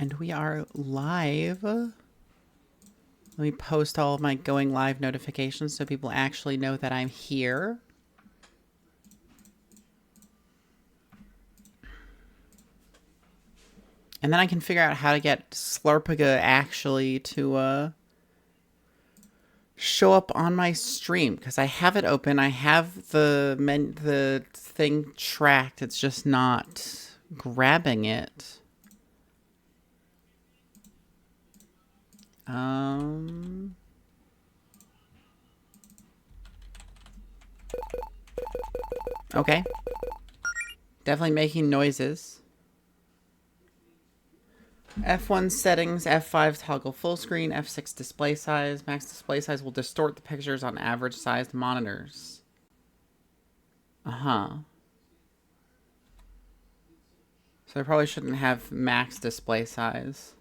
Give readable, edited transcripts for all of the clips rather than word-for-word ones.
And we are live. Let me post all of my going live notifications so people actually know that I'm here. And then I can figure out how to get SLARPG actually to show up on my stream, because I have it open. I have the thing tracked. It's just not grabbing it. Okay. Definitely making noises. F1 settings, F5 toggle full screen, F6 display size. Max display size will distort the pictures on average sized monitors. So I probably shouldn't have max display size.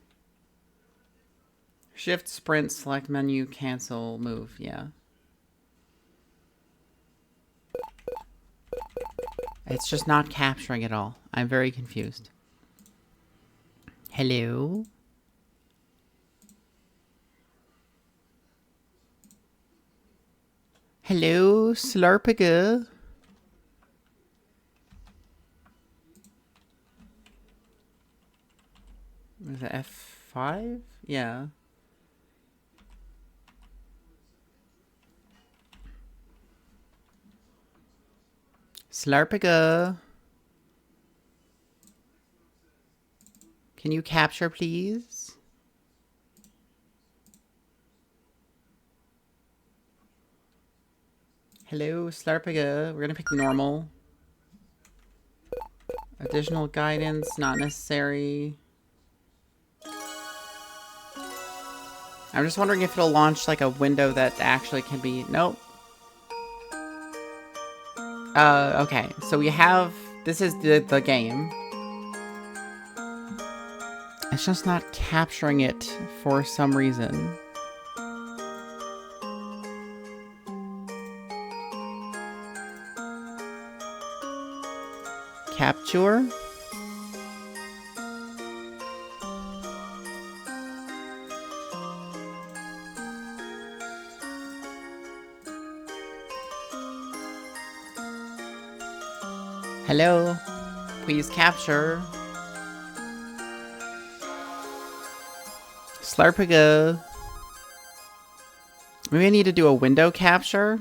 Shift, sprint, select menu, cancel, move, yeah. It's just not capturing it all. I'm very confused. Hello? Hello, SLARPG. Is it F5? Yeah. SLARPG. Can you capture, please? Hello, SLARPG. We're gonna pick normal. Additional guidance, not necessary. I'm just wondering if it'll launch like a window that actually can be... Nope. Okay. So we have... This is the game. It's just not capturing it for some reason. Capture? Hello? Please capture. SLARPG. Maybe I need to do a window capture?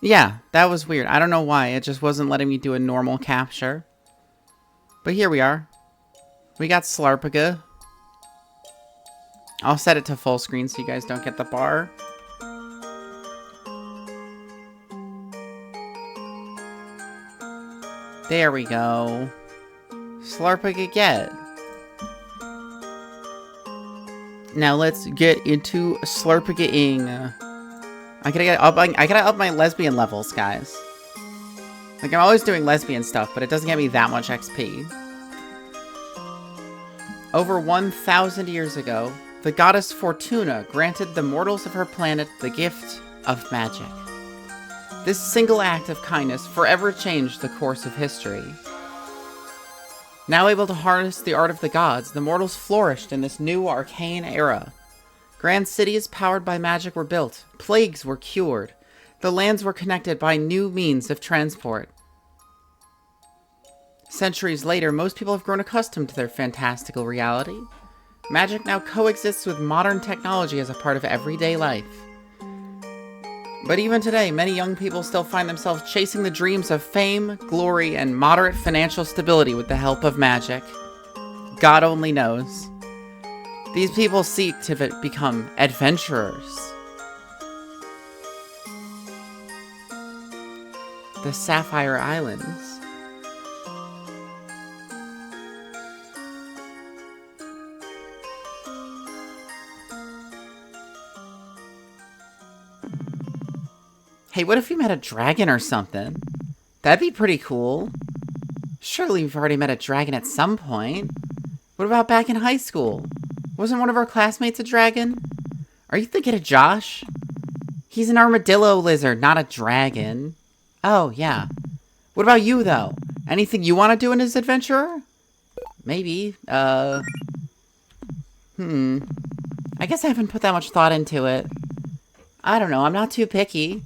Yeah, that was weird. I don't know why. It just wasn't letting me do a normal capture. But here we are. We got SLARPG. I'll set it to full screen so you guys don't get the bar. There we go. SLARPG get. Now let's get into SLARPG-ing. I gotta up my lesbian levels, guys. Like, I'm always doing lesbian stuff, but it doesn't get me that much XP. Over 1,000 years ago, the goddess Fortuna granted the mortals of her planet the gift of magic. This single act of kindness forever changed the course of history. Now able to harness the art of the gods, the mortals flourished in this new arcane era. Grand cities powered by magic were built, plagues were cured, the lands were connected by new means of transport. Centuries later, most people have grown accustomed to their fantastical reality. Magic now coexists with modern technology as a part of everyday life. But even today, many young people still find themselves chasing the dreams of fame, glory, and moderate financial stability with the help of magic. God only knows. These people seek to become adventurers. The Sapphire Islands. Hey, what if we met a dragon or something? That'd be pretty cool. Surely we've already met a dragon at some point. What about back in high school? Wasn't one of our classmates a dragon? Are you thinking of Josh? He's an armadillo lizard, not a dragon. Oh, yeah. What about you, though? Anything you want to do in this adventure? Maybe. I guess I haven't put that much thought into it. I don't know, I'm not too picky.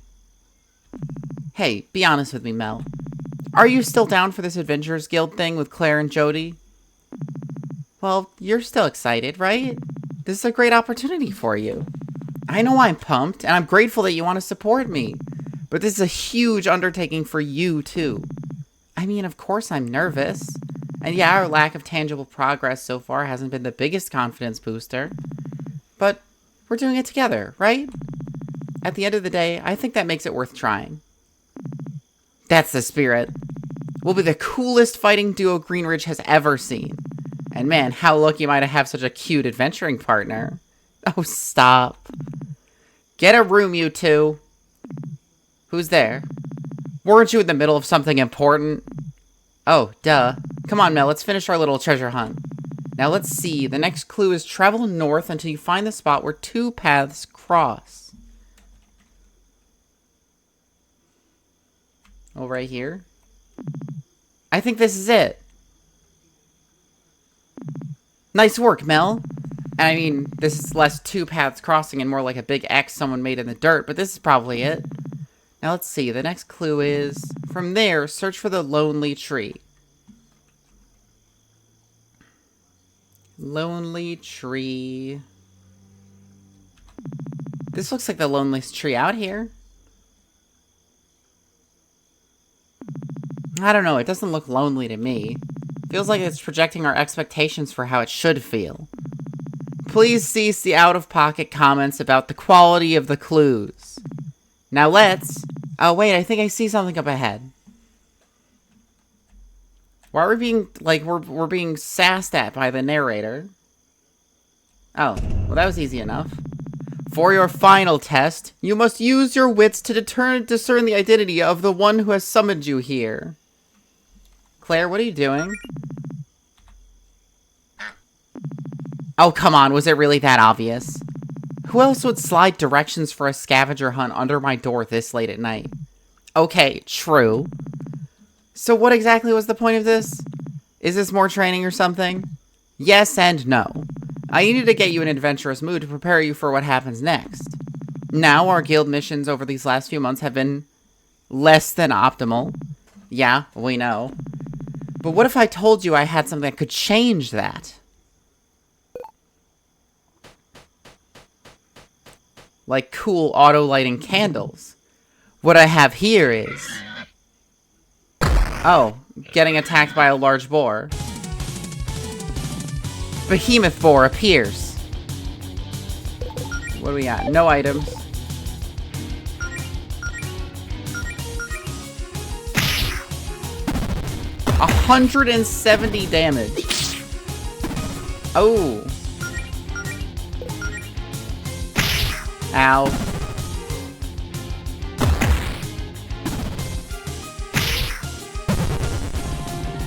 Hey, be honest with me, Mel. Are you still down for this Adventurers Guild thing with Claire and Jody? Well, you're still excited, right? This is a great opportunity for you. I know I'm pumped, and I'm grateful that you want to support me. But this is a huge undertaking for you, too. I mean, of course I'm nervous. And yeah, our lack of tangible progress so far hasn't been the biggest confidence booster. But we're doing it together, right? At the end of the day, I think that makes it worth trying. That's the spirit. We'll be the coolest fighting duo Greenridge has ever seen. And man, how lucky am I to have such a cute adventuring partner. Oh, stop. Get a room, you two. Who's there? Weren't you in the middle of something important? Oh, duh. Come on, Mel, let's finish our little treasure hunt. Now let's see. The next clue is travel north until you find the spot where two paths cross. Oh, right here? I think this is it. Nice work, Mel. And I mean, this is less two paths crossing and more like a big X someone made in the dirt, but this is probably it. Now let's see, the next clue is, from there, search for the lonely tree. Lonely tree. This looks like the loneliest tree out here. I don't know, it doesn't look lonely to me. Feels like it's projecting our expectations for how it should feel. Please cease the out-of-pocket comments about the quality of the clues. Now let's... Oh, wait, I think I see something up ahead. Why are we being, like, we're being sassed at by the narrator? Oh, well, that was easy enough. For your final test, you must use your wits to discern the identity of the one who has summoned you here. Claire, what are you doing? Oh, come on, was it really that obvious? Who else would slide directions for a scavenger hunt under my door this late at night? Okay, true. So what exactly was the point of this? Is this more training or something? Yes and no. I needed to get you in an adventurous mood to prepare you for what happens next. Now, our guild missions over these last few months have been less than optimal. Yeah, we know. But what if I told you I had something that could change that? Like cool auto-lighting candles. What I have here is... Oh, getting attacked by a large boar. Behemoth boar appears. What do we got? No items. $170 damage. Oh. Ow.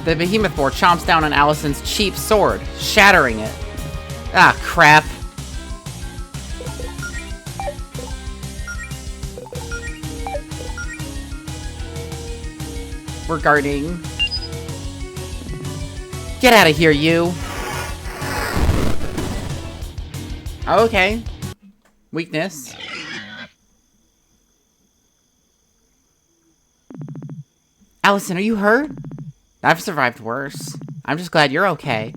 The behemoth boar chomps down on Allison's cheap sword, shattering it. Ah, crap. We're guarding. Get out of here, you. Okay. Weakness. Allison, are you hurt? I've survived worse. I'm just glad you're okay.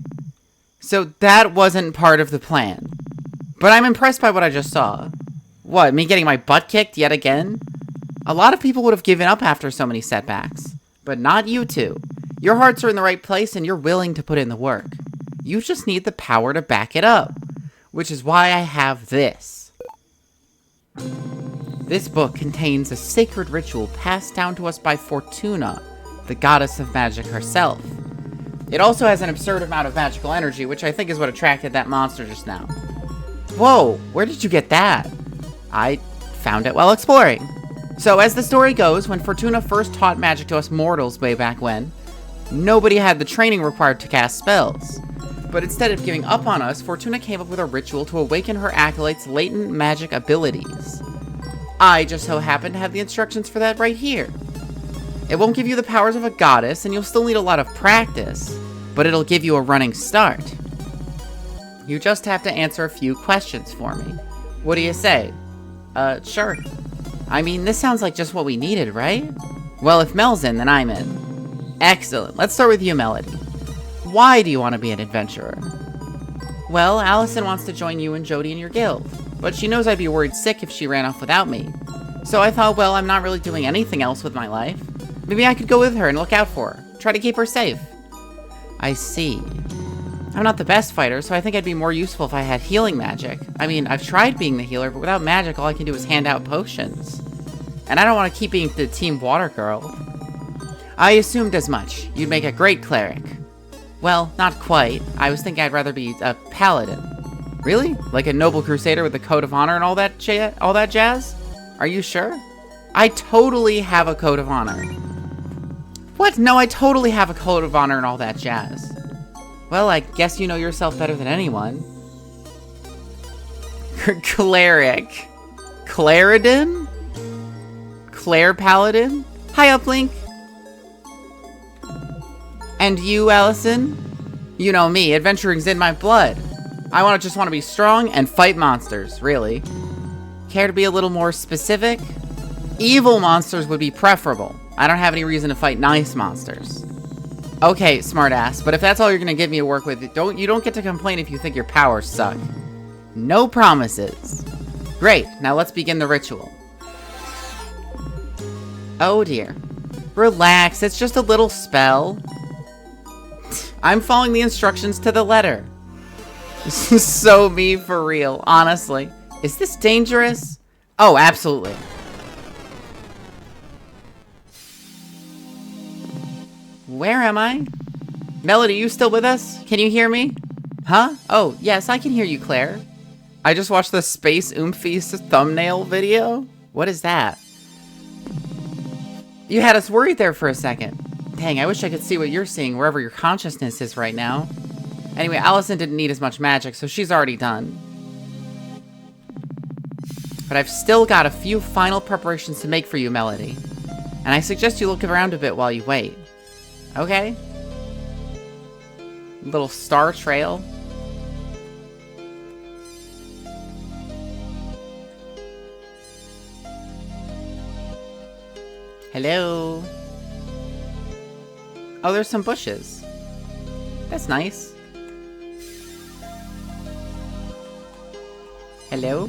So that wasn't part of the plan. But I'm impressed by what I just saw. What, me getting my butt kicked yet again? A lot of people would have given up after so many setbacks. But not you two. Your hearts are in the right place and you're willing to put in the work. You just need the power to back it up. Which is why I have this. This book contains a sacred ritual passed down to us by Fortuna, the goddess of magic herself. It also has an absurd amount of magical energy, which I think is what attracted that monster just now. Whoa, where did you get that? I found it while exploring. So as the story goes, when Fortuna first taught magic to us mortals way back when, nobody had the training required to cast spells. But instead of giving up on us, Fortuna came up with a ritual to awaken her acolytes' latent magic abilities. I just so happen to have the instructions for that right here. It won't give you the powers of a goddess, and you'll still need a lot of practice. but it'll give you a running start. You just have to answer a few questions for me. What do you say? Sure. I mean, this sounds like just what we needed, right? Well, if Mel's in, then I'm in. Excellent. Let's start with you, Melody. Why do you want to be an adventurer? Well, Allison wants to join you and Jody in your guild, but she knows I'd be worried sick if she ran off without me. So I thought, well, I'm not really doing anything else with my life. Maybe I could go with her and look out for her. Try to keep her safe. I see. I'm not the best fighter, so I think I'd be more useful if I had healing magic. I mean, I've tried being the healer, but without magic, all I can do is hand out potions. And I don't want to keep being the team water girl. I assumed as much. You'd make a great cleric. Well, not quite. I was thinking I'd rather be a paladin. Really? Like a noble crusader with a code of honor and all that jazz? Are you sure? I totally have a code of honor. What? No, I totally have a code of honor and all that jazz. Well, I guess you know yourself better than anyone. Cleric. Claridin? Claire Paladin? Hi, Uplink. And you, Allison? You know me, adventuring's in my blood. I just want to be strong and fight monsters, really. Care to be a little more specific? Evil monsters would be preferable. I don't have any reason to fight nice monsters. Okay, smartass, but if that's all you're gonna give me to work with, you don't get to complain if you think your powers suck. No promises. Great, now let's begin the ritual. Oh dear. Relax, it's just a little spell. I'm following the instructions to the letter. This is so me for real, honestly. Is this dangerous? Oh, absolutely. Where am I? Melody, you still with us? Can you hear me? Huh? Oh, yes, I can hear you, Claire. I just watched the Space Oomphies thumbnail video. What is that? You had us worried there for a second. Dang, I wish I could see what you're seeing wherever your consciousness is right now. Anyway, Allison didn't need as much magic, so she's already done. But I've still got a few final preparations to make for you, Melody. And I suggest you look around a bit while you wait. Okay? Little star trail. Hello? Oh, there's some bushes. That's nice. Hello?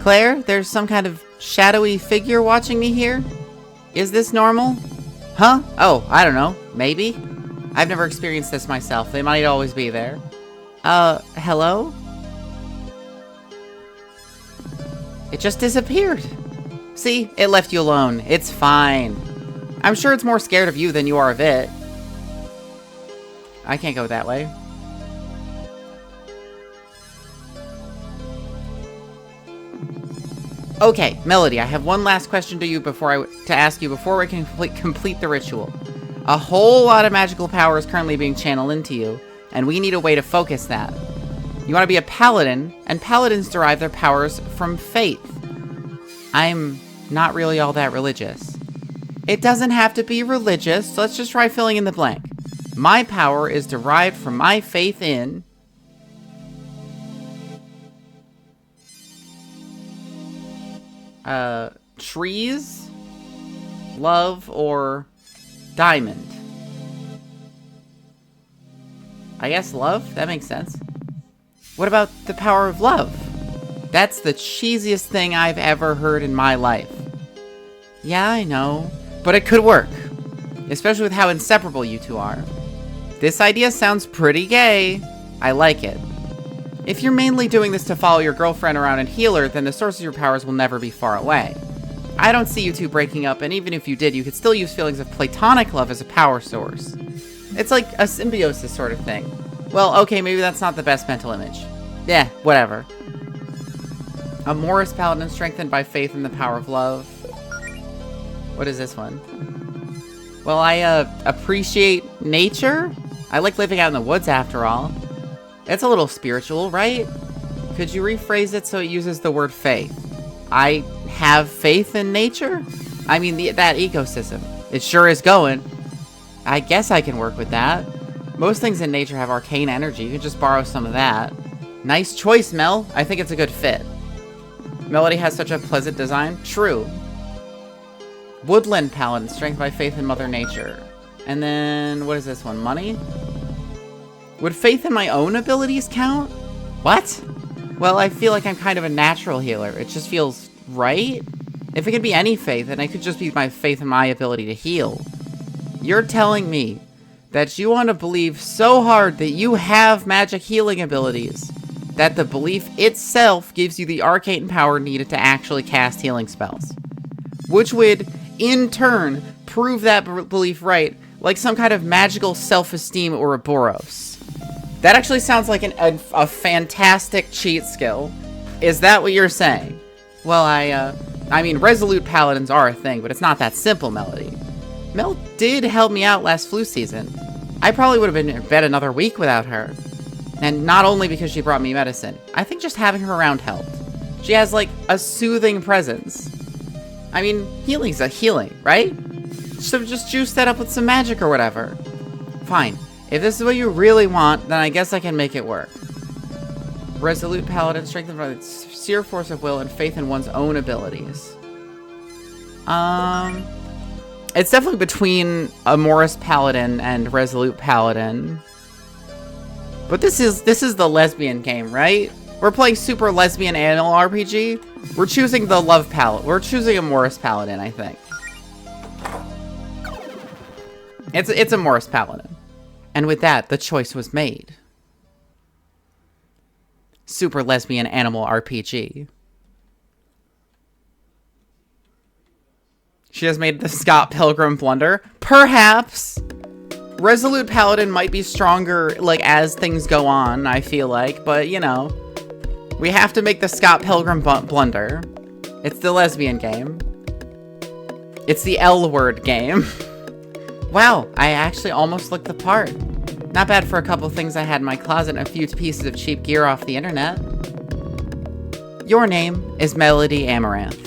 Claire, there's some kind of shadowy figure watching me here? Is this normal? Huh? Oh, I don't know. Maybe? I've never experienced this myself. They might always be there. Hello? It just disappeared. See? It left you alone. It's fine. I'm sure it's more scared of you than you are of it. I can't go that way. Okay, Melody, I have one last question to you to ask you before we can complete the ritual. A whole lot of magical power is currently being channeled into you, and we need a way to focus that. You want to be a paladin, and paladins derive their powers from faith. I'm not really all that religious. It doesn't have to be religious, so let's just try filling in the blank. My power is derived from my faith in... trees, love, or diamond. I guess love? That makes sense. What about the power of love? That's the cheesiest thing I've ever heard in my life. Yeah, I know. But it could work. Especially with how inseparable you two are. This idea sounds pretty gay. I like it. If you're mainly doing this to follow your girlfriend around and heal her, then the source of your powers will never be far away. I don't see you two breaking up, and even if you did, you could still use feelings of platonic love as a power source. It's like a symbiosis sort of thing. Well, okay, maybe that's not the best mental image. Yeah, whatever. A Morris Paladin strengthened by faith in the power of love. What is this one? Well, I appreciate nature? I like living out in the woods after all. It's a little spiritual, right? Could you rephrase it so it uses the word faith? I have faith in nature? I mean, that ecosystem. It sure is going. I guess I can work with that. Most things in nature have arcane energy. You can just borrow some of that. Nice choice, Mel. I think it's a good fit. Melody has such a pleasant design. True. Woodland Paladin, strength by faith in Mother Nature. And then, what is this one? Money? Would faith in my own abilities count? What? Well, I feel like I'm kind of a natural healer. It just feels right. If it could be any faith, then it could just be my faith in my ability to heal. You're telling me that you want to believe so hard that you have magic healing abilities that the belief itself gives you the arcane power needed to actually cast healing spells. Which would, in turn, prove that belief right, like some kind of magical self-esteem Ouroboros. That actually sounds like a fantastic cheat skill. Is that what you're saying? Well, I mean, Resolute Paladins are a thing, but it's not that simple, Melody. Mel did help me out last flu season. I probably would have been in bed another week without her. And not only because she brought me medicine. I think just having her around helped. She has, like, a soothing presence. I mean, healing's a healing, right? So just juice that up with some magic or whatever. Fine. If this is what you really want, then I guess I can make it work. Resolute Paladin, strengthened by the sheer force of will and faith in one's own abilities. It's definitely between a Morris Paladin and Resolute Paladin. But this is the lesbian game, right? We're playing super lesbian animal RPG. We're choosing the love paladin. We're choosing a Morris Paladin, I think. It's a Morris Paladin. And with that, the choice was made. Super lesbian animal RPG. She has made the Scott Pilgrim blunder. Perhaps. Resolute Paladin might be stronger, like, as things go on, I feel like. But, you know, we have to make the Scott Pilgrim blunder. It's the lesbian game. It's the L word game. Wow, I actually almost looked the part. Not bad for a couple things I had in my closet and a few pieces of cheap gear off the internet. Your name is Melody Amaranth.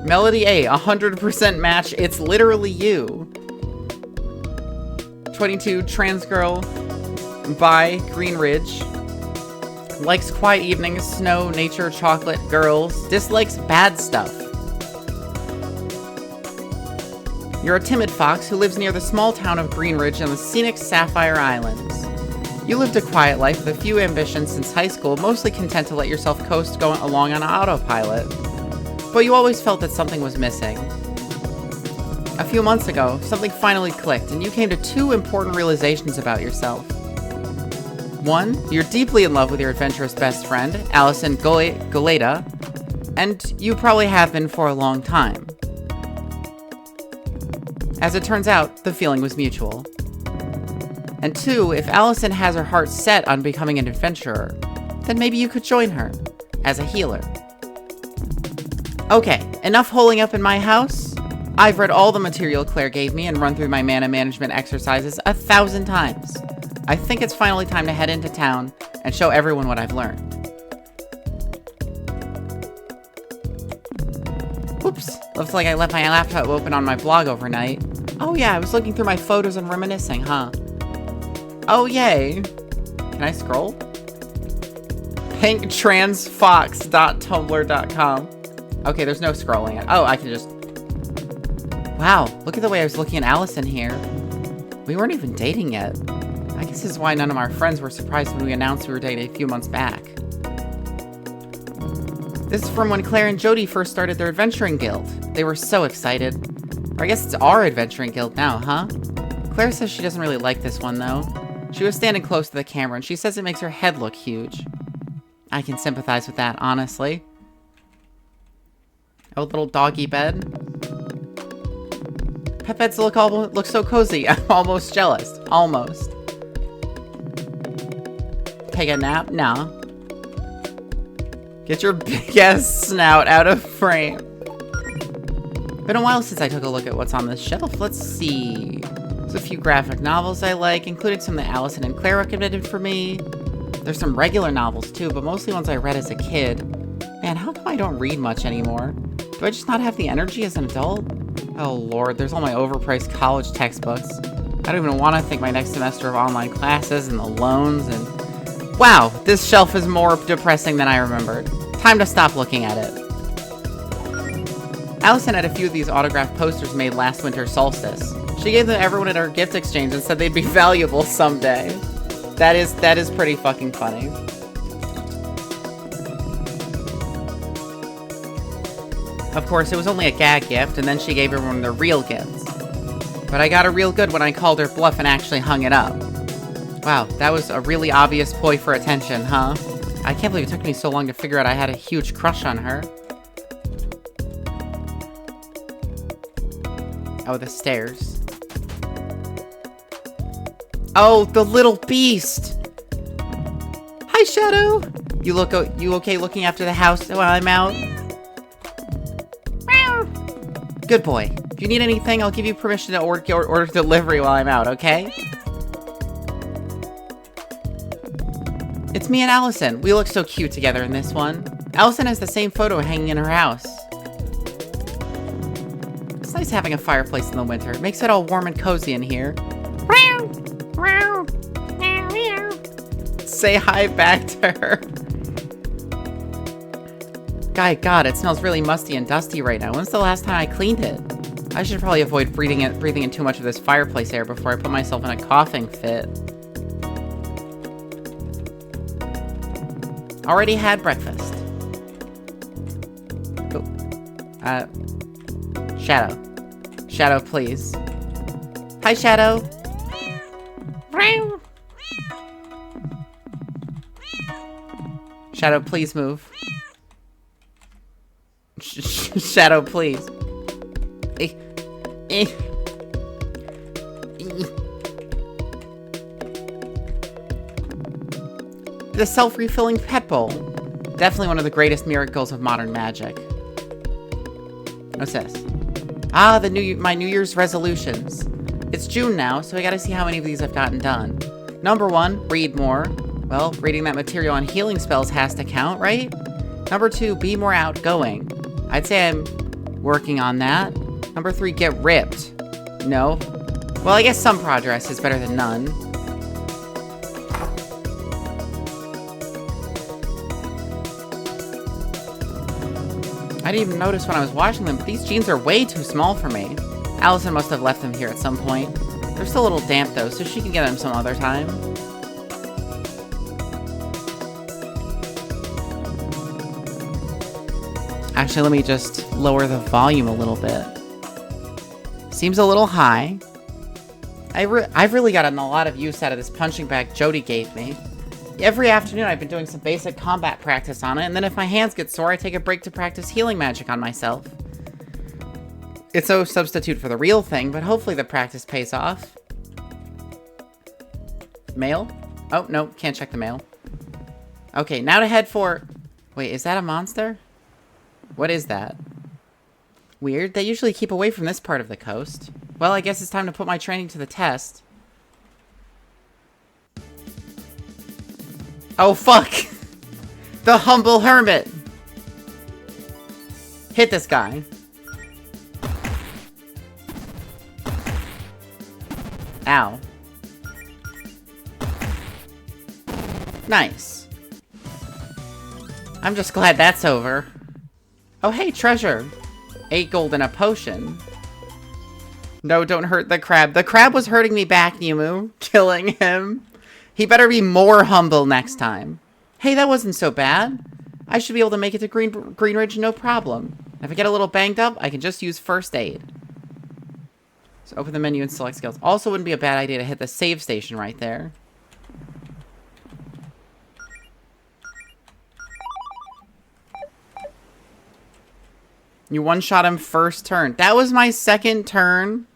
Melody A, 100% match. It's literally you. 22, trans girl, bi, Green Ridge. Likes quiet evenings, snow, nature, chocolate, girls. Dislikes bad stuff. You're a timid fox who lives near the small town of Green Ridge on the scenic Sapphire Islands. You lived a quiet life with a few ambitions since high school, mostly content to let yourself coast going along on autopilot. But you always felt that something was missing. A few months ago, something finally clicked, and you came to two important realizations about yourself. One, you're deeply in love with your adventurous best friend, Allison Goleta, and you probably have been for a long time. As it turns out, the feeling was mutual. And two, if Allison has her heart set on becoming an adventurer, then maybe you could join her, as a healer. Okay, enough holing up in my house. I've read all the material Claire gave me and run through my mana management exercises 1,000 times. I think it's finally time to head into town and show everyone what I've learned. Oops, looks like I left my laptop open on my blog overnight. Oh yeah, I was looking through my photos and reminiscing, huh? Oh yay. Can I scroll? pinktransfox.tumblr.com. Okay, there's no scrolling. Oh, I can just... Wow, look at the way I was looking at Allison here. We weren't even dating yet. I guess this is why none of our friends were surprised when we announced we were dating a few months back. This is from when Claire and Jody first started their adventuring guild. They were so excited. Or I guess it's our adventuring guild now, huh? Claire says she doesn't really like this one, though. She was standing close to the camera, and she says it makes her head look huge. I can sympathize with that, honestly. Oh, little doggy bed. Pet beds look so cozy. I'm almost jealous. Almost. Take a nap? Nah. Get your big-ass snout out of frame. Been a while since I took a look at what's on this shelf. Let's see. There's a few graphic novels I like, including some that Allison and Claire recommended for me. There's some regular novels, too, but mostly ones I read as a kid. Man, how come I don't read much anymore? Do I just not have the energy as an adult? Oh lord, there's all my overpriced college textbooks. I don't even want to think my next semester of online classes and the loans and... Wow, this shelf is more depressing than I remembered. Time to stop looking at it. Allison had a few of these autographed posters made last winter's solstice. She gave them to everyone at her gift exchange and said they'd be valuable someday. That is pretty fucking funny. Of course, it was only a gag gift, and then she gave everyone their real gifts. But I got her real good when I called her bluff and actually hung it up. Wow, that was a really obvious ploy for attention, huh? I can't believe it took me so long to figure out I had a huge crush on her. Oh, the stairs. Oh, the little beast! Hi, Shadow! You okay looking after the house while I'm out? Good boy. If you need anything, I'll give you permission to order delivery while I'm out, okay? It's me and Allison. We look so cute together in this one. Allison has the same photo hanging in her house. It's nice having a fireplace in the winter. It makes it all warm and cozy in here. Say hi back to her. God, it smells really musty and dusty right now. When's the last time I cleaned it? I should probably avoid breathing in too much of this fireplace air before I put myself in a coughing fit. Already had breakfast. Oh. Shadow. Shadow, please. Hi, Shadow. Shadow, please move. Shadow, please. The self-refilling pet bowl. Definitely one of the greatest miracles of modern magic. What's this? Ah, my New Year's resolutions. It's June now, so I gotta see how many of these I've gotten done. Number 1, read more. Well, reading that material on healing spells has to count, right? Number 2, be more outgoing. I'd say I'm working on that. Number 3, get ripped. No. Well, I guess some progress is better than none. I didn't even notice when I was washing them, but these jeans are way too small for me. Allison must have left them here at some point. They're still a little damp though, so she can get them some other time. Actually, let me just lower the volume a little bit. Seems a little high. I've really gotten a lot of use out of this punching bag Jody gave me. Every afternoon I've been doing some basic combat practice on it, and then if my hands get sore, I take a break to practice healing magic on myself. It's no substitute for the real thing, but hopefully the practice pays off. Mail? Oh, no, can't check the mail. Okay, now to head for... Wait, is that a monster? What is that? Weird, they usually keep away from this part of the coast. Well, I guess it's time to put my training to the test. Oh, fuck! The humble hermit! Hit this guy. Ow. Nice. I'm just glad that's over. Oh, hey, treasure. 8 gold and a potion. No, don't hurt the crab. The crab was hurting me back, Nimu. Killing him. He better be more humble next time. Hey, that wasn't so bad. I should be able to make it to Greenridge no problem. If I get a little banged up, I can just use first aid. So open the menu and select skills. Also wouldn't be a bad idea to hit the save station right there. You one-shot him first turn. That was my second turn.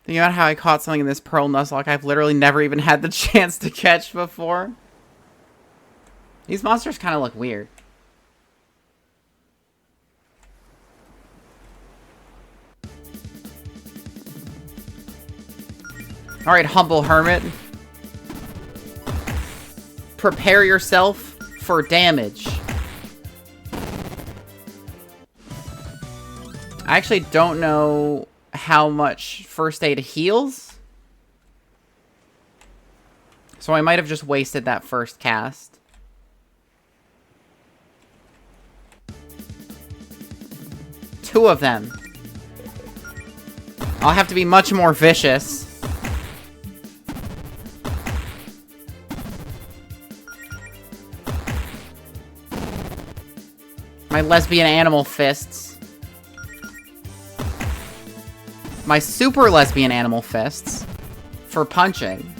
Thinking about how I caught something in this Pearl Nuzlocke I've literally never even had the chance to catch before. These monsters kind of look weird. Alright, humble hermit. prepare yourself for damage. I actually don't know how much first aid heals. So I might have just wasted that first cast. Two of them. I'll have to be much more vicious. My lesbian animal fists. My super lesbian animal fists. For punching.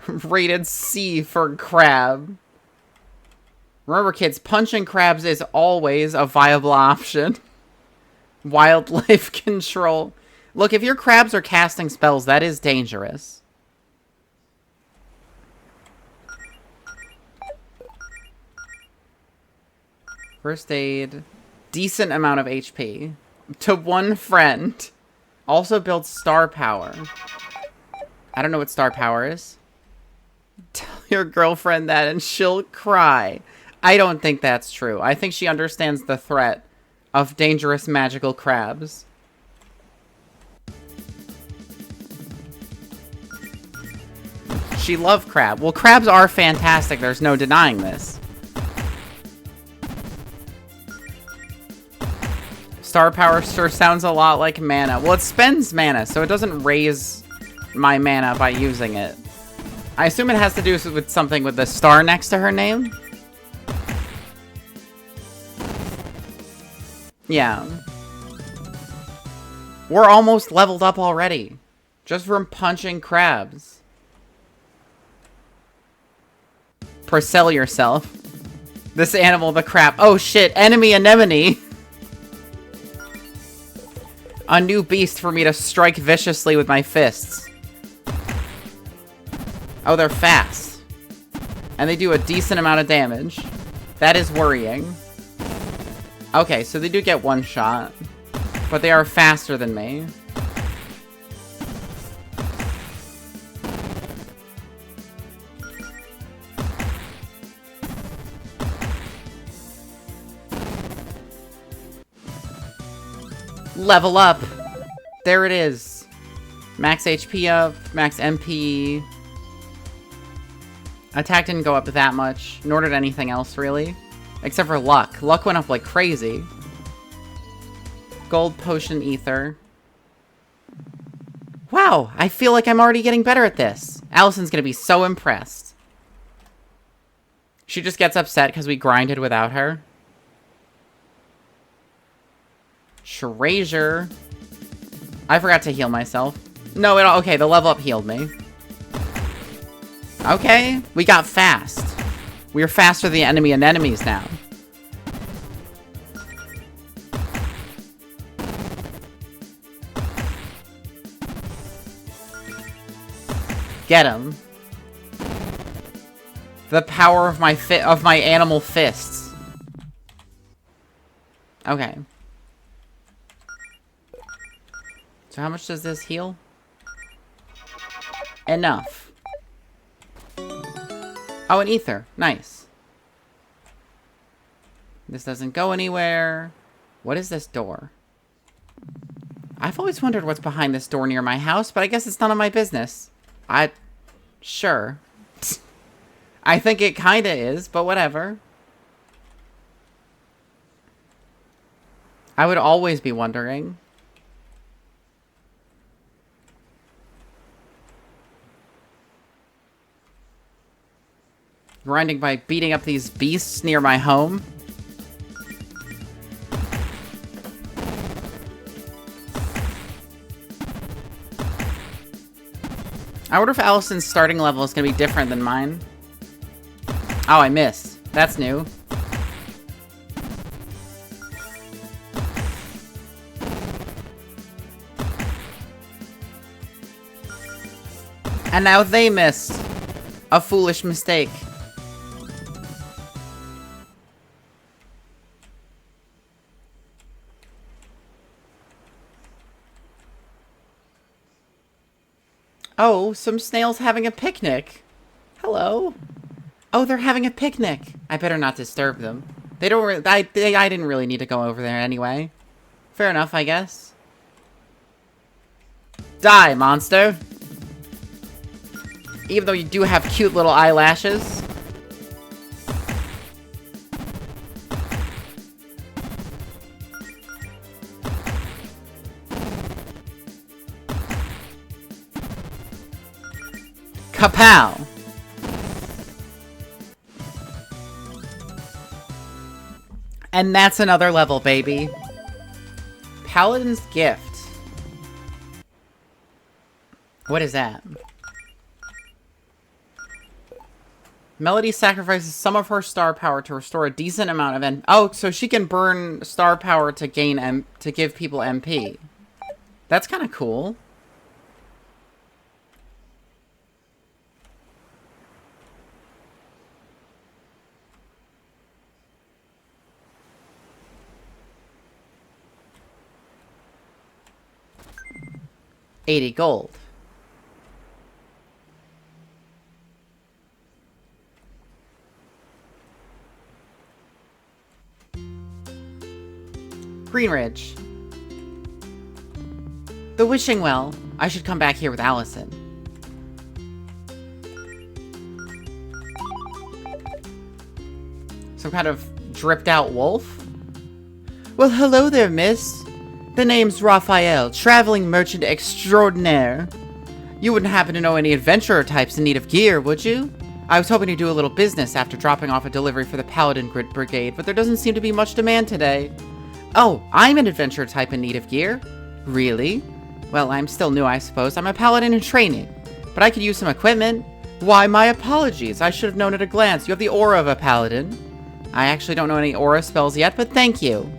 Rated C for crab. Remember, kids, punching crabs is always a viable option. Wildlife control. Look, if your crabs are casting spells, that is dangerous. First aid. Decent amount of HP. To one friend. Also builds star power. I don't know what star power is. Tell your girlfriend that and she'll cry. I don't think that's true. I think she understands the threat of dangerous magical crabs. She loved crab. Well, crabs are fantastic. There's no denying this. Star power sure sounds a lot like mana. Well, it spends mana, so it doesn't raise my mana by using it. I assume it has to do with something with the star next to her name. Yeah. We're almost leveled up already. Just from punching crabs. Purcell yourself. This animal, the crab. Oh shit, enemy anemone. A new beast for me to strike viciously with my fists. Oh, they're fast. And they do a decent amount of damage. That is worrying. Okay, so they do get one shot. But they are faster than me. Level up. There it is. Max HP up, max MP. Attack didn't go up that much, nor did anything else, really. Except for luck. Luck went up like crazy. Gold potion ether. Wow, I feel like I'm already getting better at this. Allison's gonna be so impressed. She just gets upset because we grinded without her. Treasure. I forgot to heal myself. No, okay, the level up healed me. Okay, we got fast. We are faster than the enemy and enemies now. Get him. The power of my animal fists. Okay. So how much does this heal? Enough. Oh, an ether. Nice. This doesn't go anywhere. What is this door? I've always wondered what's behind this door near my house, but I guess it's none of my business. Sure. I think it kinda is, but whatever. I would always be wondering. Grinding by beating up these beasts near my home. I wonder if Allison's starting level is going to be different than mine. Oh, I missed. That's new. And now they missed. A foolish mistake. Oh, some snails having a picnic. Hello. Oh, they're having a picnic. I better not disturb them. They don't. I didn't really need to go over there anyway. Fair enough, I guess. Die, monster. Even though you do have cute little eyelashes. Kapow! And that's another level, baby. Paladin's Gift. What is that? Melody sacrifices some of her star power to restore a decent amount of Oh, so she can burn star power to gain to give people MP. That's kind of cool. $80 gold. Green Ridge. The Wishing Well. I should come back here with Allison. Some kind of dripped out wolf? Well, hello there, miss. The name's Raphael, traveling merchant extraordinaire. You wouldn't happen to know any adventurer types in need of gear, would you? I was hoping to do a little business after dropping off a delivery for the Paladin Grid Brigade, but there doesn't seem to be much demand today. Oh, I'm an adventurer type in need of gear? Really? Well, I'm still new, I suppose. I'm a paladin in training, but I could use some equipment. Why, my apologies. I should have known at a glance. You have the aura of a paladin. I actually don't know any aura spells yet, but thank you.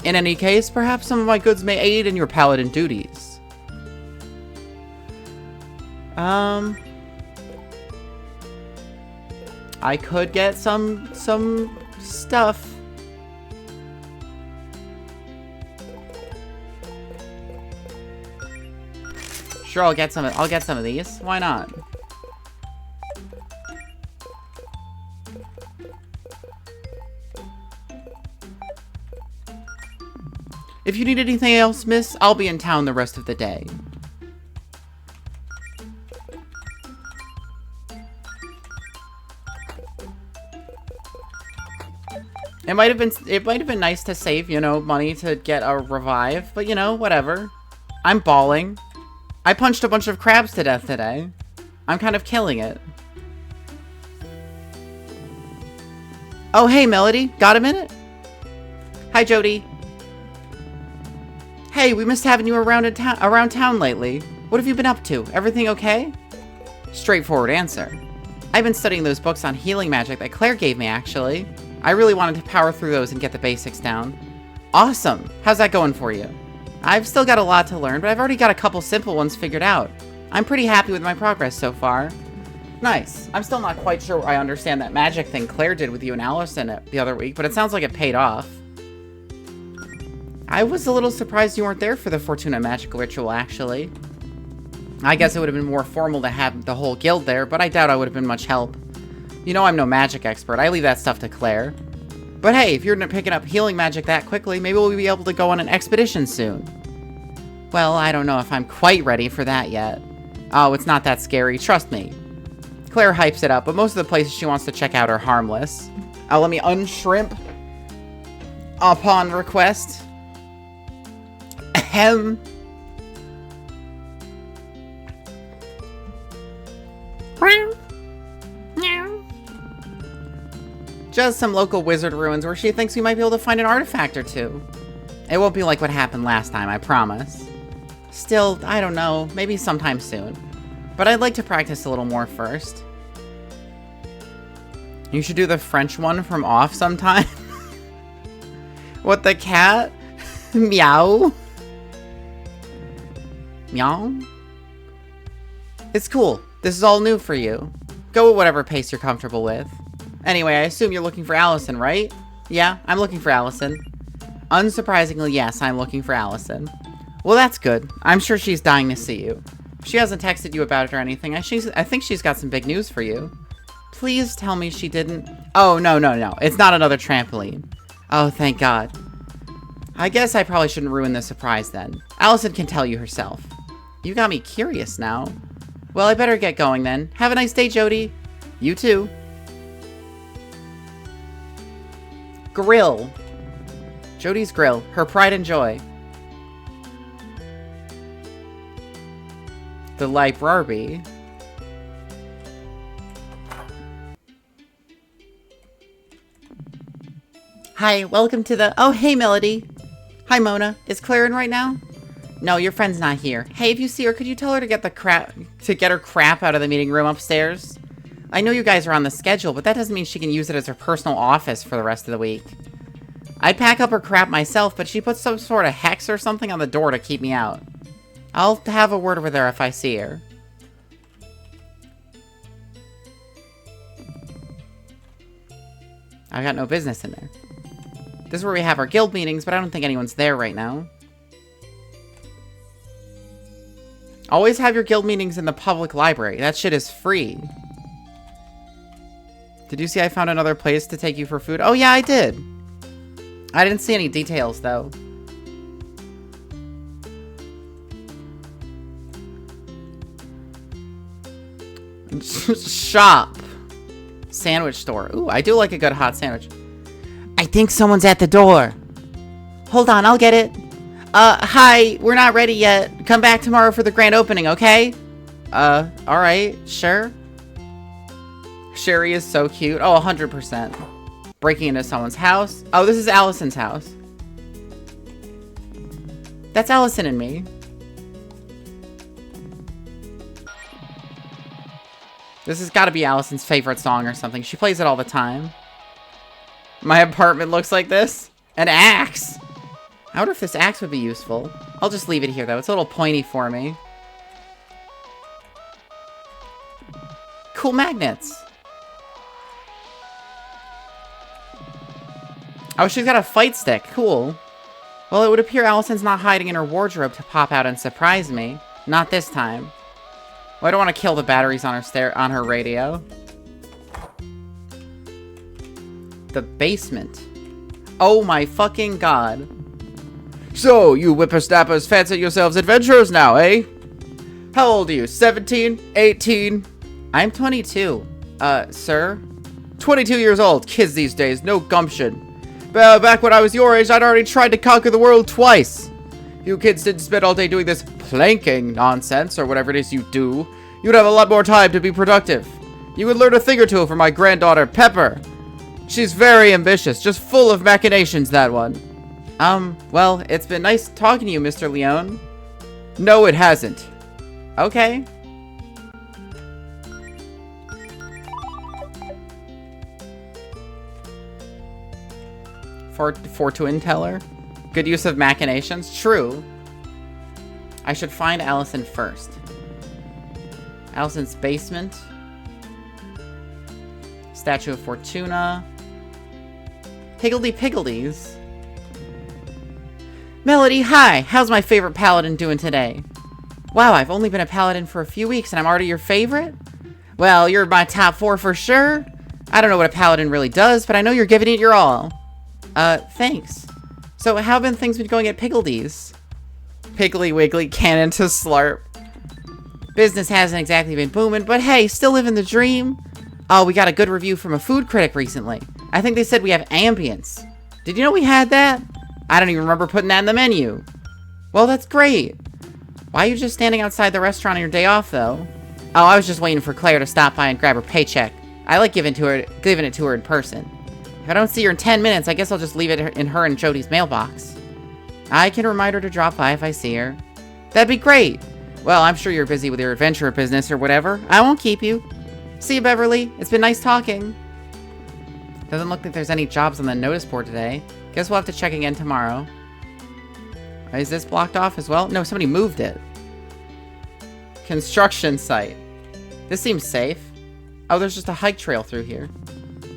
In any case, perhaps some of my goods may aid in your paladin duties. I could get some stuff. Sure, I'll get some of these. Why not? If you need anything else, miss, I'll be in town the rest of the day. It might have been nice to save, you know, money to get a revive, but you know, whatever. I'm balling. I punched a bunch of crabs to death today. I'm kind of killing it. Oh, hey, Melody. Got a minute? Hi, Jody. Hey, we missed having you around town lately. What have you been up to? Everything okay? Straightforward answer. I've been studying those books on healing magic that Claire gave me, actually. I really wanted to power through those and get the basics down. Awesome. How's that going for you? I've still got a lot to learn, but I've already got a couple simple ones figured out. I'm pretty happy with my progress so far. Nice. I'm still not quite sure I understand that magic thing Claire did with you and Allison the other week, but it sounds like it paid off. I was a little surprised you weren't there for the Fortuna magical ritual, actually. I guess it would have been more formal to have the whole guild there, but I doubt I would have been much help. You know I'm no magic expert. I leave that stuff to Claire. But hey, if you're picking up healing magic that quickly, maybe we'll be able to go on an expedition soon. Well, I don't know if I'm quite ready for that yet. Oh, it's not that scary, trust me. Claire hypes it up, but most of the places she wants to check out are harmless. Let me unshrimp upon request. Ahem. Just some local wizard ruins where she thinks we might be able to find an artifact or two. It won't be like what happened last time, I promise. Still, I don't know, maybe sometime soon. But I'd like to practice a little more first. You should do the French one from Off sometime. What, the cat? Meow? Meow? It's cool. This is all new for you. Go at whatever pace you're comfortable with. Anyway, I assume you're looking for Allison, right? Yeah, I'm looking for Allison. Unsurprisingly, yes, I'm looking for Allison. Well, that's good. I'm sure she's dying to see you. She hasn't texted you about it or anything. I think she's got some big news for you. Please tell me she didn't. Oh, no. It's not another trampoline. Oh, thank God. I guess I probably shouldn't ruin the surprise then. Allison can tell you herself. You got me curious now. Well, I better get going then. Have a nice day, Jody. You too. Grill. Jody's Grill. Her pride and joy. The library. Hi, welcome to the... Oh, hey, Melody. Hi, Mona. Is Claire in right now? No, your friend's not here. Hey, if you see her, could you tell her to get her crap out of the meeting room upstairs? I know you guys are on the schedule, but that doesn't mean she can use it as her personal office for the rest of the week. I'd pack up her crap myself, but she put some sort of hex or something on the door to keep me out. I'll have a word with her if I see her. I've got no business in there. This is where we have our guild meetings, but I don't think anyone's there right now. Always have your guild meetings in the public library. That shit is free. Did you see I found another place to take you for food? Oh yeah, I did. I didn't see any details though. Shop. Sandwich store. Ooh, I do like a good hot sandwich. I think someone's at the door. Hold on, I'll get it. Hi, we're not ready yet. Come back tomorrow for the grand opening, okay? Alright, sure. Sherry is so cute. Oh, 100%. Breaking into someone's house. Oh, this is Allison's house. That's Allison and me. This has got to be Allison's favorite song or something. She plays it all the time. My apartment looks like this. An axe. I wonder if this axe would be useful. I'll just leave it here, though. It's a little pointy for me. Cool magnets. Oh, she's got a fight stick. Cool. Well, it would appear Allison's not hiding in her wardrobe to pop out and surprise me. Not this time. Well, I don't want to kill the batteries on her radio. The basement. Oh my fucking God. So, you whippersnappers fancy yourselves adventurers now, eh? How old are you? 17? 18? I'm 22. Sir? 22 years old. Kids these days, no gumption. Back when I was your age, I'd already tried to conquer the world twice. You kids didn't spend all day doing this planking nonsense, or whatever it is you do. You'd have a lot more time to be productive. You would learn a thing or two from my granddaughter, Pepper. She's very ambitious, just full of machinations, that one. Well, it's been nice talking to you, Mr. Leone. No, it hasn't. Okay. Fortune teller? Good use of machinations? True. I should find Allison first. Allison's basement. Statue of Fortuna. Higgledy-piggledies. Melody, hi! How's my favorite paladin doing today? Wow, I've only been a paladin for a few weeks and I'm already your favorite? Well, you're my top 4 for sure. I don't know what a paladin really does, but I know you're giving it your all. Thanks. So, how have things been going at Piggledee's? Piggly Wiggly, canon to Slarp. Business hasn't exactly been booming, but hey, still living the dream. Oh, we got a good review from a food critic recently. I think they said we have ambience. Did you know we had that? I don't even remember putting that in the menu. Well, that's great. Why are you just standing outside the restaurant on your day off, though? Oh, I was just waiting for Claire to stop by and grab her paycheck. I like giving it to her in person. If I don't see her in 10 minutes, I guess I'll just leave it in her and Jody's mailbox. I can remind her to drop by if I see her. That'd be great. Well, I'm sure you're busy with your adventure business or whatever. I won't keep you. See you, Beverly. It's been nice talking. Doesn't look like there's any jobs on the notice board today. Guess we'll have to check again tomorrow. Is this blocked off as well? No, somebody moved it. Construction site. This seems safe. Oh, there's just a hike trail through here.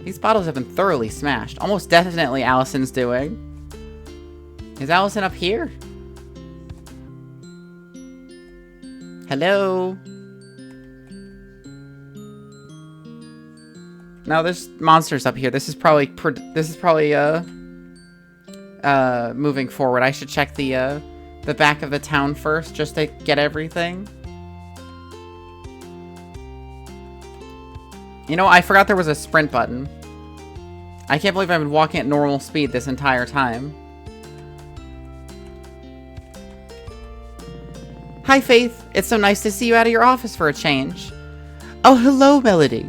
These bottles have been thoroughly smashed. Almost definitely Allison's doing. Is Allison up here? Hello? No, there's monsters up here. This is probably moving forward. I should check the back of the town first, just to get everything. You know, I forgot there was a sprint button. I can't believe I've been walking at normal speed this entire time. Hi, Faith. It's so nice to see you out of your office for a change. Oh, hello, Melody.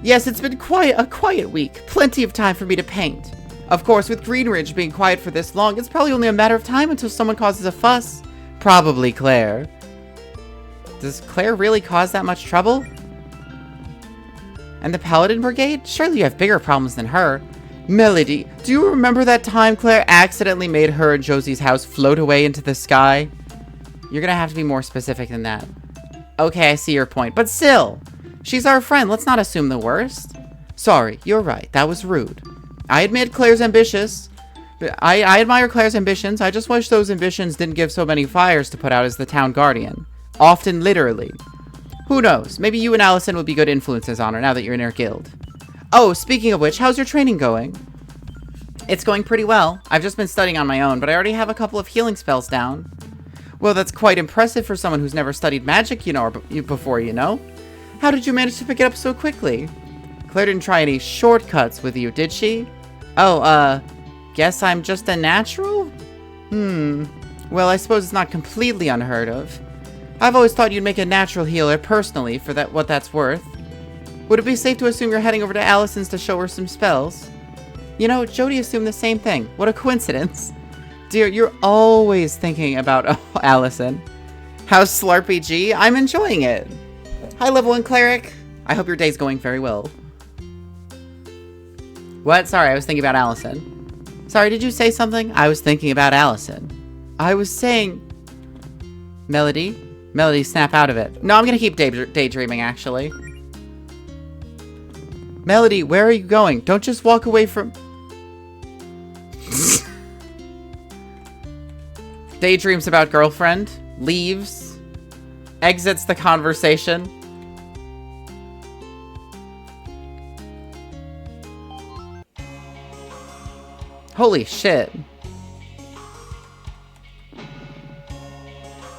Yes, it's been a quiet week. Plenty of time for me to paint. Of course, with Greenridge being quiet for this long, it's probably only a matter of time until someone causes a fuss. Probably Claire. Does Claire really cause that much trouble? And the Paladin Brigade? Surely you have bigger problems than her. Melody, do you remember that time Claire accidentally made her and Josie's house float away into the sky? You're gonna have to be more specific than that. Okay, I see your point, but still, she's our friend. Let's not assume the worst. Sorry, you're right. That was rude. I admit Claire's ambitious. I admire Claire's ambitions. I just wish those ambitions didn't give so many fires to put out as the town guardian. Often literally. Who knows? Maybe you and Allison will be good influences on her now that you're in her guild. Oh, speaking of which, how's your training going? It's going pretty well. I've just been studying on my own, but I already have a couple of healing spells down. Well, that's quite impressive for someone who's never studied magic, before, you know? How did you manage to pick it up so quickly? Claire didn't try any shortcuts with you, did she? Oh, guess I'm just a natural? Well, I suppose it's not completely unheard of. I've always thought you'd make a natural healer personally, for what that's worth. Would it be safe to assume you're heading over to Allison's to show her some spells? You know, Jody assumed the same thing. What a coincidence. Dear, you're always thinking about Allison. How's SLARPG? I'm enjoying it. Hi, Level 1 Cleric. I hope your day's going very well. What? Sorry, I was thinking about Allison. Sorry, did you say something? I was thinking about Allison. I was saying... Melody? Melody, snap out of it. No, I'm gonna keep daydreaming, actually. Melody, where are you going? Don't just walk away from... Daydreams about girlfriend. Leaves. Exits the conversation. Holy shit.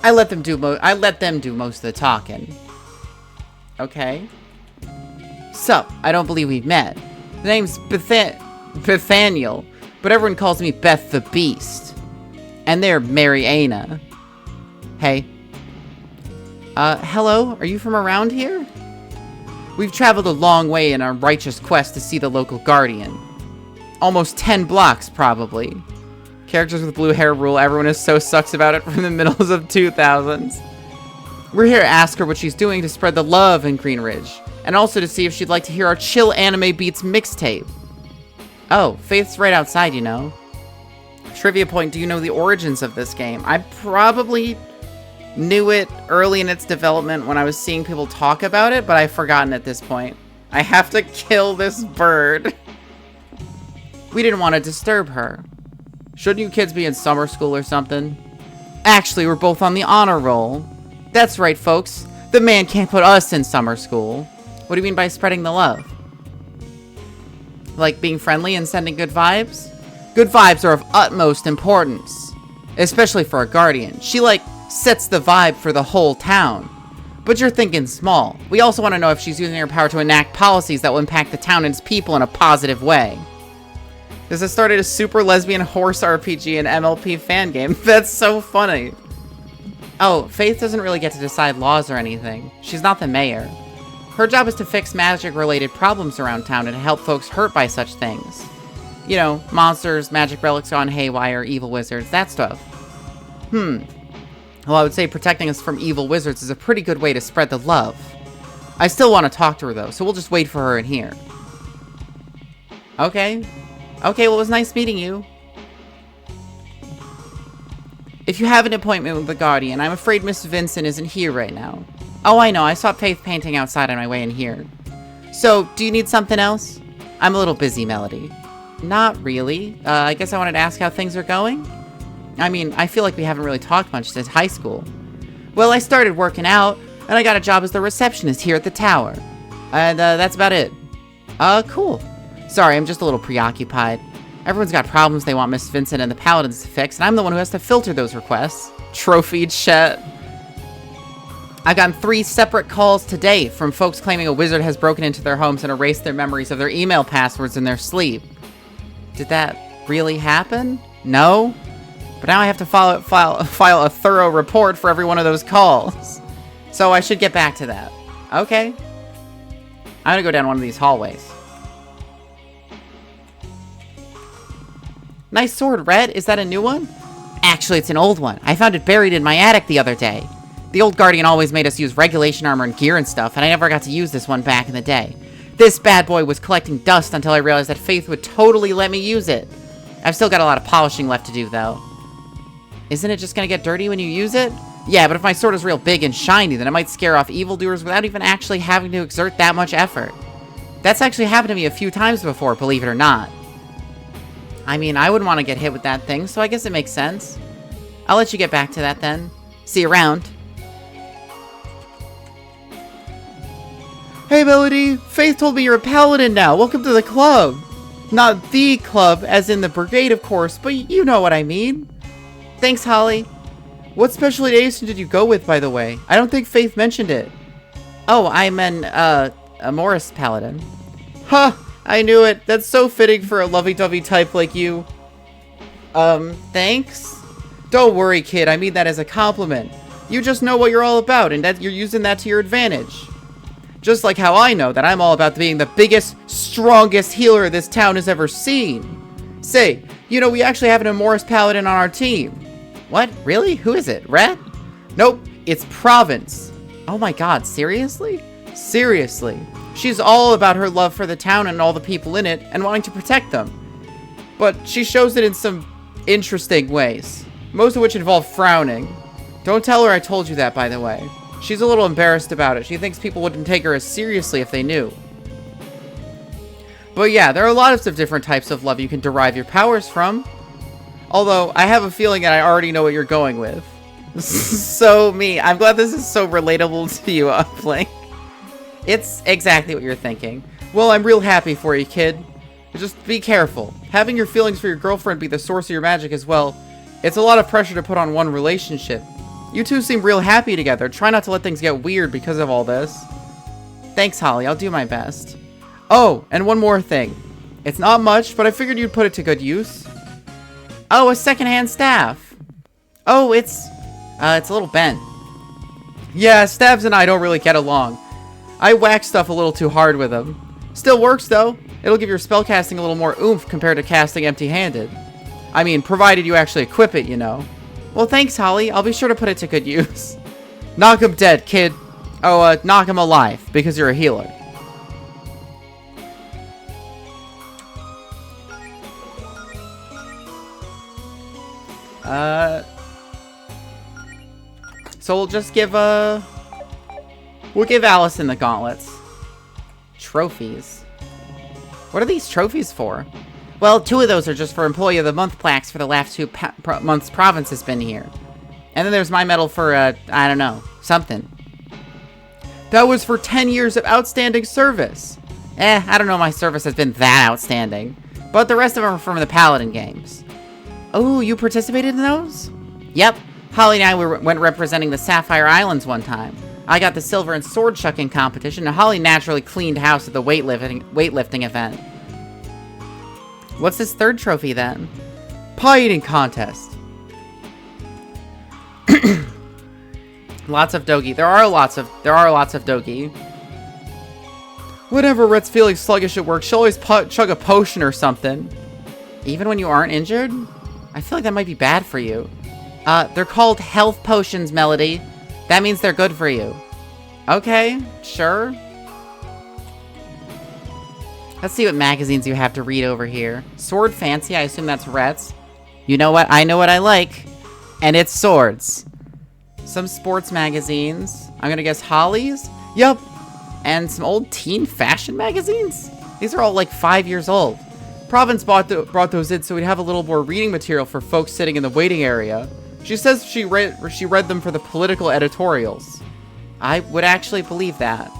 I let them do most of the talking. Okay. Sup, I don't believe we've met. The name's Bethaniel, but everyone calls me Beth the Beast. And they're Mariana. Hey. Hello? Are you from around here? We've traveled a long way in our righteous quest to see the local guardian. Almost 10 blocks, probably. Characters with blue hair rule. Everyone is so sucks about it from the middles of 2000s. We're here to ask her what she's doing to spread the love in Greenridge. And also to see if she'd like to hear our Chill Anime Beats mixtape. Oh, Faith's right outside, you know. Trivia point, do you know the origins of this game? I probably knew it early in its development when I was seeing people talk about it, but I've forgotten at this point. I have to kill this bird. We didn't want to disturb her. Shouldn't you kids be in summer school or something? Actually, we're both on the honor roll. That's right, folks. The man can't put us in summer school. What do you mean by spreading the love? Like being friendly and sending good vibes? Good vibes are of utmost importance. Especially for a guardian. She, sets the vibe for the whole town. But you're thinking small. We also want to know if she's using her power to enact policies that will impact the town and its people in a positive way. This has started a super lesbian horse RPG and MLP fan game. That's so funny. Oh, Faith doesn't really get to decide laws or anything. She's not the mayor. Her job is to fix magic-related problems around town and to help folks hurt by such things. You know, monsters, magic relics gone haywire, evil wizards, that stuff. Well, I would say protecting us from evil wizards is a pretty good way to spread the love. I still want to talk to her, though, so we'll just wait for her in here. Okay. Okay, well, it was nice meeting you. If you have an appointment with the Guardian, I'm afraid Miss Vincent isn't here right now. Oh, I know. I saw Faith painting outside on my way in here. So, do you need something else? I'm a little busy, Melody. Not really. I guess I wanted to ask how things are going. I mean, I feel like we haven't really talked much since high school. Well, I started working out, and I got a job as the receptionist here at the tower. And that's about it. Cool. Sorry, I'm just a little preoccupied. Everyone's got problems they want Miss Vincent and the Paladins to fix, and I'm the one who has to filter those requests. Trophied shit. I've gotten 3 separate calls today from folks claiming a wizard has broken into their homes and erased their memories of their email passwords in their sleep. Did that really happen? No? But now I have to file a thorough report for every one of those calls. So I should get back to that. Okay. I'm gonna go down one of these hallways. Nice sword, Red. Is that a new one? Actually, it's an old one. I found it buried in my attic the other day. The old Guardian always made us use regulation armor and gear and stuff, and I never got to use this one back in the day. This bad boy was collecting dust until I realized that Faith would totally let me use it. I've still got a lot of polishing left to do, though. Isn't it just gonna get dirty when you use it? Yeah, but if my sword is real big and shiny, then it might scare off evildoers without even actually having to exert that much effort. That's actually happened to me a few times before, believe it or not. I mean, I wouldn't want to get hit with that thing, so I guess it makes sense. I'll let you get back to that then. See you around. Hey, Melody! Faith told me you're a paladin now! Welcome to the club! Not the club, as in the brigade, of course, but you know what I mean. Thanks, Holly. What specialization did you go with, by the way? I don't think Faith mentioned it. Oh, I'm a Morris paladin. Huh! I knew it. That's so fitting for a lovey-dovey type like you. Thanks? Don't worry, kid. I mean that as a compliment. You just know what you're all about, and that you're using that to your advantage. Just like how I know that I'm all about being the biggest, strongest healer this town has ever seen. Say, you know, we actually have an Morris paladin on our team. What? Really? Who is it? Rat? Nope. It's Province. Oh my god, seriously? Seriously. She's all about her love for the town and all the people in it, and wanting to protect them. But she shows it in some interesting ways, most of which involve frowning. Don't tell her I told you that, by the way. She's a little embarrassed about it. She thinks people wouldn't take her as seriously if they knew. But yeah, there are lots of different types of love you can derive your powers from. Although, I have a feeling that I already know what you're going with. So me. I'm glad this is so relatable to you, Uplink. It's exactly what you're thinking. Well, I'm real happy for you, kid. Just be careful. Having your feelings for your girlfriend be the source of your magic as well, it's a lot of pressure to put on one relationship. You two seem real happy together. Try not to let things get weird because of all this. Thanks, Holly. I'll do my best. Oh, and one more thing. It's not much, but I figured you'd put it to good use. Oh, a secondhand staff. Oh, it's a little bent. Yeah, staves and I don't really get along. I whack stuff a little too hard with them. Still works, though. It'll give your spellcasting a little more oomph compared to casting empty-handed. I mean, provided you actually equip it, you know. Well, thanks, Holly. I'll be sure to put it to good use. Knock him dead, kid. Oh, knock him alive, because you're a healer. So we'll just give, we'll give Allison the gauntlets. Trophies. What are these trophies for? Well, 2 of those are just for Employee of the Month plaques for the last 2 months Province has been here. And then there's my medal for, I don't know, something. That was for 10 years of outstanding service. I don't know my service has been that outstanding. But the rest of them are from the Paladin games. Oh, you participated in those? Yep. Holly and I went representing the Sapphire Islands one time. I got the silver and sword chucking competition, and Holly naturally cleaned house at the weightlifting event. What's this 3rd trophy, then? Pie eating contest. Lots of Dogi. There are lots of Dogi. Whenever Rhett's feeling sluggish at work, she'll always chug a potion or something. Even when you aren't injured? I feel like that might be bad for you. They're called health potions, Melody. That means they're good for you. Okay, sure. Let's see what magazines you have to read over here. Sword Fancy, I assume that's Rhett's. You know what? I know what I like. And it's swords. Some sports magazines. I'm gonna guess Holly's? Yup. And some old teen fashion magazines? These are all like 5 years old. Province brought those in so we'd have a little more reading material for folks sitting in the waiting area. She says she read them for the political editorials. I would actually believe that.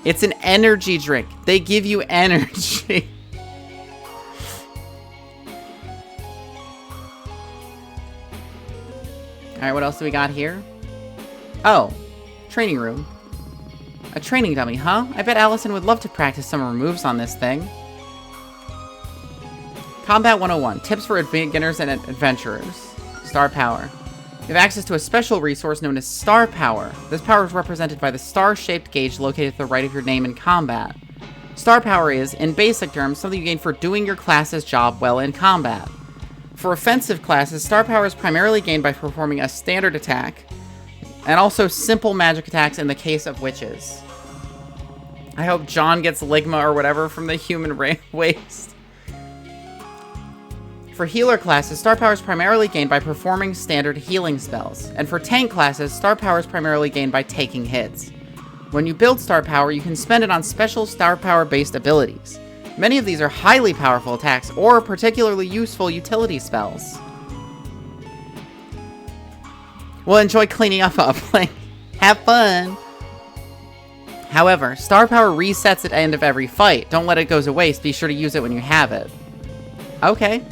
It's an energy drink. They give you energy. Alright, what else do we got here? Oh, training room. A training dummy, huh? I bet Allison would love to practice some of her moves on this thing. Combat 101. Tips for beginners and adventurers. Star Power. You have access to a special resource known as Star Power. This power is represented by the star-shaped gauge located to the right of your name in combat. Star Power is, in basic terms, something you gain for doing your class's job well in combat. For offensive classes, Star Power is primarily gained by performing a standard attack, and also simple magic attacks in the case of witches. I hope John gets Ligma or whatever from the human waste. For healer classes, Star Power is primarily gained by performing standard healing spells. And for tank classes, Star Power is primarily gained by taking hits. When you build Star Power, you can spend it on special Star Power-based abilities. Many of these are highly powerful attacks or particularly useful utility spells. Well, enjoy cleaning up. Like, have fun! However, Star Power resets at the end of every fight. Don't let it go to waste. Be sure to use it when you have it. Okay.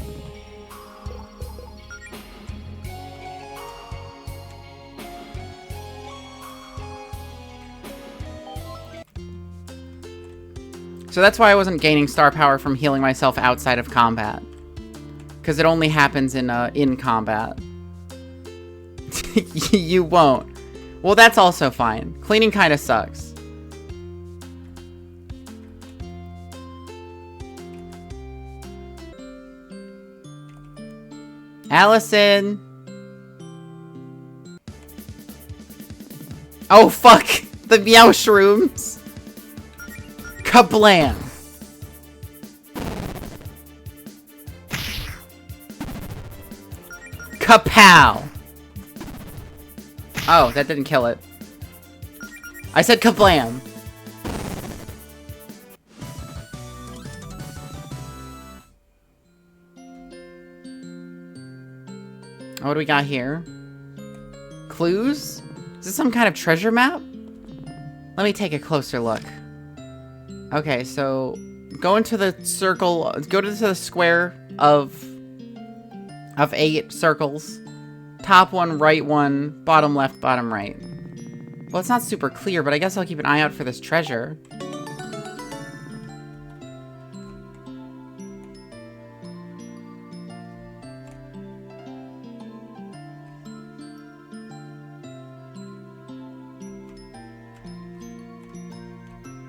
So that's why I wasn't gaining Star Power from healing myself outside of combat. Because it only happens in combat. You won't. Well, that's also fine. Cleaning kind of sucks. Allison! Oh, fuck! The meow shrooms! Kablam! Kapow! Oh, that didn't kill it. I said kablam! What do we got here? Clues? Is this some kind of treasure map? Let me take a closer look. Okay, so go into the circle, go to the square of 8 circles. Top one, right one, bottom left, bottom right. Well, it's not super clear, but I guess I'll keep an eye out for this treasure.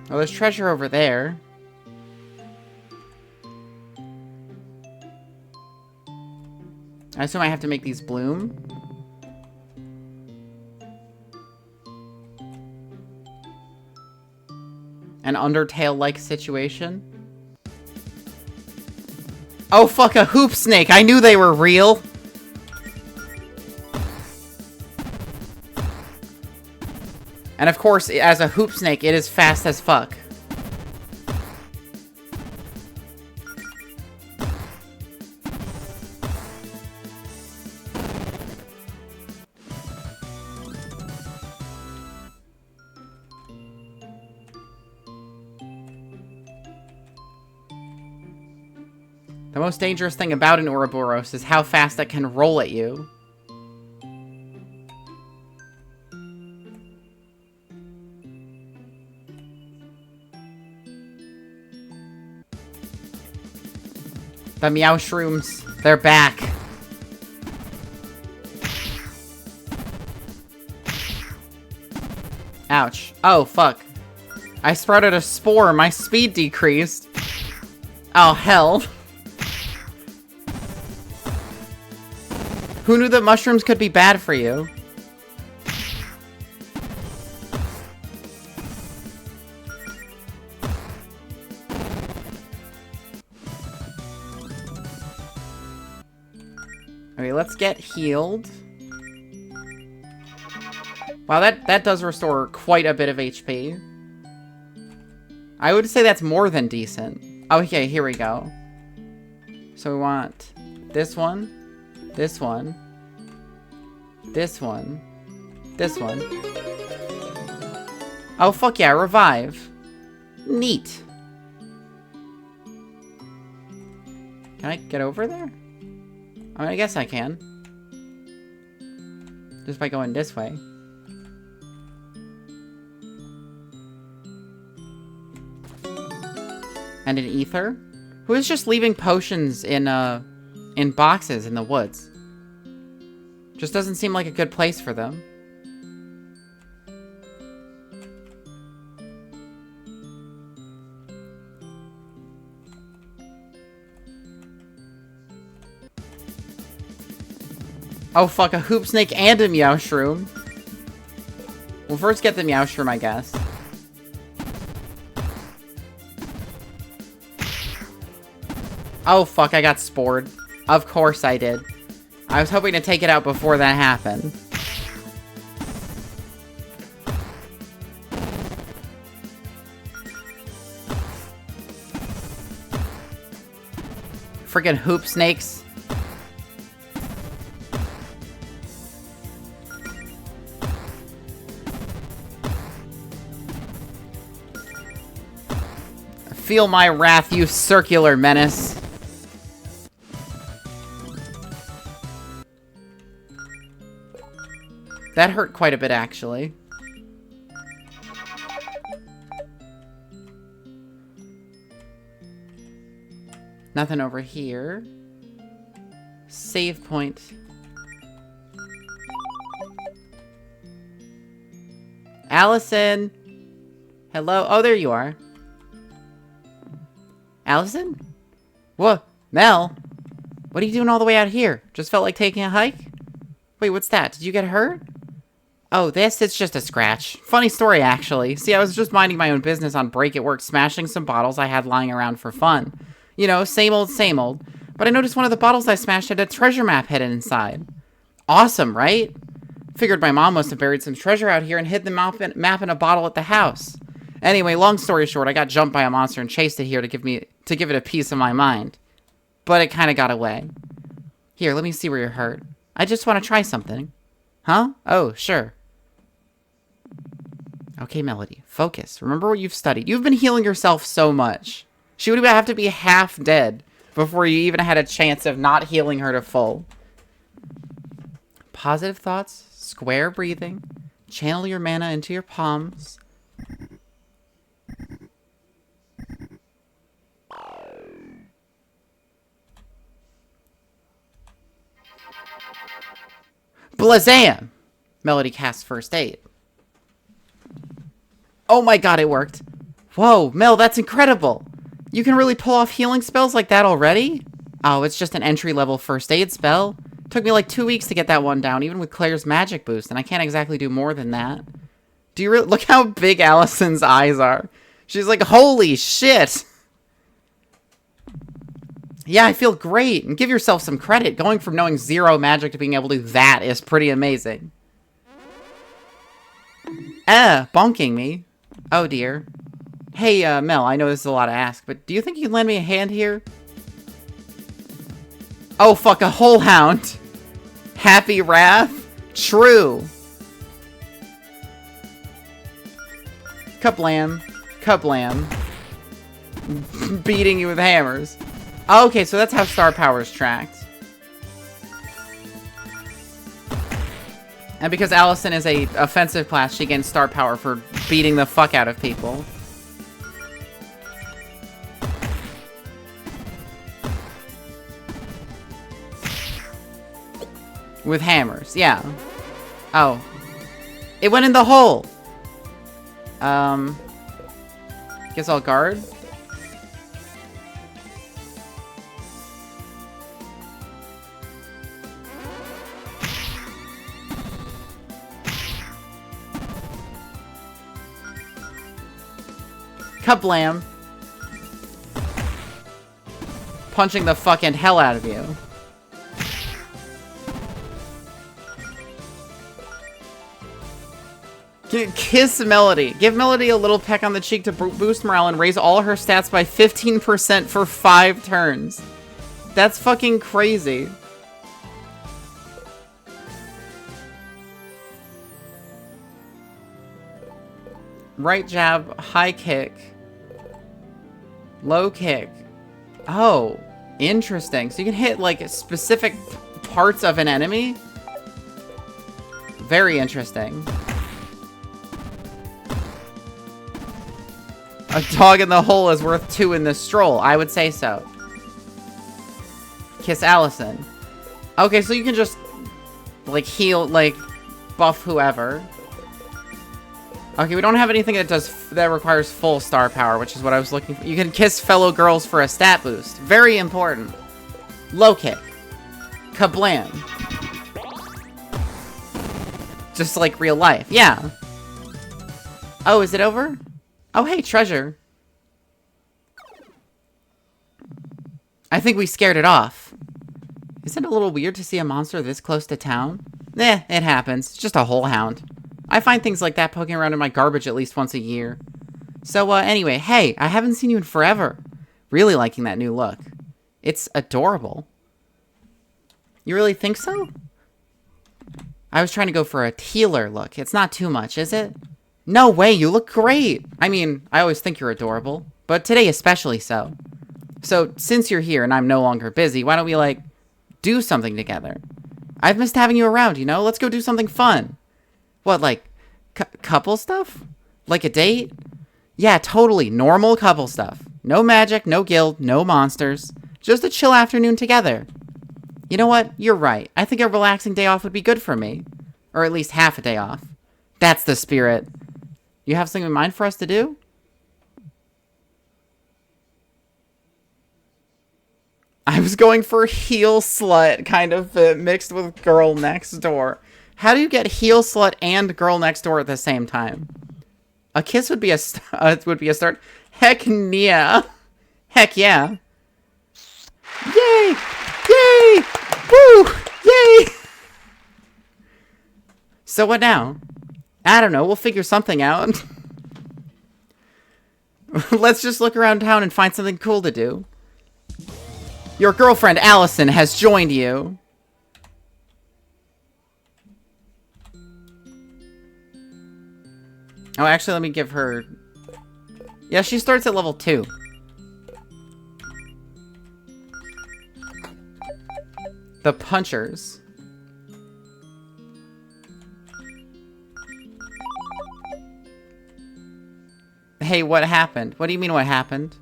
Oh, there's treasure over there. I assume I have to make these bloom. An Undertale-like situation. Oh, fuck, a hoop snake! I knew they were real! And of course, as a hoop snake, it is fast as fuck. The most dangerous thing about an Ouroboros is how fast it can roll at you. The meow shrooms, they're back. Ouch. Oh, fuck. I sprouted a spore, my speed decreased. Oh, hell. Who knew that mushrooms could be bad for you? Okay, let's get healed. Wow, that does restore quite a bit of HP. I would say that's more than decent. Okay, here we go. So we want this one, This one. This one. Oh, fuck yeah, revive. Neat. Can I get over there? I mean, I guess I can. Just by going this way. And an ether? Who is just leaving potions in boxes in the woods? Just doesn't seem like a good place for them. Oh fuck, a hoop snake and a meow shroom. We'll first get the meow shroom, I guess. Oh fuck, I got spored. Of course I did. I was hoping to take it out before that happened. Freaking hoop snakes. Feel my wrath, you circular menace. That hurt quite a bit, actually. Nothing over here. Save point. Allison! Hello? Oh, there you are. Allison? What? Mel? What are you doing all the way out here? Just felt like taking a hike? Wait, what's that? Did you get hurt? Oh, it's just a scratch. Funny story, actually. See, I was just minding my own business on break at work, smashing some bottles I had lying around for fun. You know, same old, same old. But I noticed one of the bottles I smashed had a treasure map hidden inside. Awesome, right? Figured my mom must have buried some treasure out here and hid the map in a bottle at the house. Anyway, long story short, I got jumped by a monster and chased it here to give it a piece of my mind. But it kind of got away. Here, let me see where you're hurt. I just want to try something. Huh? Oh, sure. Okay, Melody, focus. Remember what you've studied. You've been healing yourself so much. She would have to be half dead before you even had a chance of not healing her to full. Positive thoughts, square breathing, channel your mana into your palms. Blazam! Melody casts first aid. Oh my god, it worked. Whoa, Mel, that's incredible. You can really pull off healing spells like that already? Oh, it's just an entry-level first aid spell. Took me like 2 weeks to get that one down, even with Claire's magic boost, and I can't exactly do more than that. Do you really— look how big Allison's eyes are. She's like, holy shit! Yeah, I feel great. And give yourself some credit. Going from knowing zero magic to being able to do that is pretty amazing. Bonking me. Oh dear. Hey, Mel, I know this is a lot to ask, but do you think you can lend me a hand here? Oh, fuck, a whole hound. Happy Wrath? True. Kablam. Kablam. Beating you with hammers. Okay, so that's how star power is tracked. And because Allison is a offensive class, she gains star power for beating the fuck out of people. With hammers, yeah. Oh. It went in the hole! Guess I'll guard. Kablam. Punching the fucking hell out of you. Kiss Melody. Give Melody a little peck on the cheek to boost morale and raise all her stats by 15% for 5 turns. That's fucking crazy. Right jab, high kick, low kick. Oh, interesting. So you can hit, like, specific parts of an enemy? Very interesting. A dog in the hole is worth 2 in the stroll. I would say so. Kiss Allison. Okay, so you can just, like, heal, like, buff whoever. Okay, we don't have anything that requires full star power, which is what I was looking for. You can kiss fellow girls for a stat boost. Very important. Low kick. Kablam. Just like real life. Yeah. Oh, is it over? Oh, hey, treasure. I think we scared it off. Isn't it a little weird to see a monster this close to town? Eh, it happens. It's just a whole hound. I find things like that poking around in my garbage at least once a year. So, anyway, hey, I haven't seen you in forever. Really liking that new look. It's adorable. You really think so? I was trying to go for a healer look. It's not too much, is it? No way, you look great! I mean, I always think you're adorable, but today especially so. So, since you're here and I'm no longer busy, why don't we, like, do something together? I've missed having you around, you know? Let's go do something fun. What, like, couple stuff? Like a date? Yeah, totally, normal couple stuff. No magic, no guild, no monsters. Just a chill afternoon together. You know what? You're right. I think a relaxing day off would be good for me. Or at least half a day off. That's the spirit. You have something in mind for us to do? I was going for heel slut, kind of mixed with girl next door. How do you get heel slut and girl next door at the same time? A kiss would be a start. Heck yeah. Heck yeah. Yay! Yay! Woo! Yay! So what now? I don't know. We'll figure something out. Let's just look around town and find something cool to do. Your girlfriend, Allison, has joined you. Oh, actually, let me give her... Yeah, she starts at level 2. The Punchers. Hey, what happened? What do you mean what happened?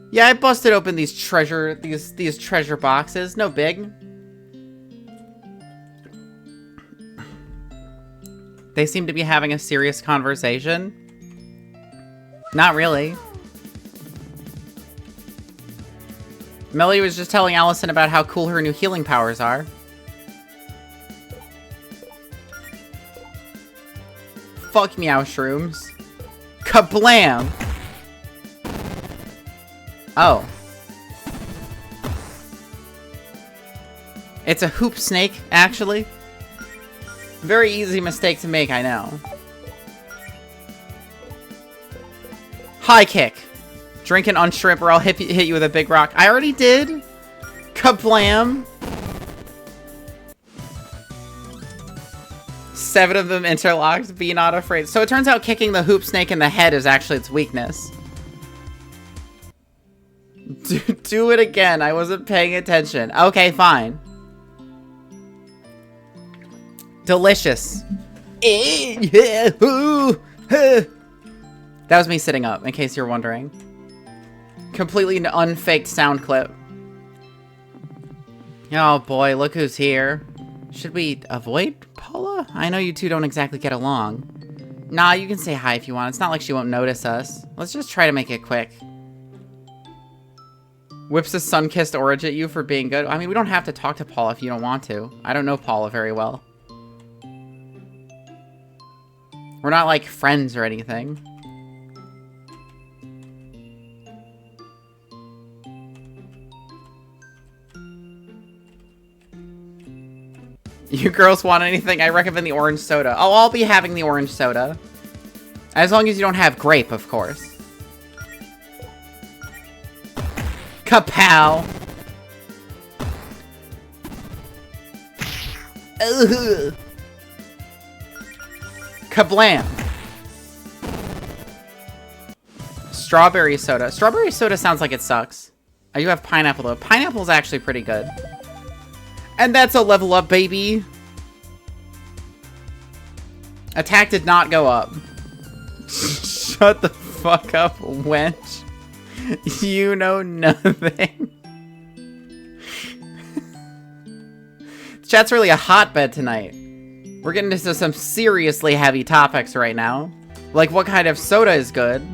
Yeah, I busted open these treasure boxes. No big. They seem to be having a serious conversation. Not really. Melody was just telling Allison about how cool her new healing powers are. Fuck meow shrooms. Kablam! Oh. It's a hoop snake, actually. Very easy mistake to make, I know. High kick. Drink an unshrimp or I'll hit you with a big rock. I already did. Kablam. 7 of them interlocked. Be not afraid. So it turns out kicking the hoop snake in the head is actually its weakness. Do it again. I wasn't paying attention. Okay, fine. Delicious. That was me sitting up, in case you're wondering. Completely unfaked sound clip. Oh boy, look who's here. Should we avoid Paula? I know you two don't exactly get along. Nah, you can say hi if you want. It's not like she won't notice us. Let's just try to make it quick. Whips a sun-kissed orange at you for being good. I mean, we don't have to talk to Paula if you don't want to. I don't know Paula very well. We're not, like, friends or anything. You girls want anything? I recommend the orange soda. Oh, I'll be having the orange soda. As long as you don't have grape, of course. Kapow! Ugh. Kablam! Strawberry soda. Strawberry soda sounds like it sucks. I do have pineapple though. Pineapple's actually pretty good. And that's a level up, baby! Attack did not go up. Shut the fuck up, wench. You know nothing. Chat's really a hotbed tonight. We're getting into some seriously heavy topics right now. Like what kind of soda is good?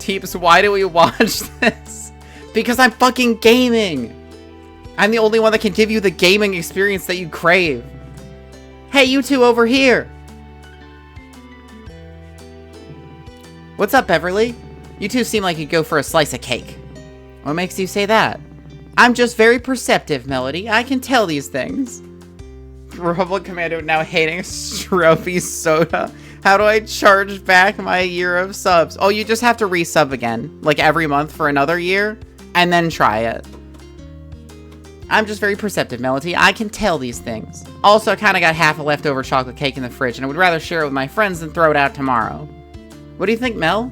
Teeps, why do we watch this? Because I'm fucking gaming! I'm the only one that can give you the gaming experience that you crave. Hey, you two over here! What's up, Beverly? You two seem like you'd go for a slice of cake. What makes you say that? I'm just very perceptive, Melody. I can tell these things. Republic Commando now hating Strophy Soda. How do I charge back my year of subs? Oh, you just have to resub again. Like every month for another year. And then try it. I'm just very perceptive, Melody. I can tell these things. Also, I kind of got half a leftover chocolate cake in the fridge, and I would rather share it with my friends than throw it out tomorrow. What do you think, Mel?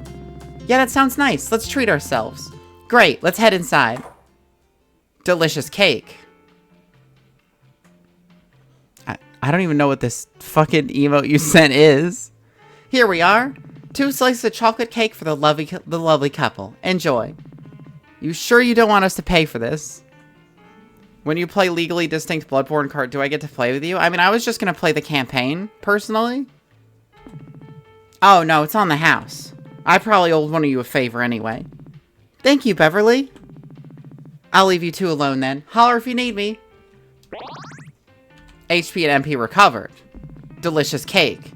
Yeah, that sounds nice. Let's treat ourselves. Great, let's head inside. Delicious cake. I don't even know what this fucking emote you sent is. Here we are. 2 slices of chocolate cake for the lovely couple. Enjoy. You sure you don't want us to pay for this? When you play Legally Distinct Bloodborne card, do I get to play with you? I mean, I was just going to play the campaign, personally. Oh, no, it's on the house. I probably owed one of you a favor anyway. Thank you, Beverly. I'll leave you two alone then. Holler if you need me. HP and MP recovered. Delicious cake.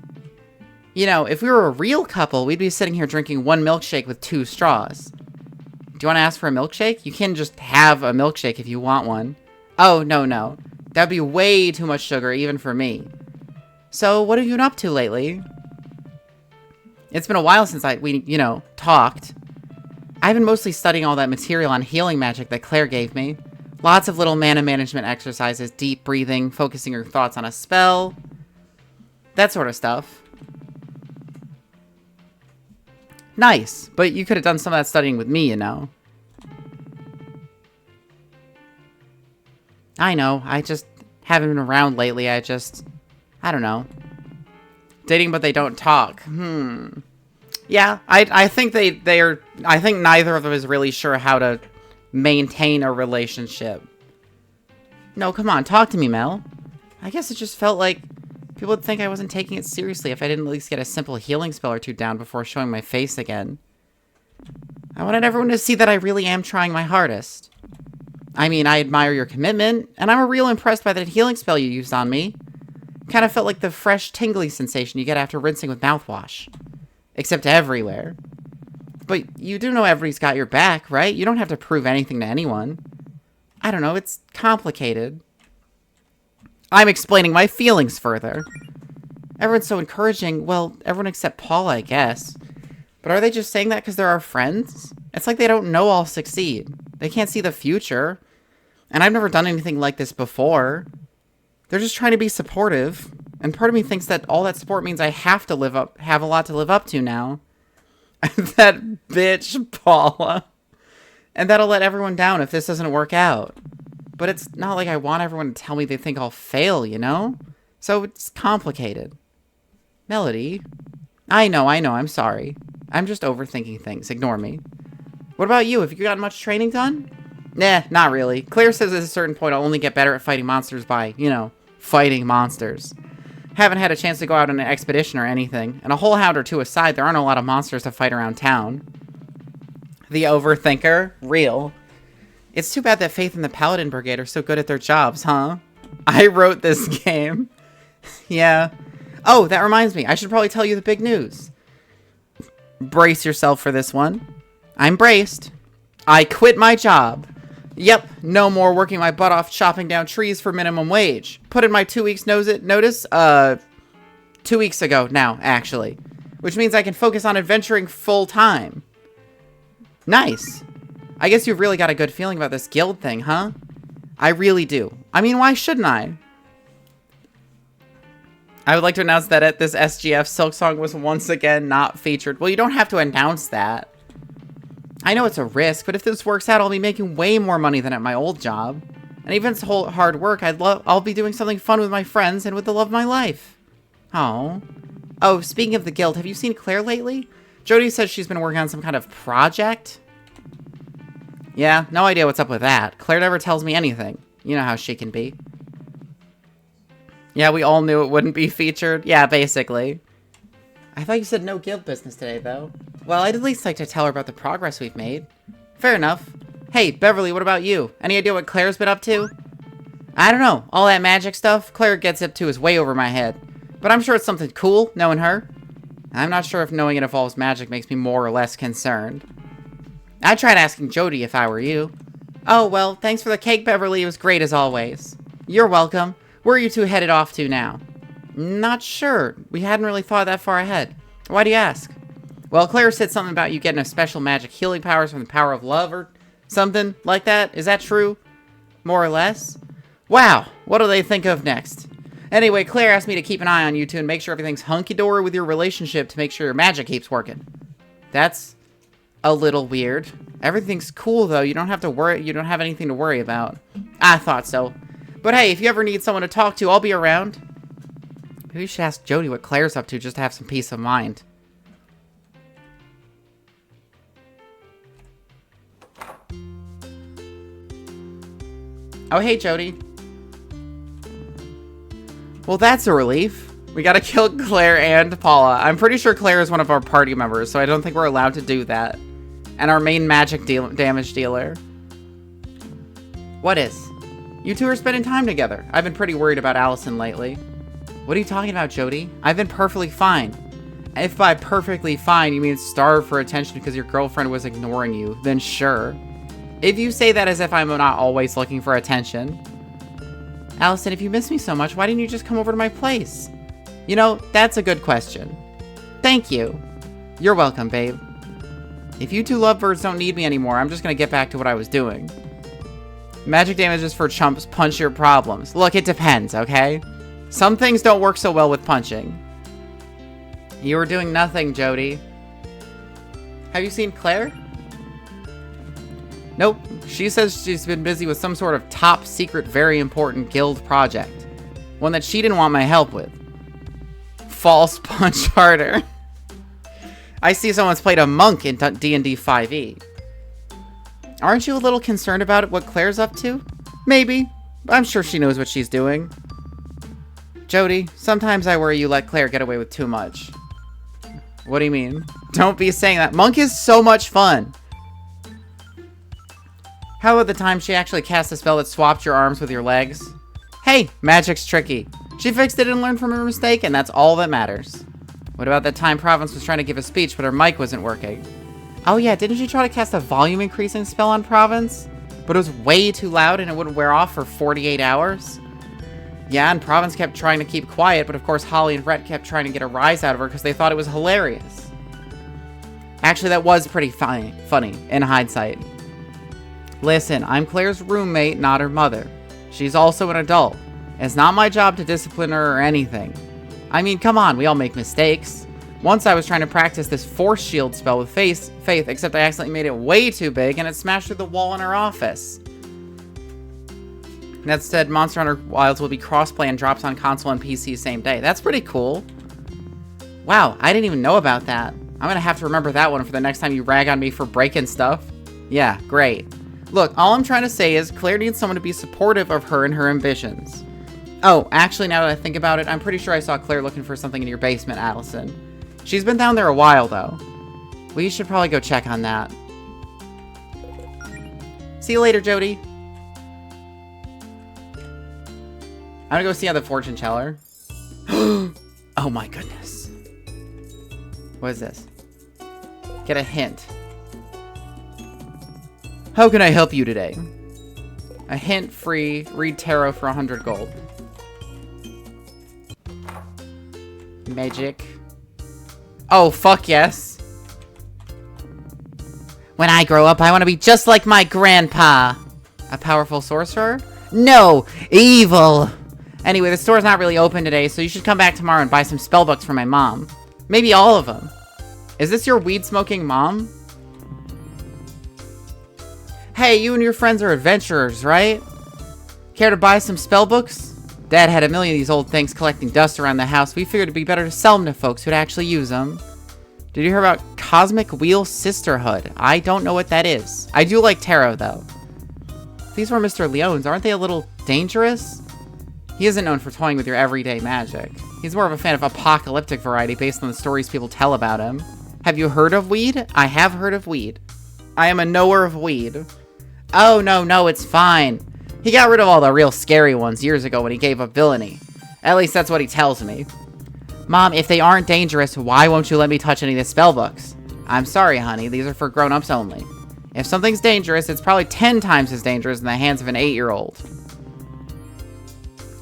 You know, if we were a real couple, we'd be sitting here drinking 1 milkshake with 2 straws. Do you want to ask for a milkshake? You can just have a milkshake if you want one. Oh, no. That'd be way too much sugar, even for me. So, what have you been up to lately? It's been a while since we talked. I've been mostly studying all that material on healing magic that Claire gave me. Lots of little mana management exercises, deep breathing, focusing your thoughts on a spell. That sort of stuff. Nice, but you could have done some of that studying with me, you know. I know, I just haven't been around lately, I don't know. Dating but they don't talk. Yeah, I think I think neither of them is really sure how to maintain a relationship. No, come on, talk to me, Mel. I guess it just felt like people would think I wasn't taking it seriously if I didn't at least get a simple healing spell or two down before showing my face again. I wanted everyone to see that I really am trying my hardest. I mean, I admire your commitment, and I'm real impressed by that healing spell you used on me. Kind of felt like the fresh, tingly sensation you get after rinsing with mouthwash. Except everywhere. But you do know everybody's got your back, right? You don't have to prove anything to anyone. I don't know, it's complicated. I'm explaining my feelings further. Everyone's so encouraging. Well, everyone except Paula, I guess. But are they just saying that because they're our friends? It's like they don't know I'll succeed. They can't see the future. And I've never done anything like this before. They're just trying to be supportive. And part of me thinks that all that support means I have a lot to live up to now. That bitch, Paula. And that'll let everyone down if this doesn't work out. But it's not like I want everyone to tell me they think I'll fail, you know? So it's complicated. Melody. I know, I'm sorry. I'm just overthinking things. Ignore me. What about you? Have you gotten much training done? Nah, not really. Claire says at a certain point I'll only get better at fighting monsters by, fighting monsters. Haven't had a chance to go out on an expedition or anything. And a whole hound or two aside, there aren't a lot of monsters to fight around town. The overthinker? Real. It's too bad that Faith and the Paladin Brigade are so good at their jobs, huh? I wrote this game. Yeah. Oh, that reminds me. I should probably tell you the big news. Brace yourself for this one. I'm braced. I quit my job. Yep, no more working my butt off chopping down trees for minimum wage. Put in my 2 weeks notice, 2 weeks ago now, actually. Which means I can focus on adventuring full time. Nice. I guess you've really got a good feeling about this guild thing, huh? I really do. I mean, why shouldn't I? I would like to announce that at this SGF, Silksong was once again not featured. Well, you don't have to announce that. I know it's a risk, but if this works out, I'll be making way more money than at my old job. And even if it's hard work, I'll be doing something fun with my friends and with the love of my life. Oh. Oh, speaking of the guild, have you seen Claire lately? Jody says she's been working on some kind of project. Yeah, no idea what's up with that. Claire never tells me anything. You know how she can be. Yeah, we all knew it wouldn't be featured. Yeah, basically. I thought you said no guild business today, though. Well, I'd at least like to tell her about the progress we've made. Fair enough. Hey, Beverly, what about you? Any idea what Claire's been up to? I don't know. All that magic stuff Claire gets up to is way over my head. But I'm sure it's something cool, knowing her. I'm not sure if knowing it involves magic makes me more or less concerned. I tried asking Jody if I were you. Oh, well, thanks for the cake, Beverly. It was great as always. You're welcome. Where are you two headed off to now? Not sure. We hadn't really thought that far ahead. Why do you ask? Well, Claire said something about you getting a special magic healing powers from the power of love or something like that. Is that true? More or less? Wow, what do they think of next? Anyway, Claire asked me to keep an eye on you two and make sure everything's hunky-dory with your relationship to make sure your magic keeps working. That's a little weird. Everything's cool, though. You don't have to worry. You don't have anything to worry about. I thought so. But hey, if you ever need someone to talk to, I'll be around. Maybe we should ask Jody what Claire's up to just to have some peace of mind. Oh, hey, Jody. Well, that's a relief. We gotta kill Claire and Paula. I'm pretty sure Claire is one of our party members, so I don't think we're allowed to do that. And our main magic damage dealer. What is? You two are spending time together. I've been pretty worried about Allison lately. What are you talking about, Jody? I've been perfectly fine. If by perfectly fine you mean starved for attention because your girlfriend was ignoring you, then sure. If you say that as if I'm not always looking for attention. Allison, if you miss me so much, why didn't you just come over to my place? You know, that's a good question. Thank you. You're welcome, babe. If you two lovebirds don't need me anymore, I'm just gonna get back to what I was doing. Magic damage is for chumps, punch your problems. Look, it depends, okay? Some things don't work so well with punching. You were doing nothing, Jody. Have you seen Claire? Nope. She says she's been busy with some sort of top secret, very important guild project. One that she didn't want my help with. False punch harder. I see someone's played a monk in D&D 5e. Aren't you a little concerned about what Claire's up to? Maybe. I'm sure she knows what she's doing. Jody, sometimes I worry you let Claire get away with too much. What do you mean? Don't be saying that. Monk is so much fun. How about the time she actually cast a spell that swapped your arms with your legs? Hey, magic's tricky. She fixed it and learned from her mistake, and that's all that matters. What about that time Province was trying to give a speech, but her mic wasn't working? Oh yeah, didn't you try to cast a volume increasing spell on Province? But it was way too loud and it wouldn't wear off for 48 hours? Yeah, and Province kept trying to keep quiet, but of course Holly and Rhett kept trying to get a rise out of her because they thought it was hilarious. Actually, that was pretty funny, in hindsight. Listen, I'm Claire's roommate, not her mother. She's also an adult. It's not my job to discipline her or anything. I mean, come on, we all make mistakes. Once I was trying to practice this force shield spell with Faith, except I accidentally made it way too big and it smashed through the wall in her office. That said, Monster Hunter Wilds will be crossplay and drops on console and PC same day. That's pretty cool. Wow, I didn't even know about that. I'm gonna have to remember that one for the next time you rag on me for breaking stuff. Yeah, great. Look, all I'm trying to say is Claire needs someone to be supportive of her and her ambitions. Oh, actually, now that I think about it, I'm pretty sure I saw Claire looking for something in your basement, Allison. She's been down there a while, though. We should probably go check on that. See you later, Jody. I'm gonna go see the fortune teller. Oh my goodness. What is this? Get a hint. How can I help you today? A hint free. Read tarot for 100 gold. Magic. Oh, fuck yes. When I grow up, I want to be just like my grandpa. A powerful sorcerer? No, evil. Anyway, the store's not really open today, so you should come back tomorrow and buy some spellbooks for my mom. Maybe all of them. Is this your weed-smoking mom? Hey, you and your friends are adventurers, right? Care to buy some spellbooks? Dad had a million of these old things collecting dust around the house. We figured it'd be better to sell them to folks who'd actually use them. Did you hear about Cosmic Wheel Sisterhood? I don't know what that is. I do like tarot, though. These were Mr. Leone's. Aren't they a little dangerous? He isn't known for toying with your everyday magic. He's more of a fan of apocalyptic variety based on the stories people tell about him. Have you heard of weed? I have heard of weed. I am a knower of weed. Oh, no, it's fine. He got rid of all the real scary ones years ago when he gave up villainy. At least that's what he tells me. Mom, if they aren't dangerous, why won't you let me touch any of the spellbooks? I'm sorry, honey. These are for grown-ups only. If something's dangerous, it's probably 10 times as dangerous in the hands of an 8-year-old.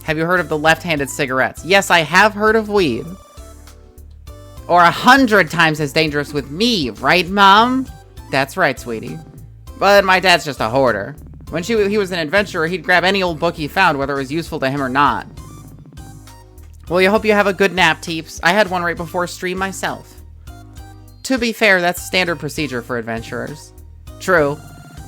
Have you heard of the left-handed cigarettes? Yes, I have heard of weed. Or 100 times as dangerous with me, right, Mom? That's right, sweetie. But my dad's just a hoarder. When he was an adventurer, he'd grab any old book he found, whether it was useful to him or not. Well, you hope you have a good nap, Teeps. I had one right before stream myself. To be fair, that's standard procedure for adventurers. True.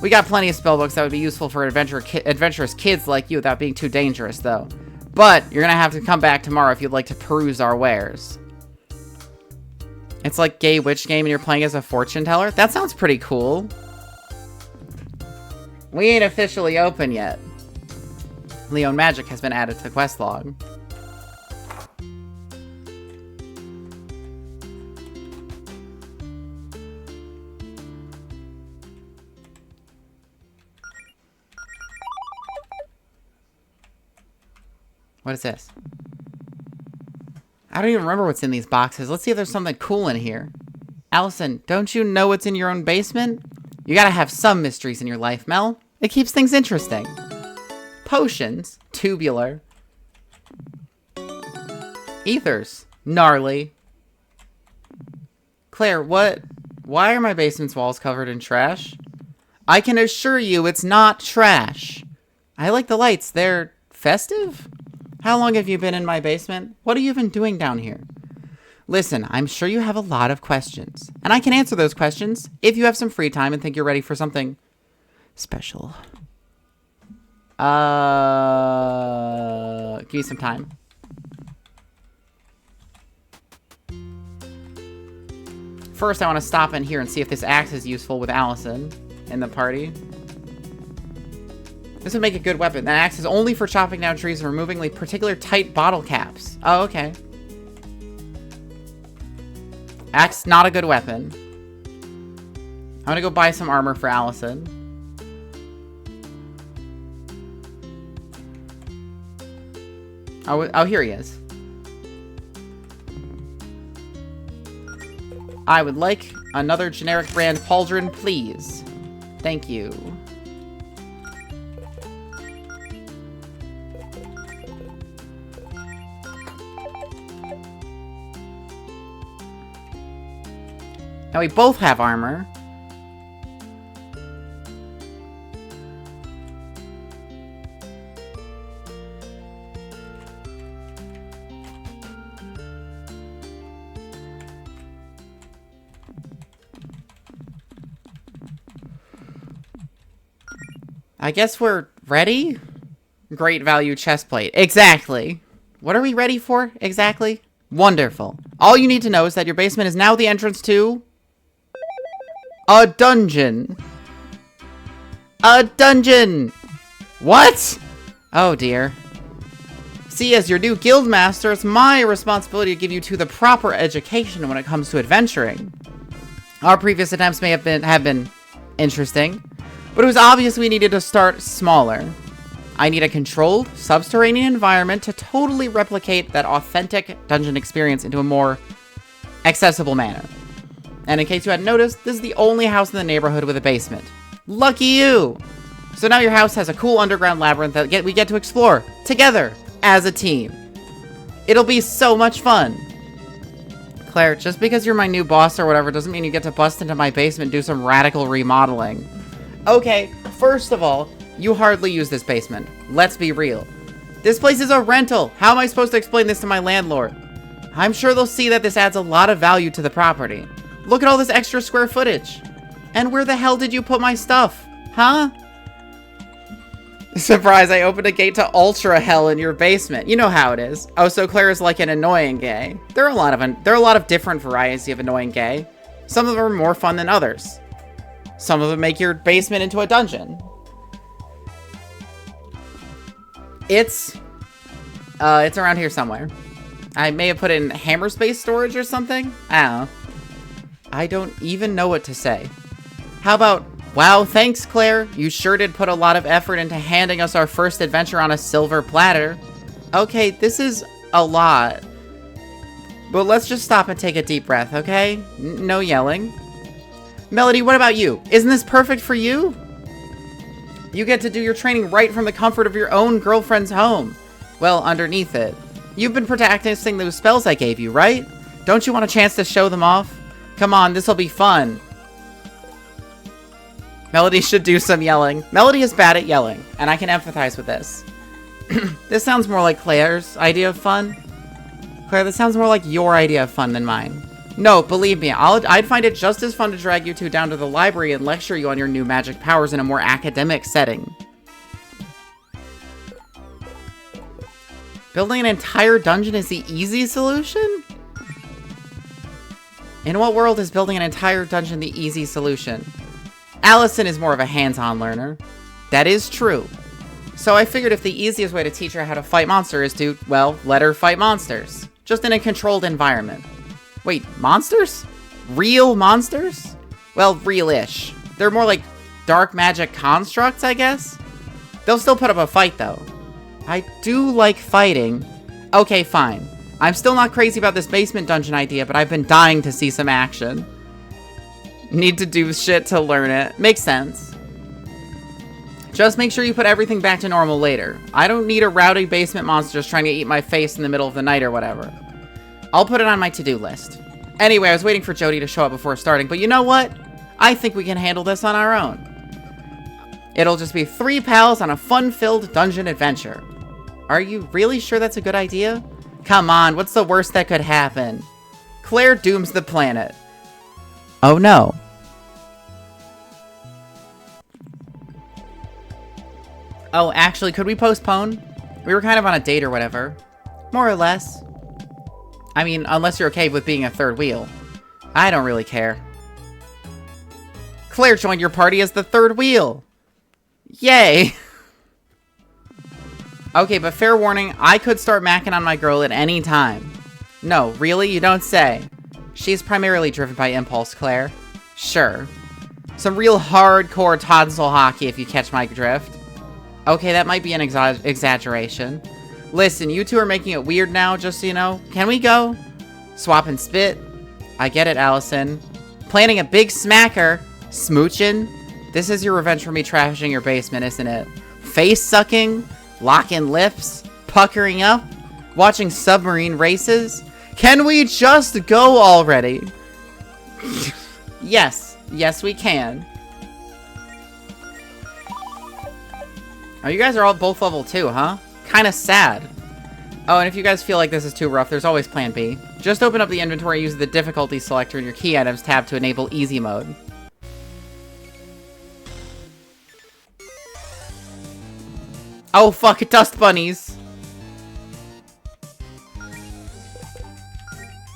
We got plenty of spellbooks that would be useful for adventurous kids like you without being too dangerous, though. But you're gonna have to come back tomorrow if you'd like to peruse our wares. It's like Gay Witch Game and you're playing as a fortune teller? That sounds pretty cool. We ain't officially open yet. Leon Magic has been added to the quest log. What is this? I don't even remember what's in these boxes. Let's see if there's something cool in here. Allison, don't you know what's in your own basement? You gotta have some mysteries in your life, Mel. It keeps things interesting. Potions. Tubular. Ethers. Gnarly. Claire, what? Why are my basement's walls covered in trash? I can assure you it's not trash. I like the lights. They're festive? How long have you been in my basement? What are you even doing down here? Listen, I'm sure you have a lot of questions, and I can answer those questions if you have some free time and think you're ready for something special. Give me some time. First, I want to stop in here and see if this axe is useful with Allison in the party. This would make a good weapon. That axe is only for chopping down trees and removing like particular tight bottle caps. Oh, okay. Axe, not a good weapon. I'm gonna go buy some armor for Allison. Oh, here he is. I would like another generic brand pauldron, please. Thank you. Now we both have armor. I guess we're ready? Great value chestplate. Exactly. What are we ready for, exactly? Wonderful. All you need to know is that your basement is now the entrance to a dungeon. A dungeon! What? Oh dear. See, as your new guild master, it's my responsibility to give you the proper education when it comes to adventuring. Our previous attempts may have been interesting, but it was obvious we needed to start smaller. I need a controlled, subterranean environment to totally replicate that authentic dungeon experience into a more accessible manner. And in case you hadn't noticed, this is the only house in the neighborhood with a basement. Lucky you! So now your house has a cool underground labyrinth that we get to explore together as a team. It'll be so much fun. Claire, just because you're my new boss or whatever doesn't mean you get to bust into my basement and do some radical remodeling. Okay, first of all, you hardly use this basement. Let's be real. This place is a rental. How am I supposed to explain this to my landlord? I'm sure they'll see that this adds a lot of value to the property. Look at all this extra square footage. And where the hell did you put my stuff? Huh? Surprise, I opened a gate to ultra hell in your basement. You know how it is. Oh, so Claire is like an annoying gay. There are a lot of different varieties of annoying gay. Some of them are more fun than others. Some of them make your basement into a dungeon. It's around here somewhere. I may have put it in hammer space storage or something. I don't know. I don't even know what to say. How about, wow, thanks, Claire. You sure did put a lot of effort into handing us our first adventure on a silver platter. Okay, this is a lot. But let's just stop and take a deep breath, okay? No yelling. Melody, what about you? Isn't this perfect for you? You get to do your training right from the comfort of your own girlfriend's home. Well, underneath it. You've been practicing those spells I gave you, right? Don't you want a chance to show them off? Come on, this'll be fun. Melody should do some yelling. Melody is bad at yelling, and I can empathize with this. This sounds more like Claire's idea of fun. Claire, this sounds more like your idea of fun than mine. No, believe me, I'd find it just as fun to drag you two down to the library and lecture you on your new magic powers in a more academic setting. Building an entire dungeon is the easy solution? In what world is building an entire dungeon the easy solution? Allison is more of a hands-on learner. That is true. So I figured if the easiest way to teach her how to fight monsters is to, well, let her fight monsters. Just in a controlled environment. Wait, monsters? Real monsters? Well, real-ish. They're more like dark magic constructs, I guess? They'll still put up a fight, though. I do like fighting. Okay, fine. I'm still not crazy about this basement dungeon idea, but I've been dying to see some action. Need to do shit to learn it. Makes sense. Just make sure you put everything back to normal later. I don't need a rowdy basement monster just trying to eat my face in the middle of the night or whatever. I'll put it on my to-do list. Anyway, I was waiting for Jody to show up before starting, but you know what? I think we can handle this on our own. It'll just be 3 pals on a fun-filled dungeon adventure. Are you really sure that's a good idea? Come on, what's the worst that could happen? Claire dooms the planet. Oh no. Oh, actually, could we postpone? We were kind of on a date or whatever. More or less. I mean, unless you're okay with being a third wheel. I don't really care. Claire joined your party as the third wheel. Yay. Okay, but fair warning, I could start macking on my girl at any time. No, really? You don't say. She's primarily driven by impulse, Claire. Sure. Some real hardcore tonsil hockey if you catch my drift. Okay, that might be an exaggeration. Listen, you two are making it weird now, just so you know. Can we go? Swap and spit? I get it, Allison. Planning a big smacker. Smooching? This is your revenge for me trashing your basement, isn't it? Face sucking? Locking lips? Puckering up? Watching submarine races? Can we just go already? Yes. Yes, we can. Oh, you guys are all both level 2, huh? Kinda sad. Oh, and if you guys feel like this is too rough, there's always plan B. Just open up the inventory and use the difficulty selector in your key items tab to enable easy mode. Oh, fuck, dust bunnies.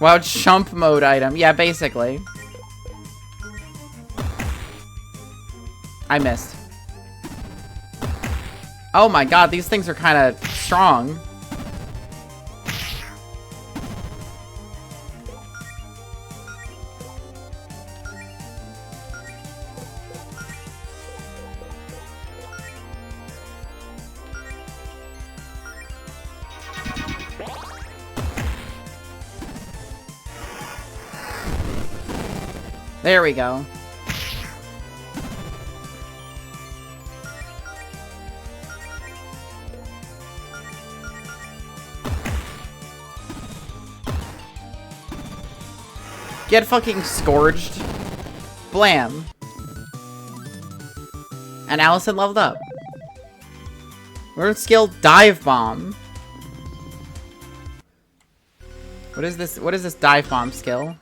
Wow, jump mode item. Yeah, basically. I missed. Oh my god, these things are kind of strong. There we go. Get fucking scourged. Blam. And Allison leveled up. Learn skill Dive Bomb. What is this? What is this Dive Bomb skill?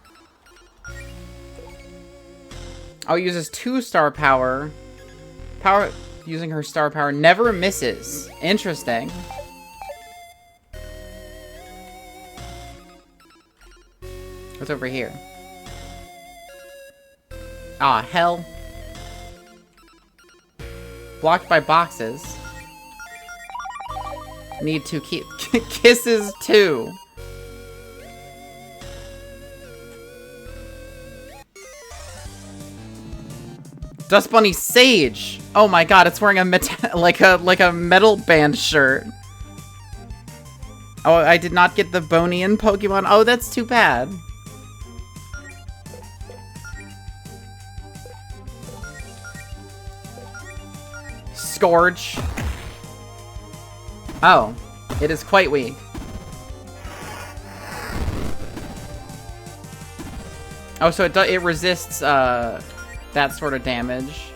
Oh, it uses 2-star power. Power using her star power never misses. Interesting. What's over here? Ah, hell. Blocked by boxes. Need to keep kisses too. Dust Bunny Sage. Oh my god, it's wearing a like a metal band shirt. Oh, I did not get the Bonian Pokemon. Oh, that's too bad. Scourge. Oh, it is quite weak. Oh, so it resists that sort of damage.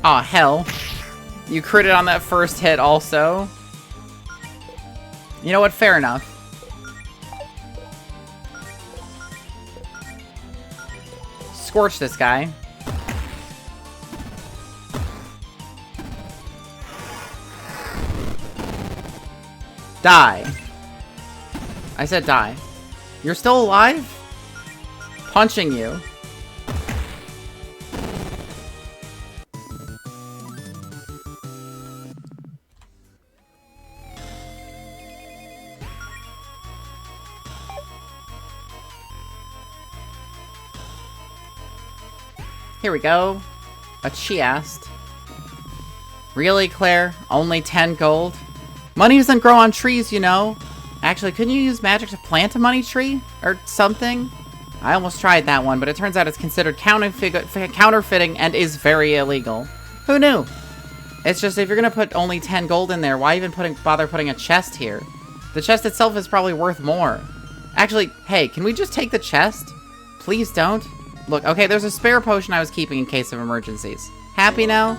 Aw, hell. You critted on that first hit also. You know what? Fair enough. Scorch this guy. Die. I said die. You're still alive? Punching you. Here we go. A Chiast. Really, Claire? Only 10 gold? Money doesn't grow on trees, you know. Actually, couldn't you use magic to plant a money tree? Or something? I almost tried that one, but it turns out it's considered counterfeiting and is very illegal. Who knew? It's just, if you're gonna put only 10 gold in there, why even bother putting a chest here? The chest itself is probably worth more. Actually, hey, can we just take the chest? Please don't. Look, okay, there's a spare potion I was keeping in case of emergencies. Happy now?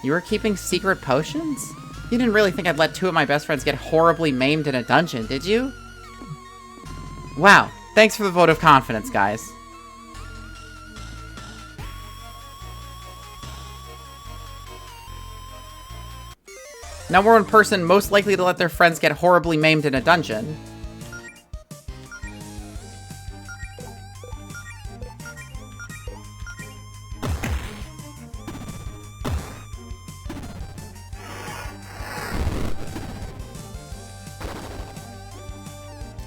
You were keeping secret potions? You didn't really think I'd let 2 of my best friends get horribly maimed in a dungeon, did you? Wow, thanks for the vote of confidence, guys. Now we're one person most likely to let their friends get horribly maimed in a dungeon.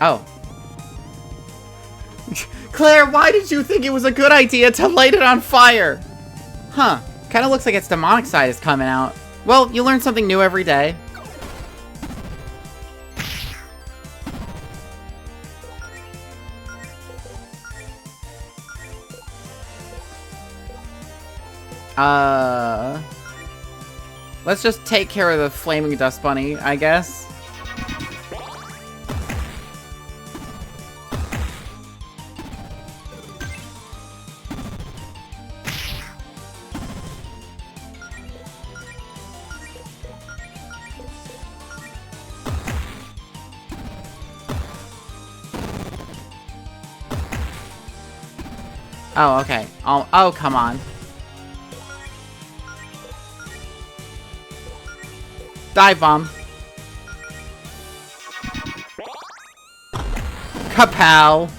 Oh. Claire, why did you think it was a good idea to light it on fire? Huh. Kinda looks like its demonic side is coming out. Well, you learn something new every day. Let's just take care of the flaming dust bunny, I guess. Oh, okay. Oh, come on. Dive bomb. Kapow.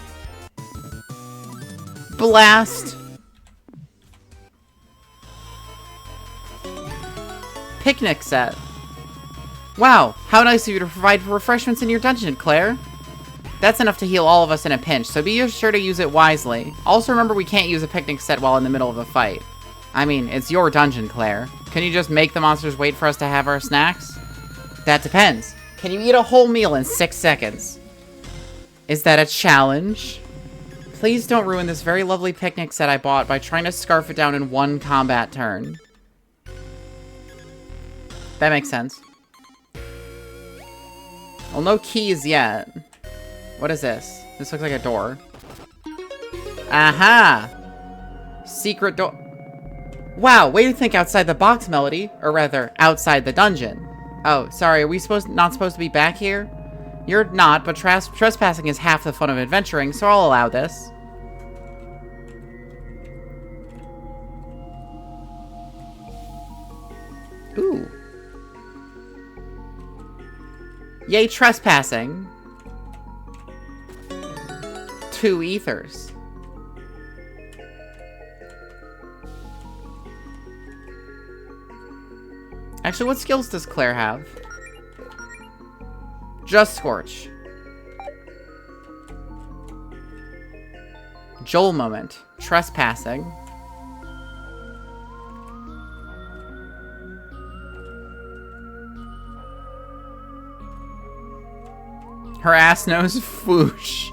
Blast. Picnic set. Wow, how nice of you to provide refreshments in your dungeon, Claire. That's enough to heal all of us in a pinch, so be sure to use it wisely. Also remember we can't use a picnic set while in the middle of a fight. I mean, it's your dungeon, Claire. Can you just make the monsters wait for us to have our snacks? That depends. Can you eat a whole meal in 6 seconds? Is that a challenge? Please don't ruin this very lovely picnic set I bought by trying to scarf it down in one combat turn. That makes sense. Well, no keys yet. What is this? This looks like a door. Aha! Secret door. Wow, way to think outside the box, Melody. Or rather, outside the dungeon. Oh, sorry, are we not supposed to be back here? You're not, but trespassing is half the fun of adventuring, so I'll allow this. Ooh. Yay, trespassing. 2 ethers. Actually, what skills does Claire have? Just Scorch. Joel Moment. Trespassing. Her ass knows Foosh.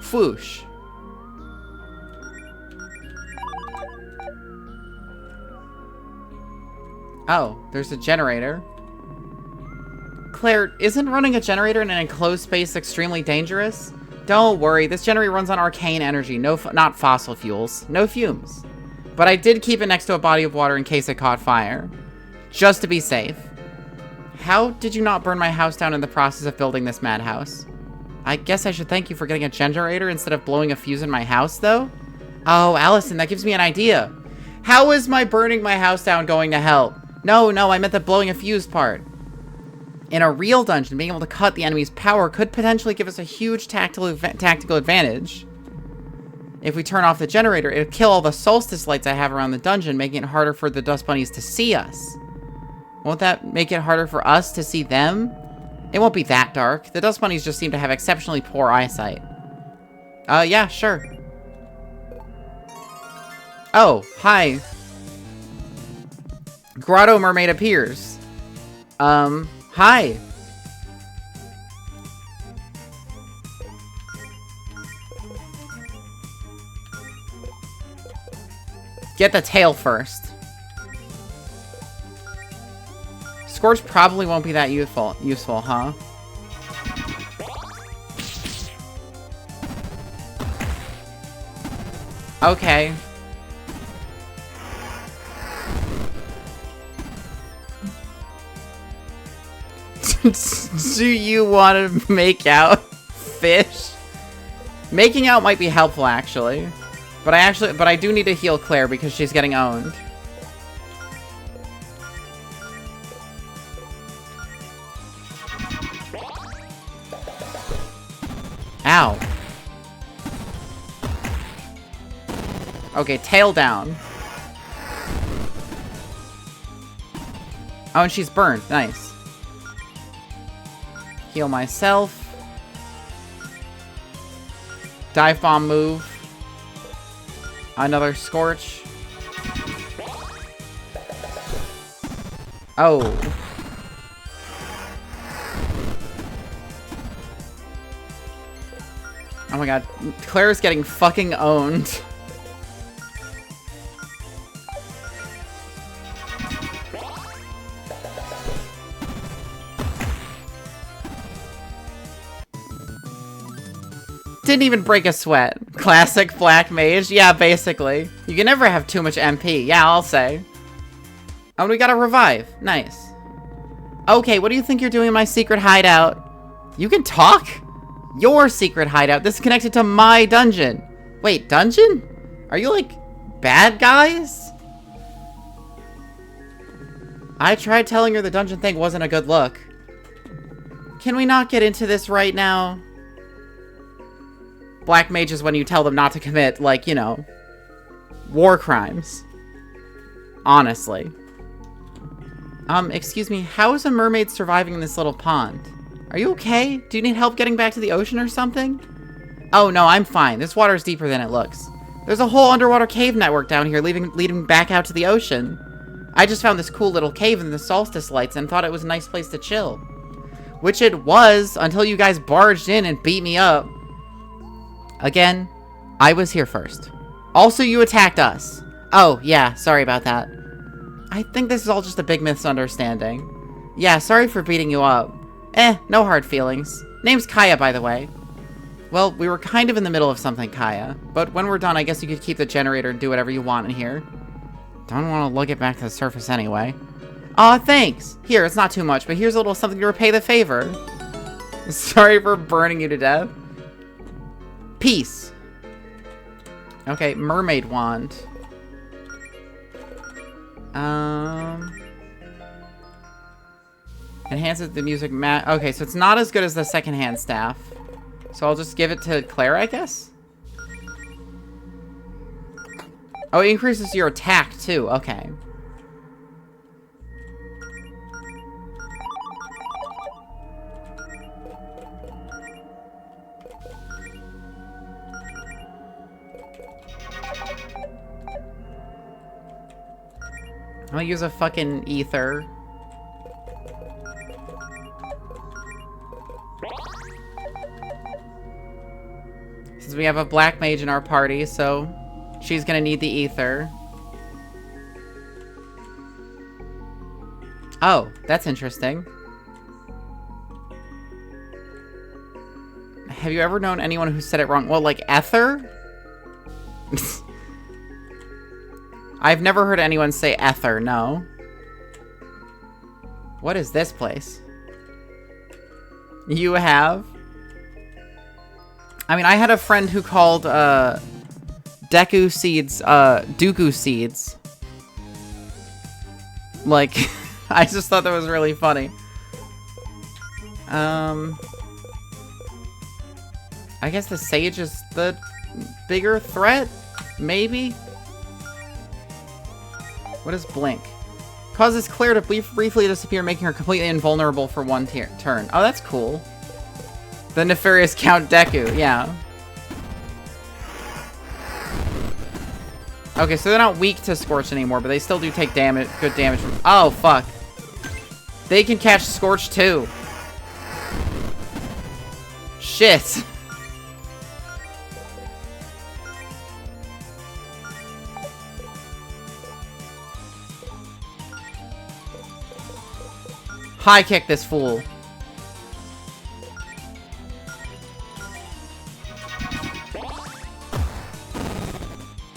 Foosh. Oh, there's a generator. Claire, isn't running a generator in an enclosed space extremely dangerous? Don't worry, this generator runs on arcane energy, not fossil fuels. No fumes. But I did keep it next to a body of water in case it caught fire. Just to be safe. How did you not burn my house down in the process of building this madhouse? I guess I should thank you for getting a generator instead of blowing a fuse in my house, though? Oh, Allison, that gives me an idea. How is my burning my house down going to help? No, I meant the blowing a fuse part. In a real dungeon, being able to cut the enemy's power could potentially give us a huge tactical advantage. If we turn off the generator, it'll kill all the solstice lights I have around the dungeon, making it harder for the dust bunnies to see us. Won't that make it harder for us to see them? It won't be that dark. The dust bunnies just seem to have exceptionally poor eyesight. Yeah, sure. Oh, hi. Grotto Mermaid appears. Hi. Get the tail first. Scorch probably won't be that useful, huh? Okay. Do you want to make out fish? Making out might be helpful, actually. But I do need to heal Claire because she's getting owned. Ow. Okay, tail down. Oh, and she's burned. Nice. Heal myself. Dive bomb move. Another Scorch. Oh. Oh my god. Claire's getting fucking owned. Didn't even break a sweat. Classic Black Mage. Yeah, basically. You can never have too much MP. Yeah, I'll say. Oh, and we got a revive. Nice. Okay, what do you think you're doing in my secret hideout? You can talk? Your secret hideout. This is connected to my dungeon. Wait, dungeon? Are you like bad guys? I tried telling her the dungeon thing wasn't a good look. Can we not get into this right now? Black Mage is when you tell them not to commit, like, you know, war crimes. Honestly. Excuse me, how is a mermaid surviving in this little pond? Are you okay? Do you need help getting back to the ocean or something? Oh, no, I'm fine. This water is deeper than it looks. There's a whole underwater cave network down here leading back out to the ocean. I just found this cool little cave in the solstice lights and thought it was a nice place to chill. Which it was, until you guys barged in and beat me up. Again, I was here first. Also, you attacked us. Oh, yeah, sorry about that. I think this is all just a big misunderstanding. Yeah, sorry for beating you up. No hard feelings. Name's Kaya, by the way. Well, we were kind of in the middle of something, Kaya. But when we're done, I guess you could keep the generator and do whatever you want in here. Don't want to lug it back to the surface anyway. Aw, thanks! Here, it's not too much, but here's a little something to repay the favor. Sorry for burning you to death. Peace. Okay, mermaid wand. Enhances the music okay, so it's not as good as the secondhand staff. So I'll just give it to Claire, I guess? Oh, it increases your attack, too. Okay. I'll use a fucking ether. Since we have a black mage in our party, so she's gonna need the ether. Oh, that's interesting. Have you ever known anyone who said it wrong? Well, like ether? I've never heard anyone say ether, no. What is this place? You have? I mean, I had a friend who called, Deku seeds, Dooku seeds. Like, I just thought that was really funny. I guess the sage is the bigger threat? Maybe? What is blink? Causes Claire to briefly disappear, making her completely invulnerable for one turn. Oh, that's cool. The nefarious Count Deku, yeah. Okay, so they're not weak to Scorch anymore, but they still do take damage, good damage from... Oh, fuck. They can catch Scorch, too. Shit. High kick this fool.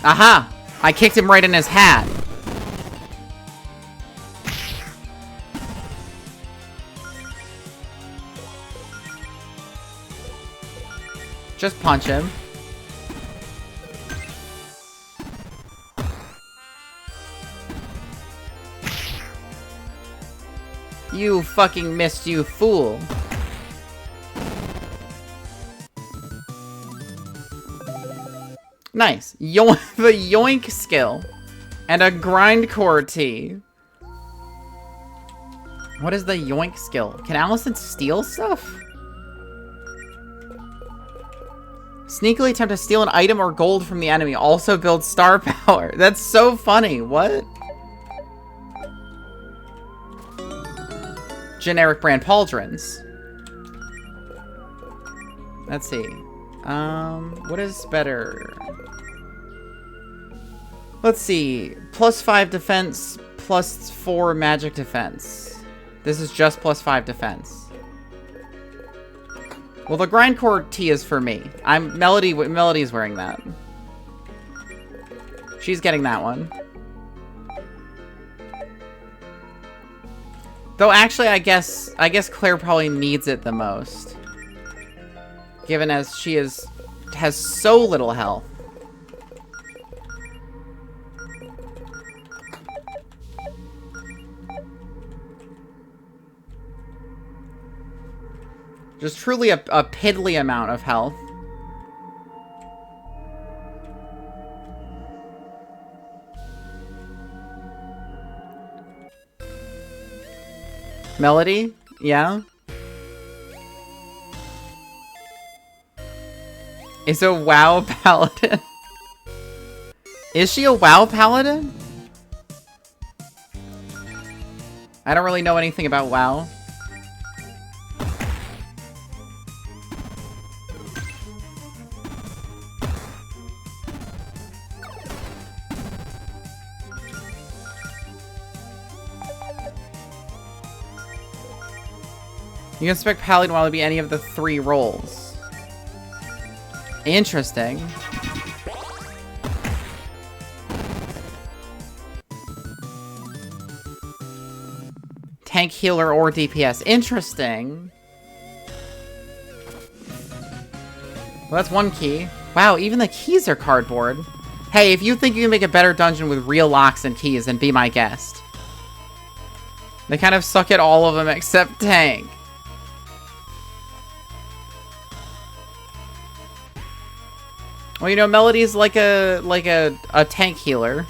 Aha! I kicked him right in his hat. Just punch him. You fucking missed, you fool. Nice. The yoink skill. And a grindcore tea. What is the yoink skill? Can Allison steal stuff? Sneakily attempt to steal an item or gold from the enemy. Also builds star power. That's so funny. What? Generic brand pauldrons. Let's see. What is better? Let's see. +5 defense, +4 magic defense. This is just +5 defense. Well, the grindcore tea is for me. Melody's wearing that. She's getting that one. Though actually, I guess Claire probably needs it the most. Given as she has so little health. Just truly a piddly amount of health. Melody? Yeah? Is a WoW paladin? Is she a WoW paladin? I don't really know anything about WoW. You can select Paladin while it be any of the 3 roles. Interesting. Tank, healer, or DPS. Interesting. Well, that's one key. Wow, even the keys are cardboard. Hey, if you think you can make a better dungeon with real locks and keys, then be my guest. They kind of suck at all of them except tank. Well, you know, Melody's like a tank healer.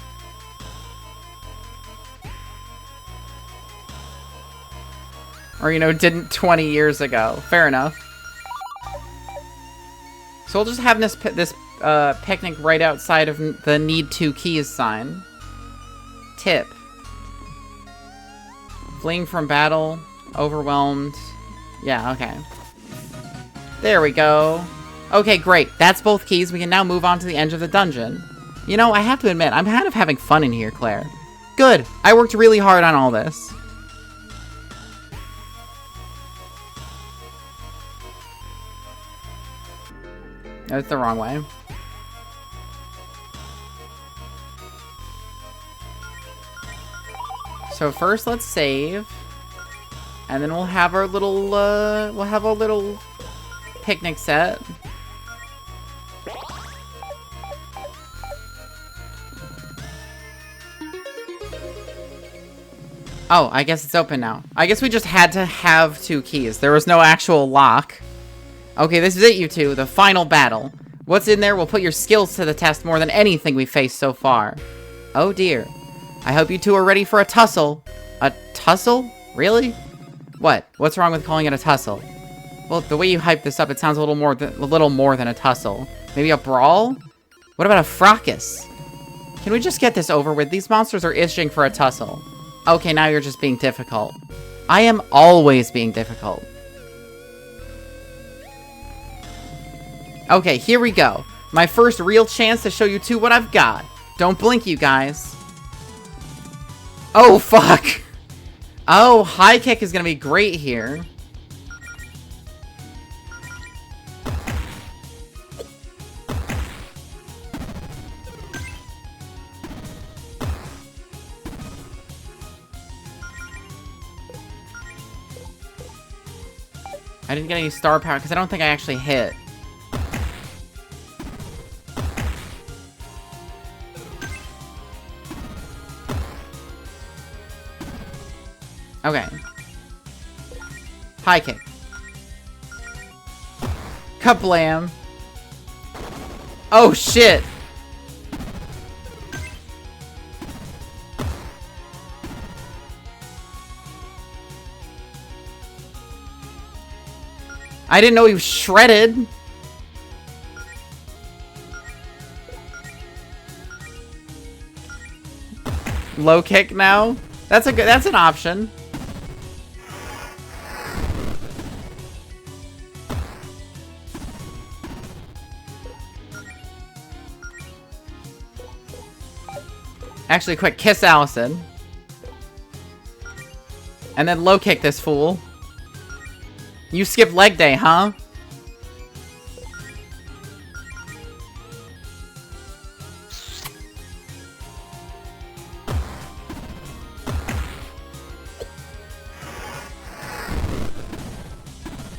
Or, you know, didn't 20 years ago. Fair enough. So we'll just have this picnic right outside of the need 2 keys sign. Tip. Fleeing from battle. Overwhelmed. Yeah, okay. There we go. Okay, great. That's both keys. We can now move on to the end of the dungeon. You know, I have to admit, I'm kind of having fun in here, Claire. Good. I worked really hard on all this. That's the wrong way. So first, let's save, and then we'll have our little, picnic set. Oh, I guess it's open now. I guess we just had to have 2 keys. There was no actual lock. Okay, this is it, you two. The final battle. What's in there will put your skills to the test more than anything we've faced so far. Oh dear. I hope you two are ready for a tussle. A tussle? Really? What? What's wrong with calling it a tussle? Well, the way you hype this up, it sounds a little more than a tussle. Maybe a brawl? What about a fracas? Can we just get this over with? These monsters are itching for a tussle. Okay, now you're just being difficult. I am always being difficult. Okay, here we go. My first real chance to show you two what I've got. Don't blink, you guys. Oh, fuck. Oh, high kick is gonna be great here. I didn't get any star power because I don't think I actually hit. Okay. High kick. Kablam. Oh, shit. I didn't know he was shredded. Low kick now. That's an option. Actually, quick, kiss Allison. And then low kick this fool. You skipped leg day, huh?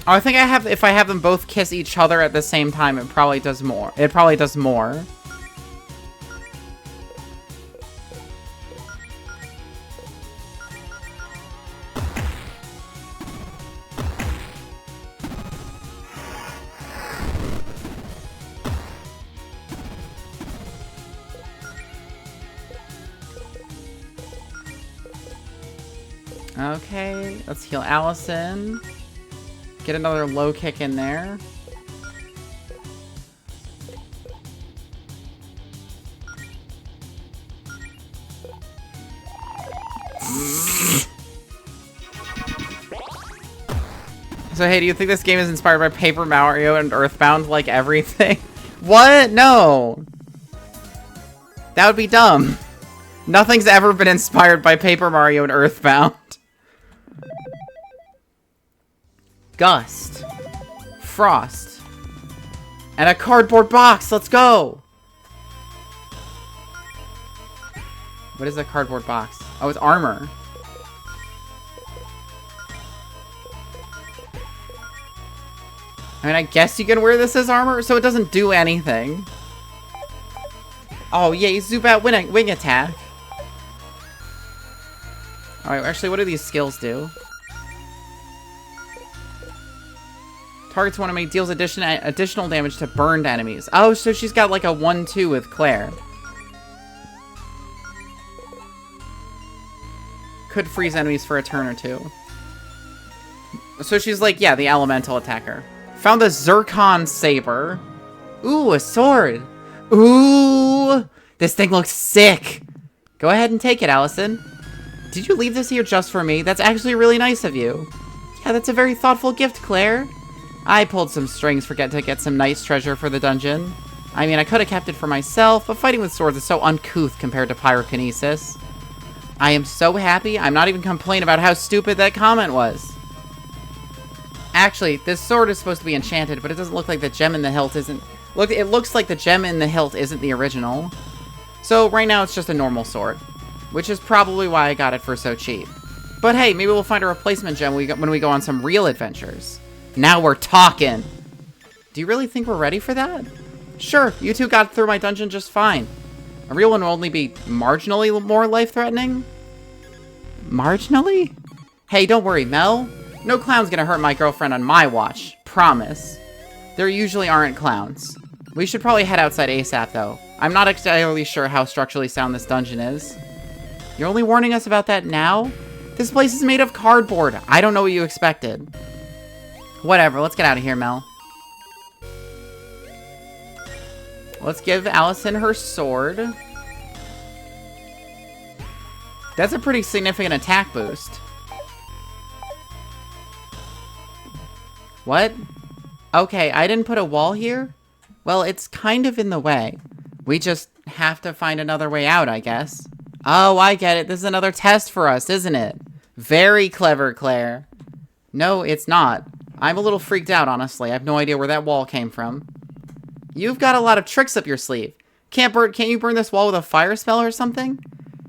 Oh, I think if I have them both kiss each other at the same time, it probably does more. It probably does more. Okay, let's heal Allison. Get another low kick in there. So hey, do you think this game is inspired by Paper Mario and Earthbound like everything? What? No. That would be dumb. Nothing's ever been inspired by Paper Mario and Earthbound. Gust. Frost. And a cardboard box. Let's go. What is a cardboard box? Oh, it's armor. I mean, I guess you can wear this as armor, so it doesn't do anything. Oh, yay, Zubat wing attack. Alright, actually, what do these skills do? Targets one enemy, deals additional damage to burned enemies. Oh, so she's got like a 1-2 with Claire. Could freeze enemies for a turn or two. So she's like, yeah, the elemental attacker. Found the Zircon Saber. Ooh, a sword. Ooh, this thing looks sick. Go ahead and take it, Allison. Did you leave this here just for me? That's actually really nice of you. Yeah, that's a very thoughtful gift, Claire. I pulled some strings to get some nice treasure for the dungeon. I mean, I could have kept it for myself, but fighting with swords is so uncouth compared to pyrokinesis. I am so happy I'm not even complaining about how stupid that comment was. Actually, this sword is supposed to be enchanted, but it doesn't look like the gem in the hilt isn't... Look, it looks like the gem in the hilt isn't the original. So right now it's just a normal sword, which is probably why I got it for so cheap. But hey, maybe we'll find a replacement gem when we go on some real adventures. Now we're talking. Do you really think we're ready for that? Sure, you two got through my dungeon just fine. A real one will only be marginally more life-threatening? Marginally? Hey, don't worry, Mel. No clown's gonna hurt my girlfriend on my watch. Promise. There usually aren't clowns. We should probably head outside ASAP, though. I'm not entirely sure how structurally sound this dungeon is. You're only warning us about that now? This place is made of cardboard. I don't know what you expected. Whatever, let's get out of here, Mel. Let's give Allison her sword. That's a pretty significant attack boost. What? Okay, I didn't put a wall here? Well, it's kind of in the way. We just have to find another way out, I guess. Oh, I get it. This is another test for us, isn't it? Very clever, Claire. No, it's not. I'm a little freaked out, honestly. I have no idea where that wall came from. You've got a lot of tricks up your sleeve. Can't you burn this wall with a fire spell or something?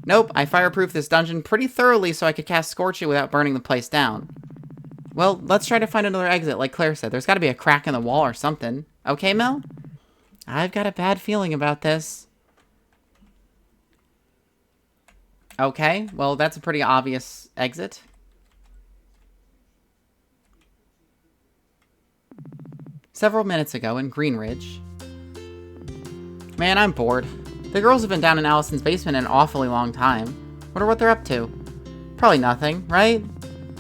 Nope, I fireproofed this dungeon pretty thoroughly so I could cast Scorch You without burning the place down. Well, let's try to find another exit, like Claire said. There's got to be a crack in the wall or something. Okay, Mel? I've got a bad feeling about this. Okay, well, that's a pretty obvious exit. Several minutes ago in Greenridge. Man, I'm bored. The girls have been down in Allison's basement an awfully long time. Wonder what they're up to. Probably nothing, right?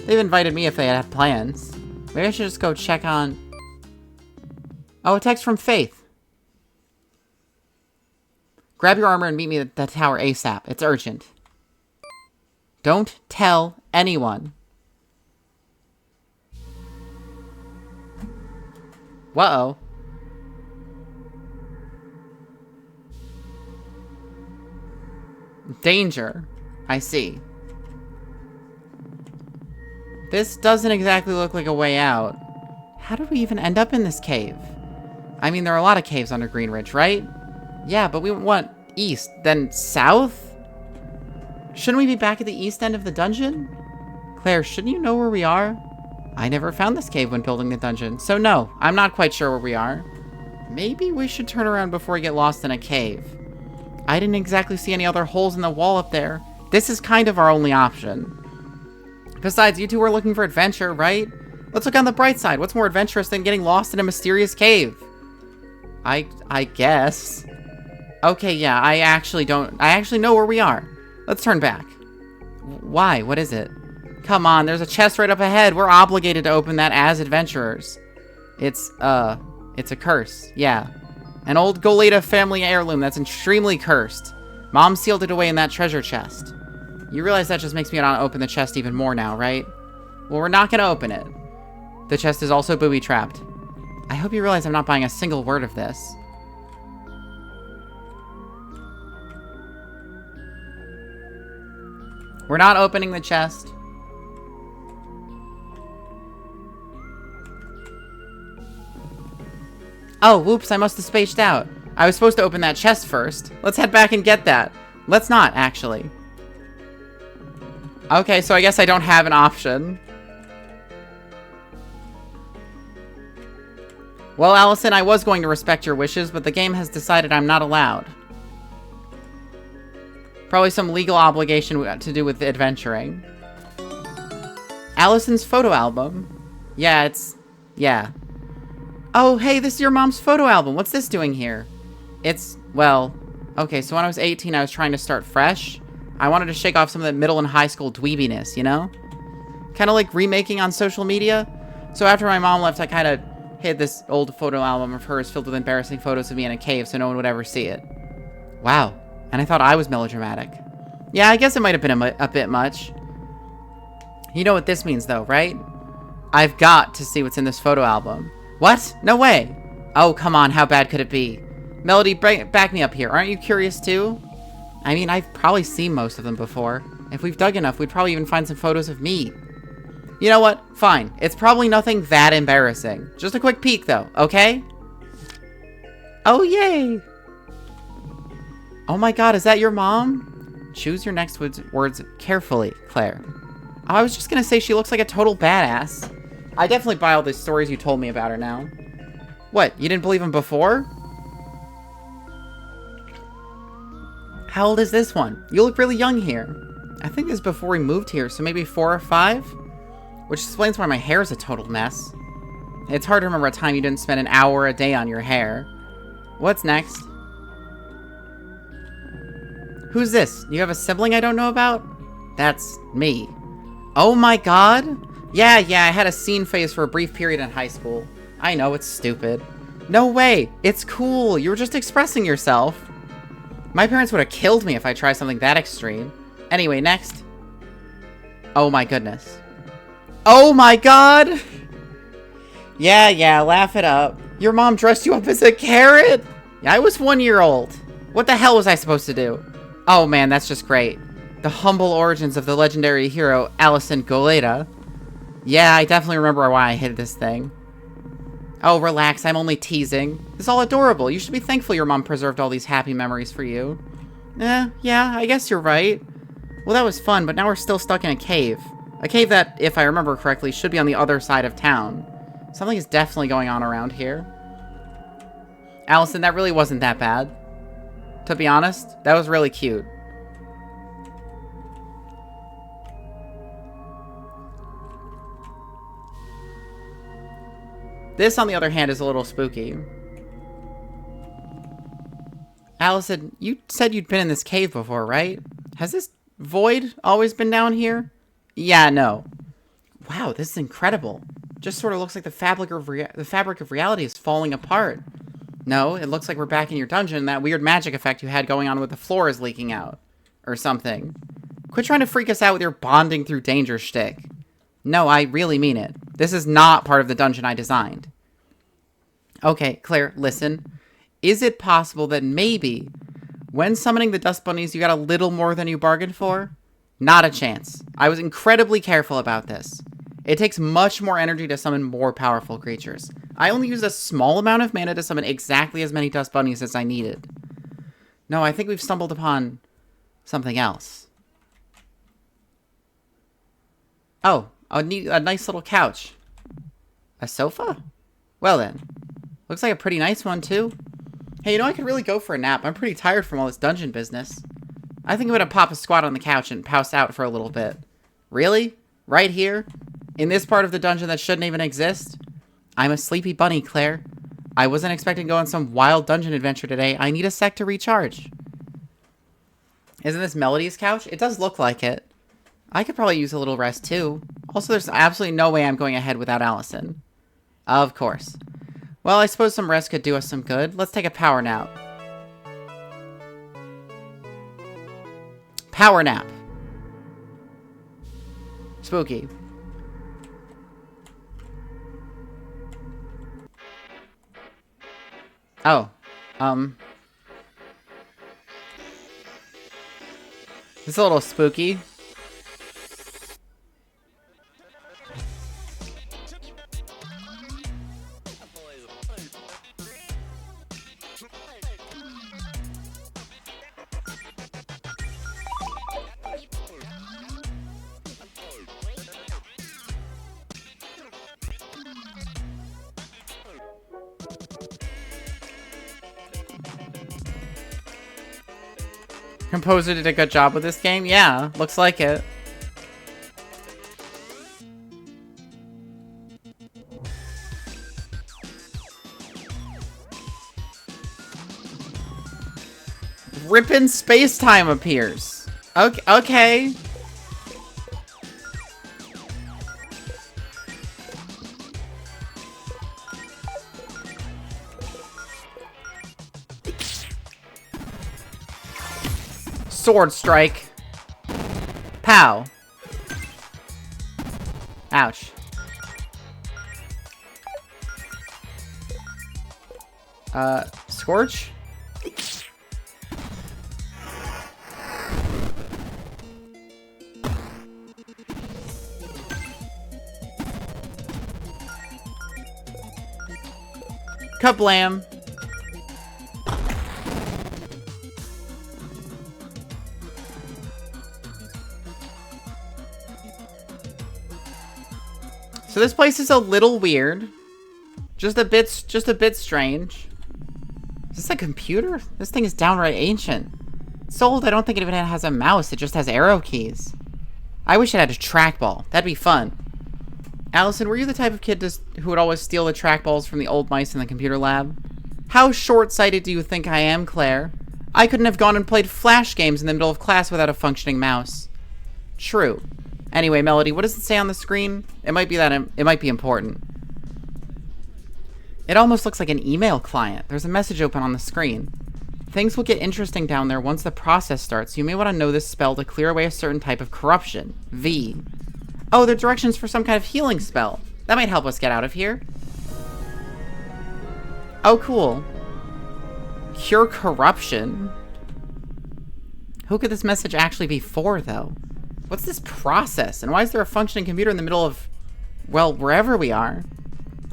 They've invited me if they had plans. Maybe I should just go check on... Oh, a text from Faith. Grab your armor and meet me at the tower ASAP. It's urgent. Don't tell anyone. Whoa. Danger. I see. This doesn't exactly look like a way out. How did we even end up in this cave? I mean, there are a lot of caves under Greenridge, right? Yeah, but we went east, then south? Shouldn't we be back at the east end of the dungeon? Claire, shouldn't you know where we are? I never found this cave when building the dungeon, so no, I'm not quite sure where we are. Maybe we should turn around before we get lost in a cave. I didn't exactly see any other holes in the wall up there. This is kind of our only option. Besides, you two are looking for adventure, right? Let's look on the bright side. What's more adventurous than getting lost in a mysterious cave? I guess. Okay, yeah, I actually know where we are. Let's turn back. Why? What is it? Come on, there's a chest right up ahead. We're obligated to open that as adventurers. It's a curse. Yeah. An old Goleta family heirloom that's extremely cursed. Mom sealed it away in that treasure chest. You realize that just makes me want to open the chest even more now, right? Well, we're not going to open it. The chest is also booby-trapped. I hope you realize I'm not buying a single word of this. We're not opening the chest. Oh, whoops, I must have spaced out. I was supposed to open that chest first. Let's head back and get that. Let's not, actually. Okay, so I guess I don't have an option. Well, Allison, I was going to respect your wishes, but the game has decided I'm not allowed. Probably some legal obligation to do with adventuring. Allison's photo album. Yeah. Oh, hey, this is your mom's photo album. What's this doing here? Well, okay, so when I was 18, I was trying to start fresh. I wanted to shake off some of that middle and high school dweebiness, you know? Kind of like remaking on social media. So after my mom left, I kind of hid this old photo album of hers filled with embarrassing photos of me in a cave so no one would ever see it. Wow. And I thought I was melodramatic. Yeah, I guess it might have been a bit much. You know what this means, though, right? I've got to see what's in this photo album. What? No way. Oh, come on. How bad could it be? Melody, back me up here. Aren't you curious, too? I mean, I've probably seen most of them before. If we've dug enough, we'd probably even find some photos of me. You know what? Fine. It's probably nothing that embarrassing. Just a quick peek, though, okay? Oh, yay! Oh my god, is that your mom? Choose your next words carefully, Claire. Oh, I was just gonna say she looks like a total badass. I definitely buy all the stories you told me about her now. What, you didn't believe him before? How old is this one? You look really young here. I think this is before we moved here, so maybe 4 or 5? Which explains why my hair is a total mess. It's hard to remember a time you didn't spend an hour a day on your hair. What's next? Who's this? You have a sibling I don't know about? That's me. Oh my god? Yeah, I had a scene phase for a brief period in high school. I know, it's stupid. No way! It's cool! You were just expressing yourself. My parents would have killed me if I tried something that extreme. Anyway, next. Oh my goodness. Oh my god! Yeah, laugh it up. Your mom dressed you up as a carrot? Yeah, I was 1 year old. What the hell was I supposed to do? Oh man, that's just great. The humble origins of the legendary hero, Allison Goleta. Yeah, I definitely remember why I hid this thing. Oh, relax, I'm only teasing. It's all adorable. You should be thankful your mom preserved all these happy memories for you. Yeah, I guess you're right. Well, that was fun, but now we're still stuck in a cave. A cave that, if I remember correctly, should be on the other side of town. Something is definitely going on around here. Allison, that really wasn't that bad. To be honest, that was really cute. This, on the other hand, is a little spooky. Allison, you said you'd been in this cave before, right? Has this void always been down here? Yeah, no. Wow, this is incredible. Just sort of looks like the fabric of reality is falling apart. No, it looks like we're back in your dungeon and that weird magic effect you had going on with the floor is leaking out. Or something. Quit trying to freak us out with your bonding through danger shtick. No, I really mean it. This is not part of the dungeon I designed. Okay, Claire, listen. Is it possible that maybe, when summoning the dust bunnies, you got a little more than you bargained for? Not a chance. I was incredibly careful about this. It takes much more energy to summon more powerful creatures. I only used a small amount of mana to summon exactly as many dust bunnies as I needed. No, I think we've stumbled upon something else. Oh, a nice little couch. A sofa? Well then. Looks like a pretty nice one, too. Hey, you know, I could really go for a nap. I'm pretty tired from all this dungeon business. I think I'm gonna pop a squat on the couch and pass out for a little bit. Really? Right here? In this part of the dungeon that shouldn't even exist? I'm a sleepy bunny, Claire. I wasn't expecting to go on some wild dungeon adventure today. I need a sec to recharge. Isn't this Melody's couch? It does look like it. I could probably use a little rest, too. Also, there's absolutely no way I'm going ahead without Allison. Of course. Well, I suppose some rest could do us some good. Let's take a power nap. Power nap. Spooky. Oh. This is a little spooky. Composer did a good job with this game? Yeah, looks like it. Rippin' space-time appears. Okay, okay. Sword strike. Pow. Ouch. Scorch? Kablam. So this place is a little weird. Just a bit strange. Is this a computer? This thing is downright ancient. It's so old I don't think it even has a mouse, it just has arrow keys. I wish it had a trackball. That'd be fun. Allison, were you the type of kid who would always steal the trackballs from the old mice in the computer lab? How short-sighted do you think I am, Claire? I couldn't have gone and played Flash games in the middle of class without a functioning mouse. True. Anyway, Melody, what does it say on the screen? It might be important. It almost looks like an email client. There's a message open on the screen. Things will get interesting down there once the process starts. You may want to know this spell to clear away a certain type of corruption. V. Oh, they're directions for some kind of healing spell. That might help us get out of here. Oh, cool. Cure corruption. Who could this message actually be for, though? What's this process? And why is there a functioning computer in the middle of, well, wherever we are?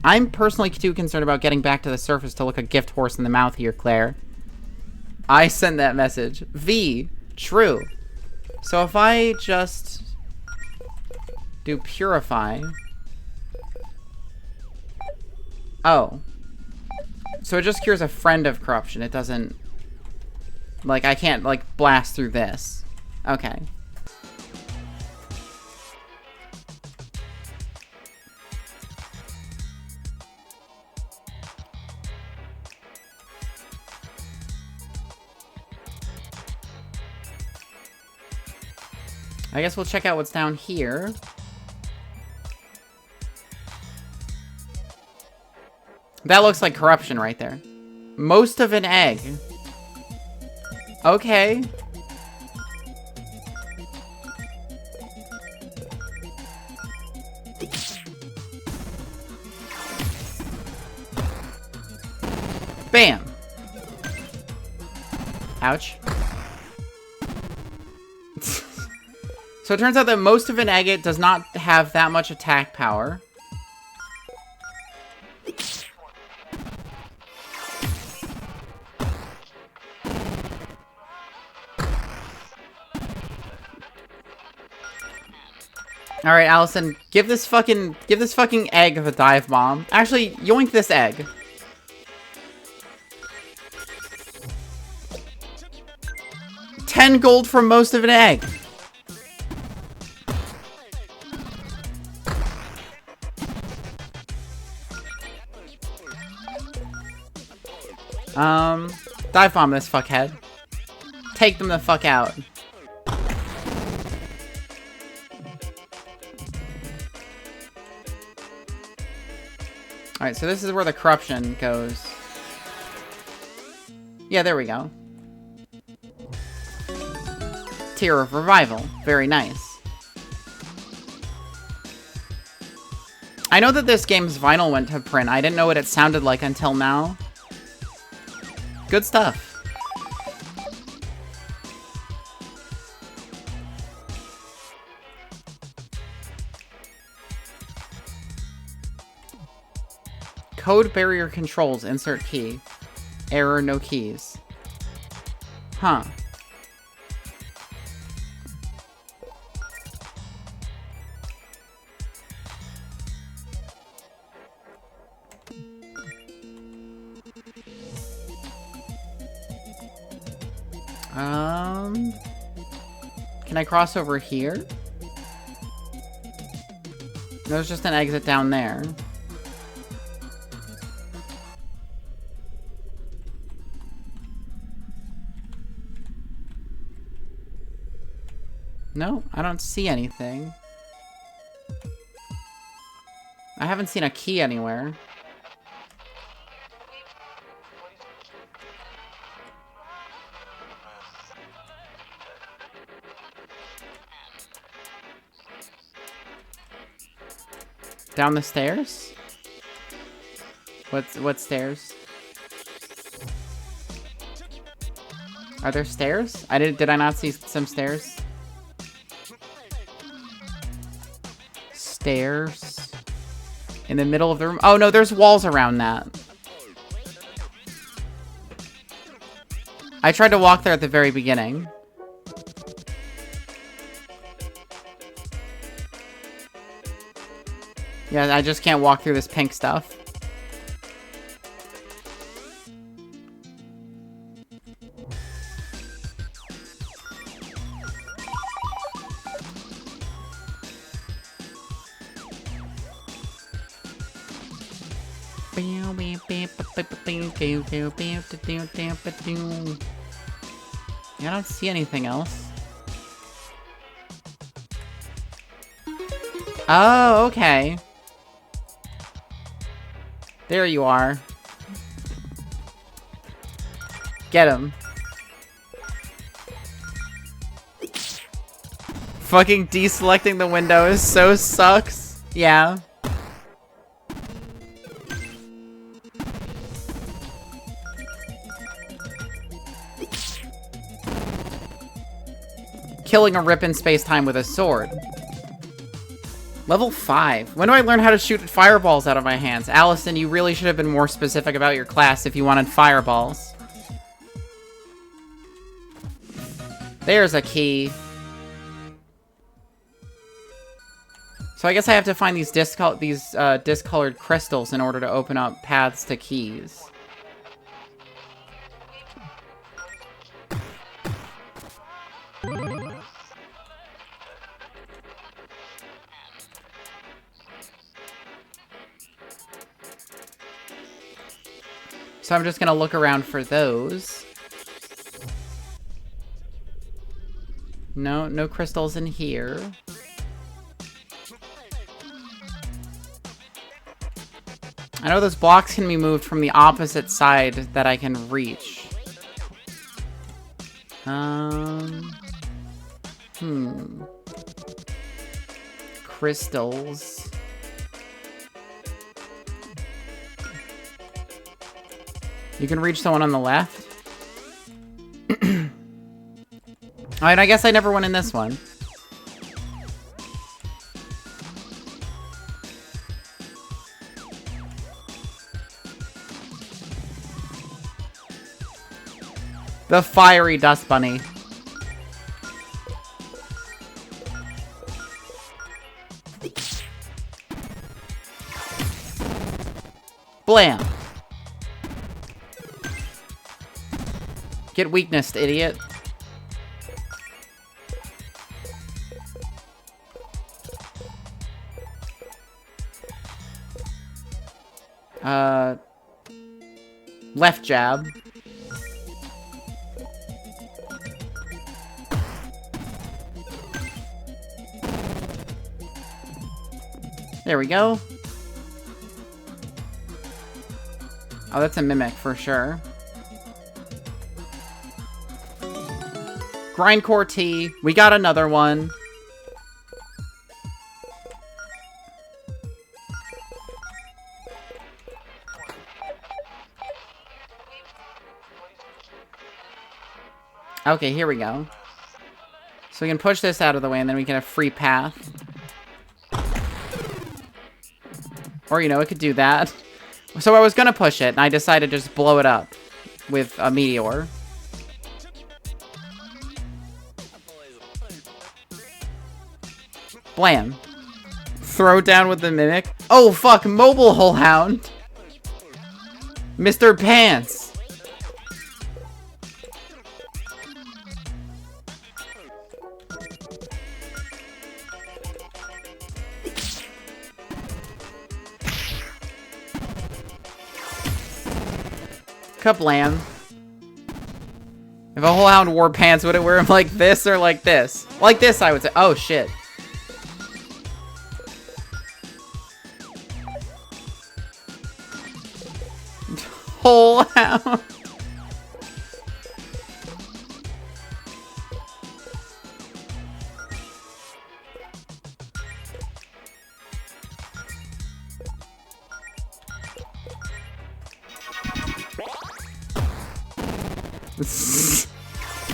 I'm personally too concerned about getting back to the surface to look a gift horse in the mouth here, Claire. I sent that message. V. True. So if I just do purify. Oh. So it just cures a friend of corruption. It doesn't, like, I can't, like, blast through this. Okay. I guess we'll check out what's down here. That looks like corruption right there. Most of an egg. Okay. Bam. Ouch. So it turns out that most of an agate does not have that much attack power. Alright, Allison, give this fucking egg the dive bomb. Actually, yoink this egg. $10 gold for most of an egg. Dive bomb this fuckhead. Take them the fuck out. Alright, so this is where the corruption goes. Yeah, there we go. Tear of Revival. Very nice. I know that this game's vinyl went to print. I didn't know what it sounded like until now. Good stuff. Code barrier controls. Insert key. Error, no keys. Huh. Can I cross over here? There's just an exit down there. No, I don't see anything. I haven't seen a key anywhere. Down the stairs? What stairs? Are there stairs? Did I not see some stairs? Stairs in the middle of the room. Oh no, there's walls around that. I tried to walk there at the very beginning. Yeah, I just can't walk through this pink stuff. I don't see anything else. Oh, okay. There you are. Get him. Fucking deselecting the windows so sucks. Yeah. Killing a rip in space-time with a sword. Level 5. When do I learn how to shoot fireballs out of my hands? Allison, you really should have been more specific about your class if you wanted fireballs. There's a key. So I guess I have to find these discolored crystals in order to open up paths to keys. So I'm just gonna look around for those. No crystals in here. I know those blocks can be moved from the opposite side that I can reach. Crystals. You can reach the one on the left. Alright, I guess I never went in this one. The fiery dust bunny. Blam! Get weaknessed, idiot. Left jab. There we go. Oh, that's a mimic for sure. Grindcore T. We got another one. Okay, here we go. So we can push this out of the way and then we get a free path. Or, you know, it could do that. So I was gonna push it and I decided to just blow it up with a meteor. Blam. Throw down with the mimic. Oh, fuck. Mobile Hull Hound. Mr. Pants. Kablam. If a whole hound wore pants, would it wear them like this or like this? Like this, I would say. Oh, shit. Whole hound.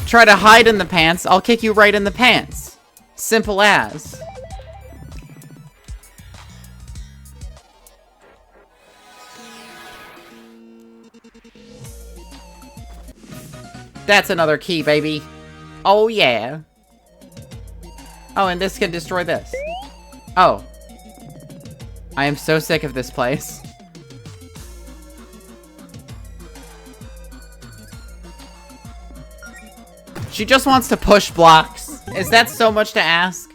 Try to hide in the pants, I'll kick you right in the pants. Simple as. That's another key, baby. Oh, yeah. Oh, and this can destroy this. Oh. I am so sick of this place. She just wants to push blocks. Is that so much to ask?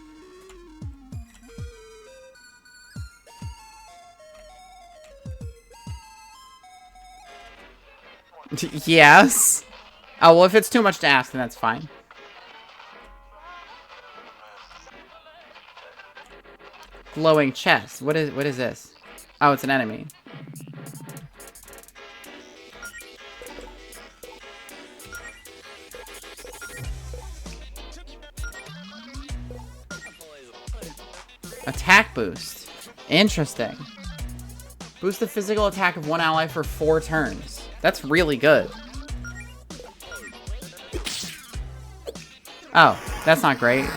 Yes. Oh, well, if it's too much to ask, then that's fine. Glowing chest. What is this? Oh, it's an enemy. Attack boost. Interesting. Boost the physical attack of one ally for 4 turns. That's really good. Oh, that's not great.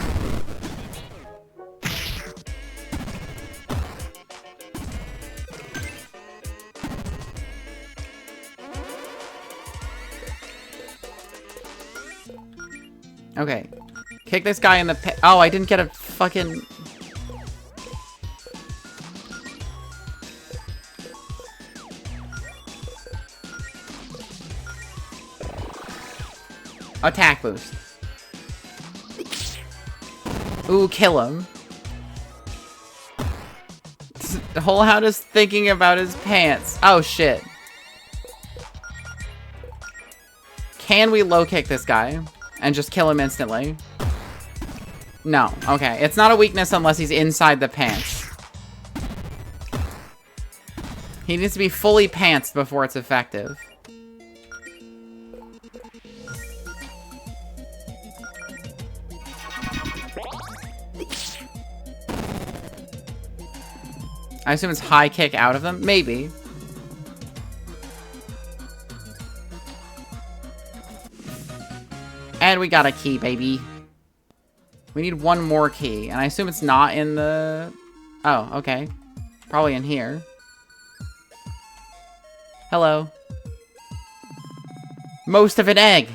Okay. Kick this guy in the oh, I didn't get a fucking... Attack boost. Ooh, kill him. The whole hound is thinking about his pants. Oh, shit. Can we low kick this guy and just kill him instantly? No. Okay. It's not a weakness unless he's inside the pants. He needs to be fully pantsed before it's effective. I assume it's high kick out of them? Maybe. And we got a key, baby. We need one more key. And I assume it's not in the... Oh, okay. Probably in here. Hello. Most of an egg.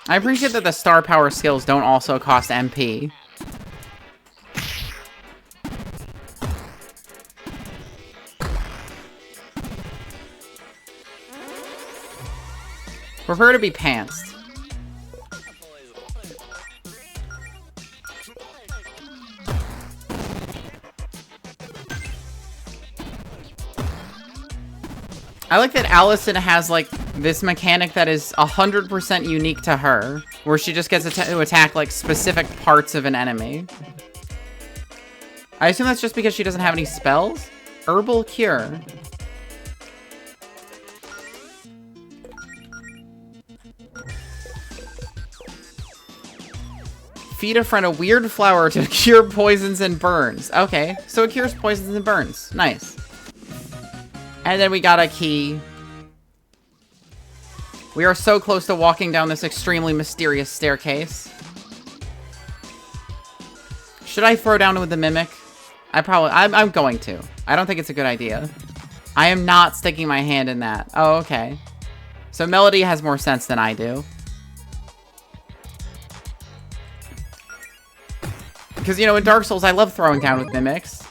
I appreciate that the star power skills don't also cost MP. Prefer to be pantsed. I like that Allison has, like, this mechanic that is 100% unique to her, where she just gets to attack, like, specific parts of an enemy. I assume that's just because she doesn't have any spells? Herbal Cure. Feed a friend a weird flower to cure poisons and burns. Okay, so it cures poisons and burns. Nice. And then we got a key. We are so close to walking down this extremely mysterious staircase. Should I throw down with the mimic? I'm going to. I don't think it's a good idea. I am not sticking my hand in that. Oh, okay. So Melody has more sense than I do. Because, you know, in Dark Souls, I love throwing down with mimics.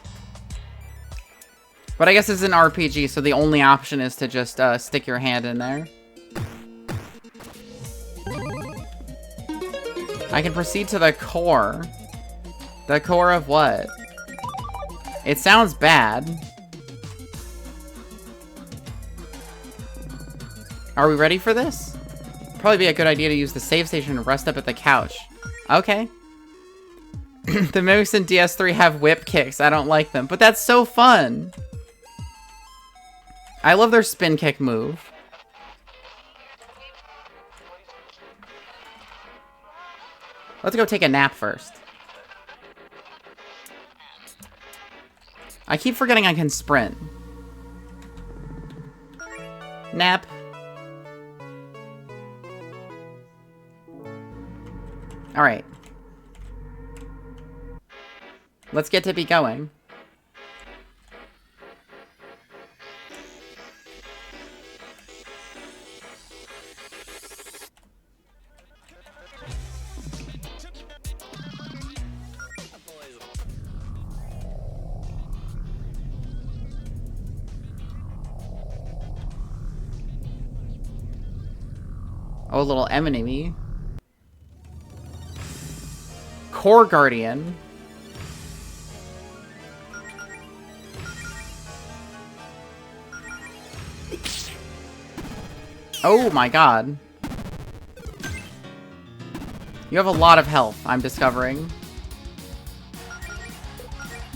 But I guess it's an RPG, so the only option is to just stick your hand in there. I can proceed to the core. The core of what? It sounds bad. Are we ready for this? Probably be a good idea to use the save station and rest up at the couch. Okay. The mimics in DS3 have whip kicks. I don't like them, but that's so fun. I love their spin kick move. Let's go take a nap first. I keep forgetting I can sprint. Nap. Alright. Let's get to be going. Oh, little enemy. Core Guardian. Oh my god. You have a lot of health, I'm discovering.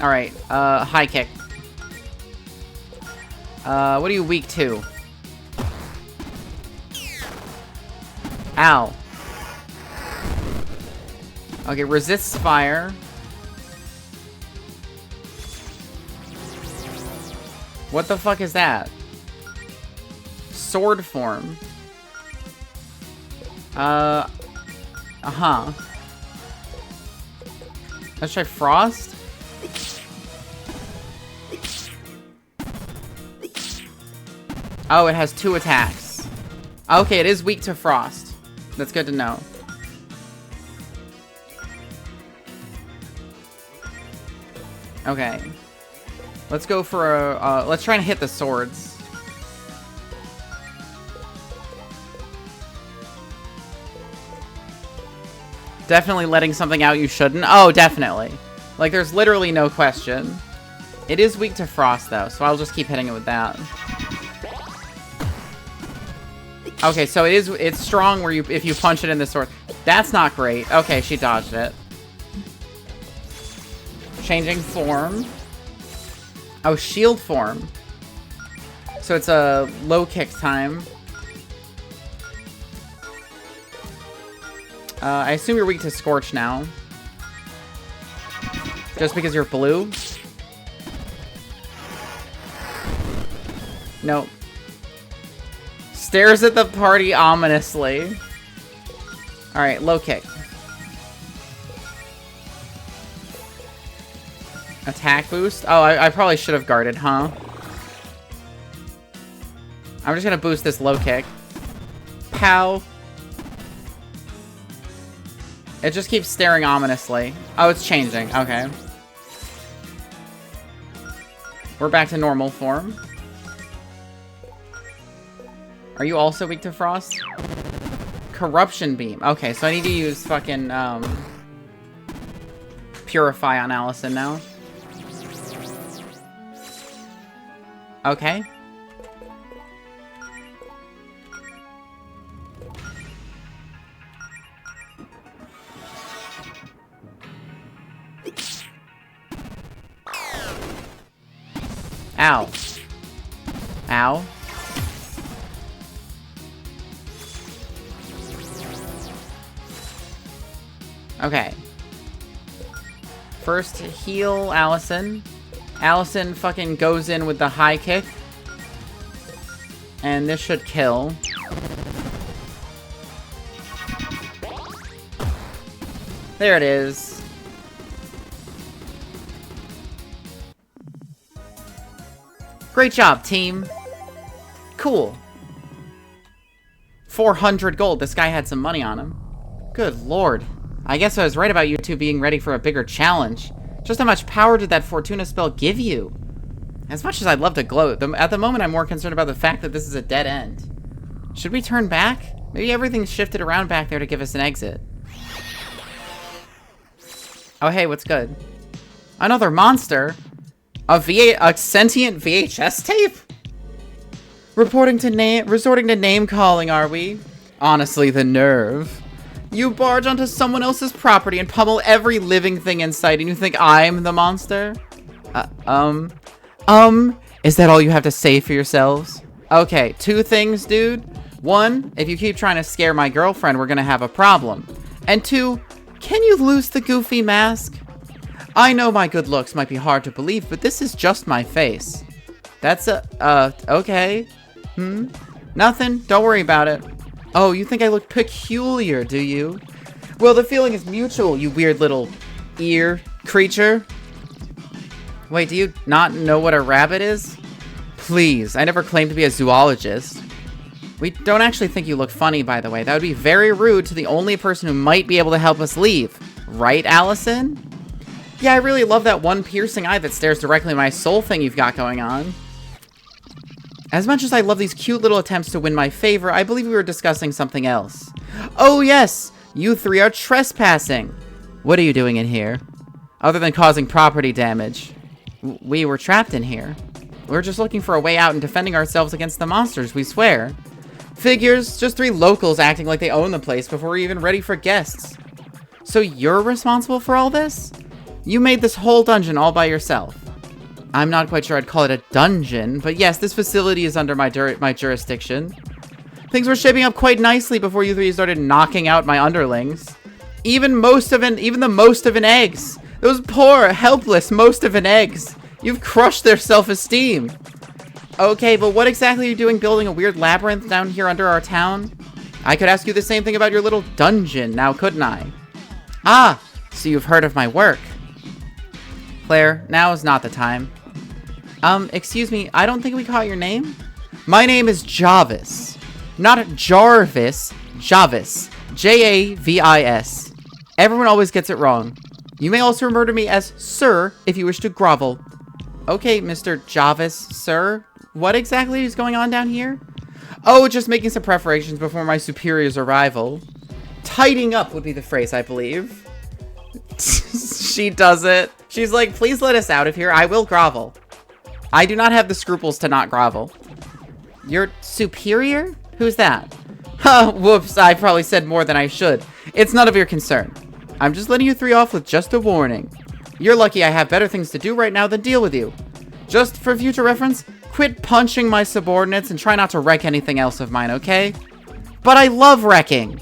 Alright, high kick. What are you weak to? Ow. Okay, resists fire. What the fuck is that? Sword form. Uh-huh. Let's try frost. Oh, it has 2 attacks. Okay, it is weak to frost. That's good to know. Okay. Let's go for a, let's try and hit the swords. Definitely letting something out you shouldn't. Oh, definitely. Like, there's literally no question. It is weak to frost, though, so I'll just keep hitting it with that. Okay, so it's strong where if you punch it in the sword. That's not great. Okay, she dodged it. Changing form. Oh, shield form. So it's a low kick time. I assume you're weak to Scorch now. Just because you're blue? Nope. Stares at the party ominously. Alright, low kick. Attack boost? Oh, I probably should have guarded, huh? I'm just gonna boost this low kick. Pow. It just keeps staring ominously. Oh, it's changing. Okay. We're back to normal form. Are you also weak to frost? Corruption beam. Okay, so I need to use fucking, Purify on Allison now. Okay. Ow. Ow. Okay. First, heal Allison. Allison fucking goes in with the high kick. And this should kill. There it is. Great job, team. Cool. 400 gold. This guy had some money on him. Good lord. I guess I was right about you two being ready for a bigger challenge. Just how much power did that Fortuna spell give you? As much as I'd love to gloat, at the moment I'm more concerned about the fact that this is a dead end. Should we turn back? Maybe everything's shifted around back there to give us an exit. Oh hey, what's good? Another monster? A sentient VHS tape? Resorting to name calling, are we? Honestly, the nerve. You barge onto someone else's property and pummel every living thing in sight, and you think I'm the monster? Is that all you have to say for yourselves? Okay, 2 things, dude. 1, if you keep trying to scare my girlfriend, we're gonna have a problem. And 2, can you lose the goofy mask? I know my good looks might be hard to believe, but this is just my face. That's okay. Nothing, don't worry about it. Oh, you think I look peculiar, do you? Well, the feeling is mutual, you weird little ear creature. Wait, do you not know what a rabbit is? Please, I never claimed to be a zoologist. We don't actually think you look funny, by the way. That would be very rude to the only person who might be able to help us leave. Right, Allison? Yeah, I really love that one piercing eye that stares directly at my soul thing you've got going on. As much as I love these cute little attempts to win my favor, I believe we were discussing something else. Oh yes! You 3 are trespassing! What are you doing in here? Other than causing property damage. We were trapped in here. We were just looking for a way out and defending ourselves against the monsters, we swear. Figures, just 3 locals acting like they own the place before we're even ready for guests. So you're responsible for all this? You made this whole dungeon all by yourself. I'm not quite sure I'd call it a dungeon, but yes, this facility is under my jurisdiction. Things were shaping up quite nicely before you 3 started knocking out my underlings. Even the most of an eggs. Those poor, helpless most of an eggs. You've crushed their self-esteem. Okay, but what exactly are you doing building a weird labyrinth down here under our town? I could ask you the same thing about your little dungeon, now couldn't I? Ah, so you've heard of my work. Claire, now is not the time. Excuse me, I don't think we caught your name? My name is Javis. Not Jarvis, Javis. Javis. Everyone always gets it wrong. You may also refer to me as Sir if you wish to grovel. Okay, Mr. Javis, sir. What exactly is going on down here? Oh, just making some preparations before my superior's arrival. Tidying up would be the phrase, I believe. She does it. She's like, please let us out of here. I will grovel. I do not have the scruples to not grovel. Your superior? Who's that? Huh, whoops, I probably said more than I should. It's none of your concern. I'm just letting you 3 off with just a warning. You're lucky I have better things to do right now than deal with you. Just for future reference, quit punching my subordinates and try not to wreck anything else of mine, okay? But I love wrecking!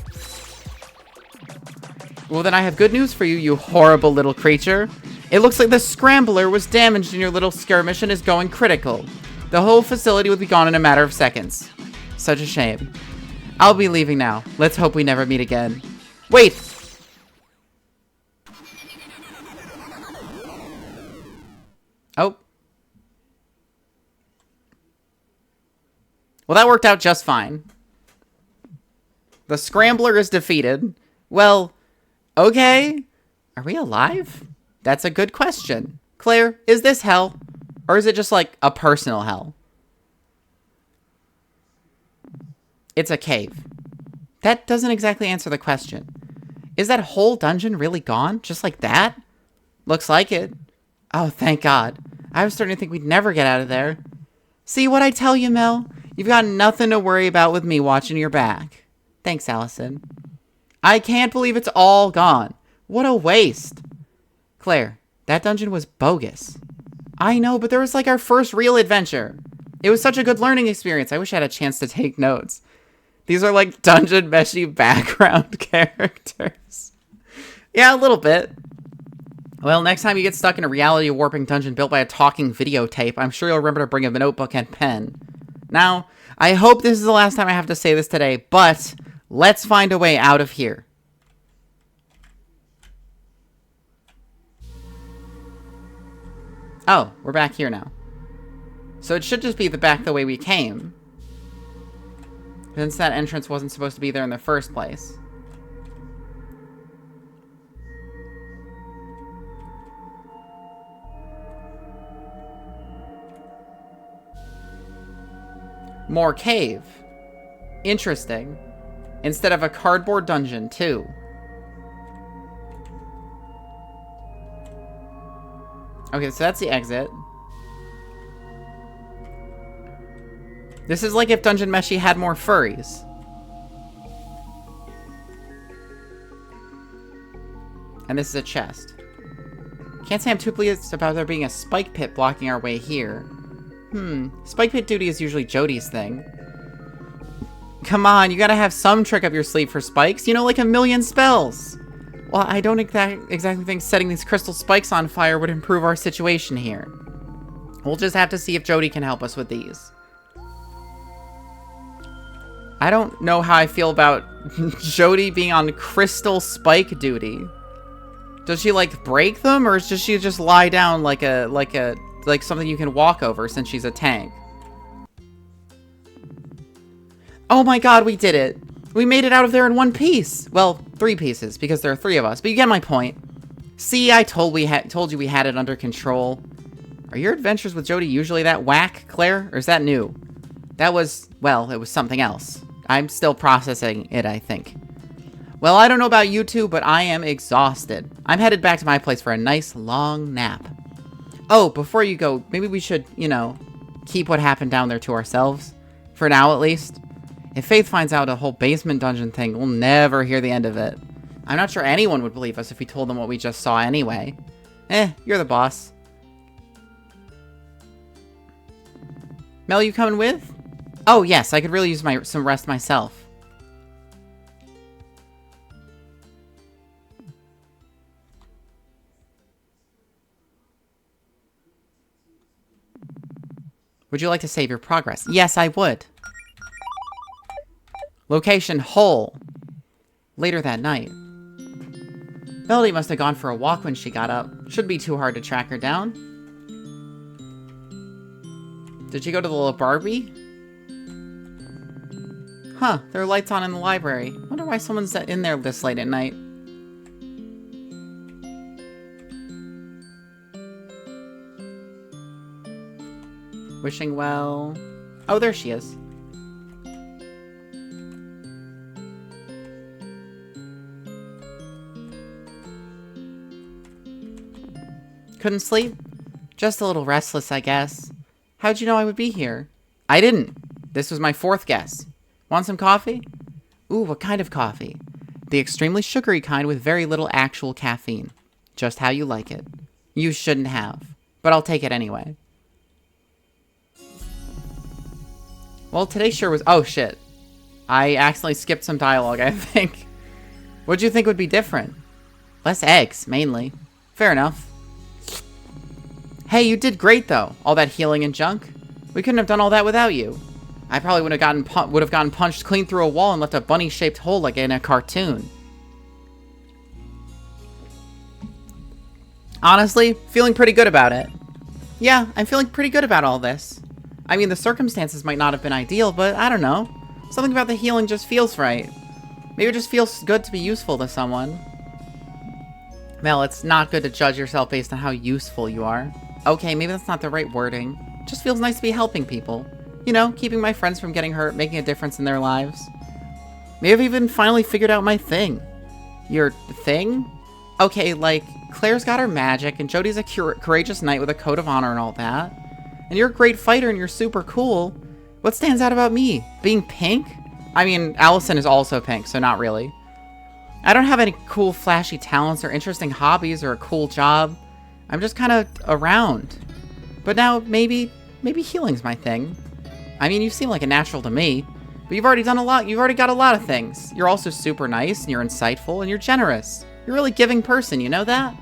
Well, then I have good news for you, you horrible little creature. It looks like the scrambler was damaged in your little skirmish and is going critical. The whole facility will be gone in a matter of seconds. Such a shame. I'll be leaving now. Let's hope we never meet again. Wait! Oh. Well, that worked out just fine. The scrambler is defeated. Well, okay. Are we alive? That's a good question. Claire, is this hell? Or is it just like a personal hell? It's a cave. That doesn't exactly answer the question. Is that whole dungeon really gone? Just like that? Looks like it. Oh, thank God. I was starting to think we'd never get out of there. See what I tell you, Mel? You've got nothing to worry about with me watching your back. Thanks, Allison. I can't believe it's all gone. What a waste. Claire, that dungeon was bogus. I know, but there was like our first real adventure. It was such a good learning experience. I wish I had a chance to take notes. These are like dungeon meshy background characters. Yeah, a little bit. Well, next time you get stuck in a reality warping dungeon built by a talking videotape, I'm sure you'll remember to bring a notebook and pen. Now, I hope this is the last time I have to say this today, but let's find a way out of here. Oh, we're back here now. So it should just be back the way we came. Since that entrance wasn't supposed to be there in the first place. More cave. Interesting. Instead of a cardboard dungeon, too. Okay, so that's the exit. This is like if Dungeon Meshi had more furries. And this is a chest. Can't say I'm too pleased about there being a spike pit blocking our way here. Spike pit duty is usually Jodi's thing. Come on, you gotta have some trick up your sleeve for spikes. You know, like a million spells. Well, I don't exactly think setting these crystal spikes on fire would improve our situation here. We'll just have to see if Jodi can help us with these. I don't know how I feel about Jodi being on crystal spike duty. Does she, like, break them, or does she just lie down like something you can walk over since she's a tank? Oh my god, we did it! We made it out of there in one piece! Well, 3 pieces, because there are 3 of us, but you get my point. See, I told you we had it under control. Are your adventures with Jodi usually that whack, Claire? Or is that new? That was, well, it was something else. I'm still processing it, I think. Well, I don't know about you two, but I am exhausted. I'm headed back to my place for a nice, long nap. Oh, before you go, maybe we should, you know, keep what happened down there to ourselves. For now, at least. If Faith finds out a whole basement dungeon thing, we'll never hear the end of it. I'm not sure anyone would believe us if we told them what we just saw anyway. You're the boss. Mel, you coming with? Oh, yes, I could really use some rest myself. Would you like to save your progress? Yes, I would. Location, hole. Later that night. Melody must have gone for a walk when she got up. Shouldn't be too hard to track her down. Did she go to the little Barbie? Huh, there are lights on in the library. Wonder why someone's in there this late at night. Wishing well. Oh, there she is. Couldn't sleep? Just a little restless, I guess. How'd you know I would be here? I didn't. This was my 4th guess. Want some coffee? Ooh, what kind of coffee? The extremely sugary kind with very little actual caffeine. Just how you like it. You shouldn't have, but I'll take it anyway. Well, today sure was... Oh, shit. I accidentally skipped some dialogue, I think. What'd you think would be different? Less eggs, mainly. Fair enough. Hey, you did great, though. All that healing and junk. We couldn't have done all that without you. I probably would have gotten punched clean through a wall and left a bunny-shaped hole like in a cartoon. Honestly, feeling pretty good about it. Yeah, I'm feeling pretty good about all this. I mean, the circumstances might not have been ideal, but I don't know. Something about the healing just feels right. Maybe it just feels good to be useful to someone. Mel, it's not good to judge yourself based on how useful you are. Okay, maybe that's not the right wording. It just feels nice to be helping people. You know, keeping my friends from getting hurt, making a difference in their lives. Maybe I've even finally figured out my thing. Your thing? Okay, like, Claire's got her magic, and Jodi's a courageous knight with a code of honor and all that. And you're a great fighter, and you're super cool. What stands out about me? Being pink? I mean, Allison is also pink, so not really. I don't have any cool, flashy talents or interesting hobbies or a cool job. I'm just kind of around. But now, maybe healing's my thing. I mean, you seem like a natural to me, but you've already done a lot. You've already got a lot of things. You're also super nice, and you're insightful, and you're generous. You're a really giving person, you know that?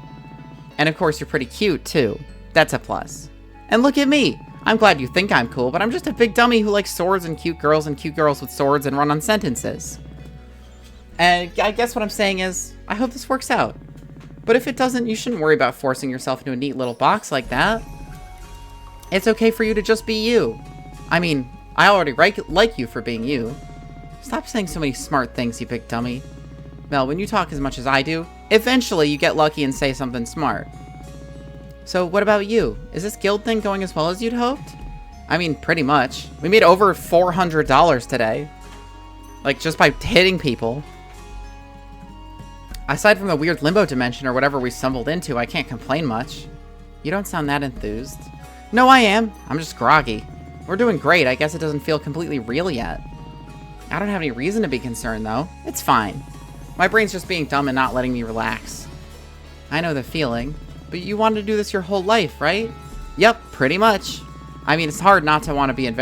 And of course, you're pretty cute, too. That's a plus. And look at me. I'm glad you think I'm cool, but I'm just a big dummy who likes swords and cute girls with swords and run-on sentences. And I guess what I'm saying is, I hope this works out. But if it doesn't, you shouldn't worry about forcing yourself into a neat little box like that. It's okay for you to just be you. I mean, I already like you for being you. Stop saying so many smart things, you big dummy. Mel, when you talk as much as I do, eventually you get lucky and say something smart. So what about you? Is this guild thing going as well as you'd hoped? I mean, pretty much. We made over $400 today. Like, just by hitting people. Aside from the weird limbo dimension or whatever we stumbled into, I can't complain much. You don't sound that enthused. No, I am. I'm just groggy. We're doing great. I guess it doesn't feel completely real yet. I don't have any reason to be concerned, though. It's fine. My brain's just being dumb and not letting me relax. I know the feeling. But you wanted to do this your whole life, right? Yep, pretty much. I mean, it's hard not to want to be an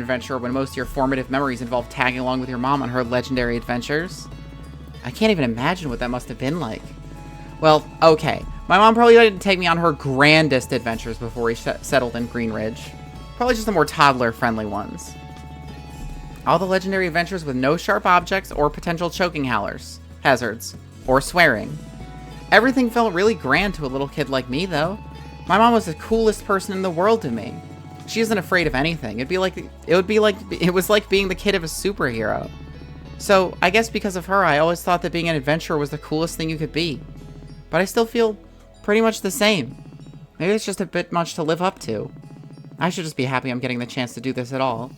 adventurer when most of your formative memories involve tagging along with your mom on her legendary adventures. I can't even imagine what that must have been like. Well, okay. My mom probably didn't take me on her grandest adventures before we settled in Green Ridge. Probably just the more toddler-friendly ones. All the legendary adventures with no sharp objects or potential choking hazards, or swearing. Everything felt really grand to a little kid like me, though. My mom was the coolest person in the world to me. She isn't afraid of anything. It was like being the kid of a superhero. So, I guess because of her, I always thought that being an adventurer was the coolest thing you could be. But I still feel pretty much the same. Maybe it's just a bit much to live up to. I should just be happy I'm getting the chance to do this at all.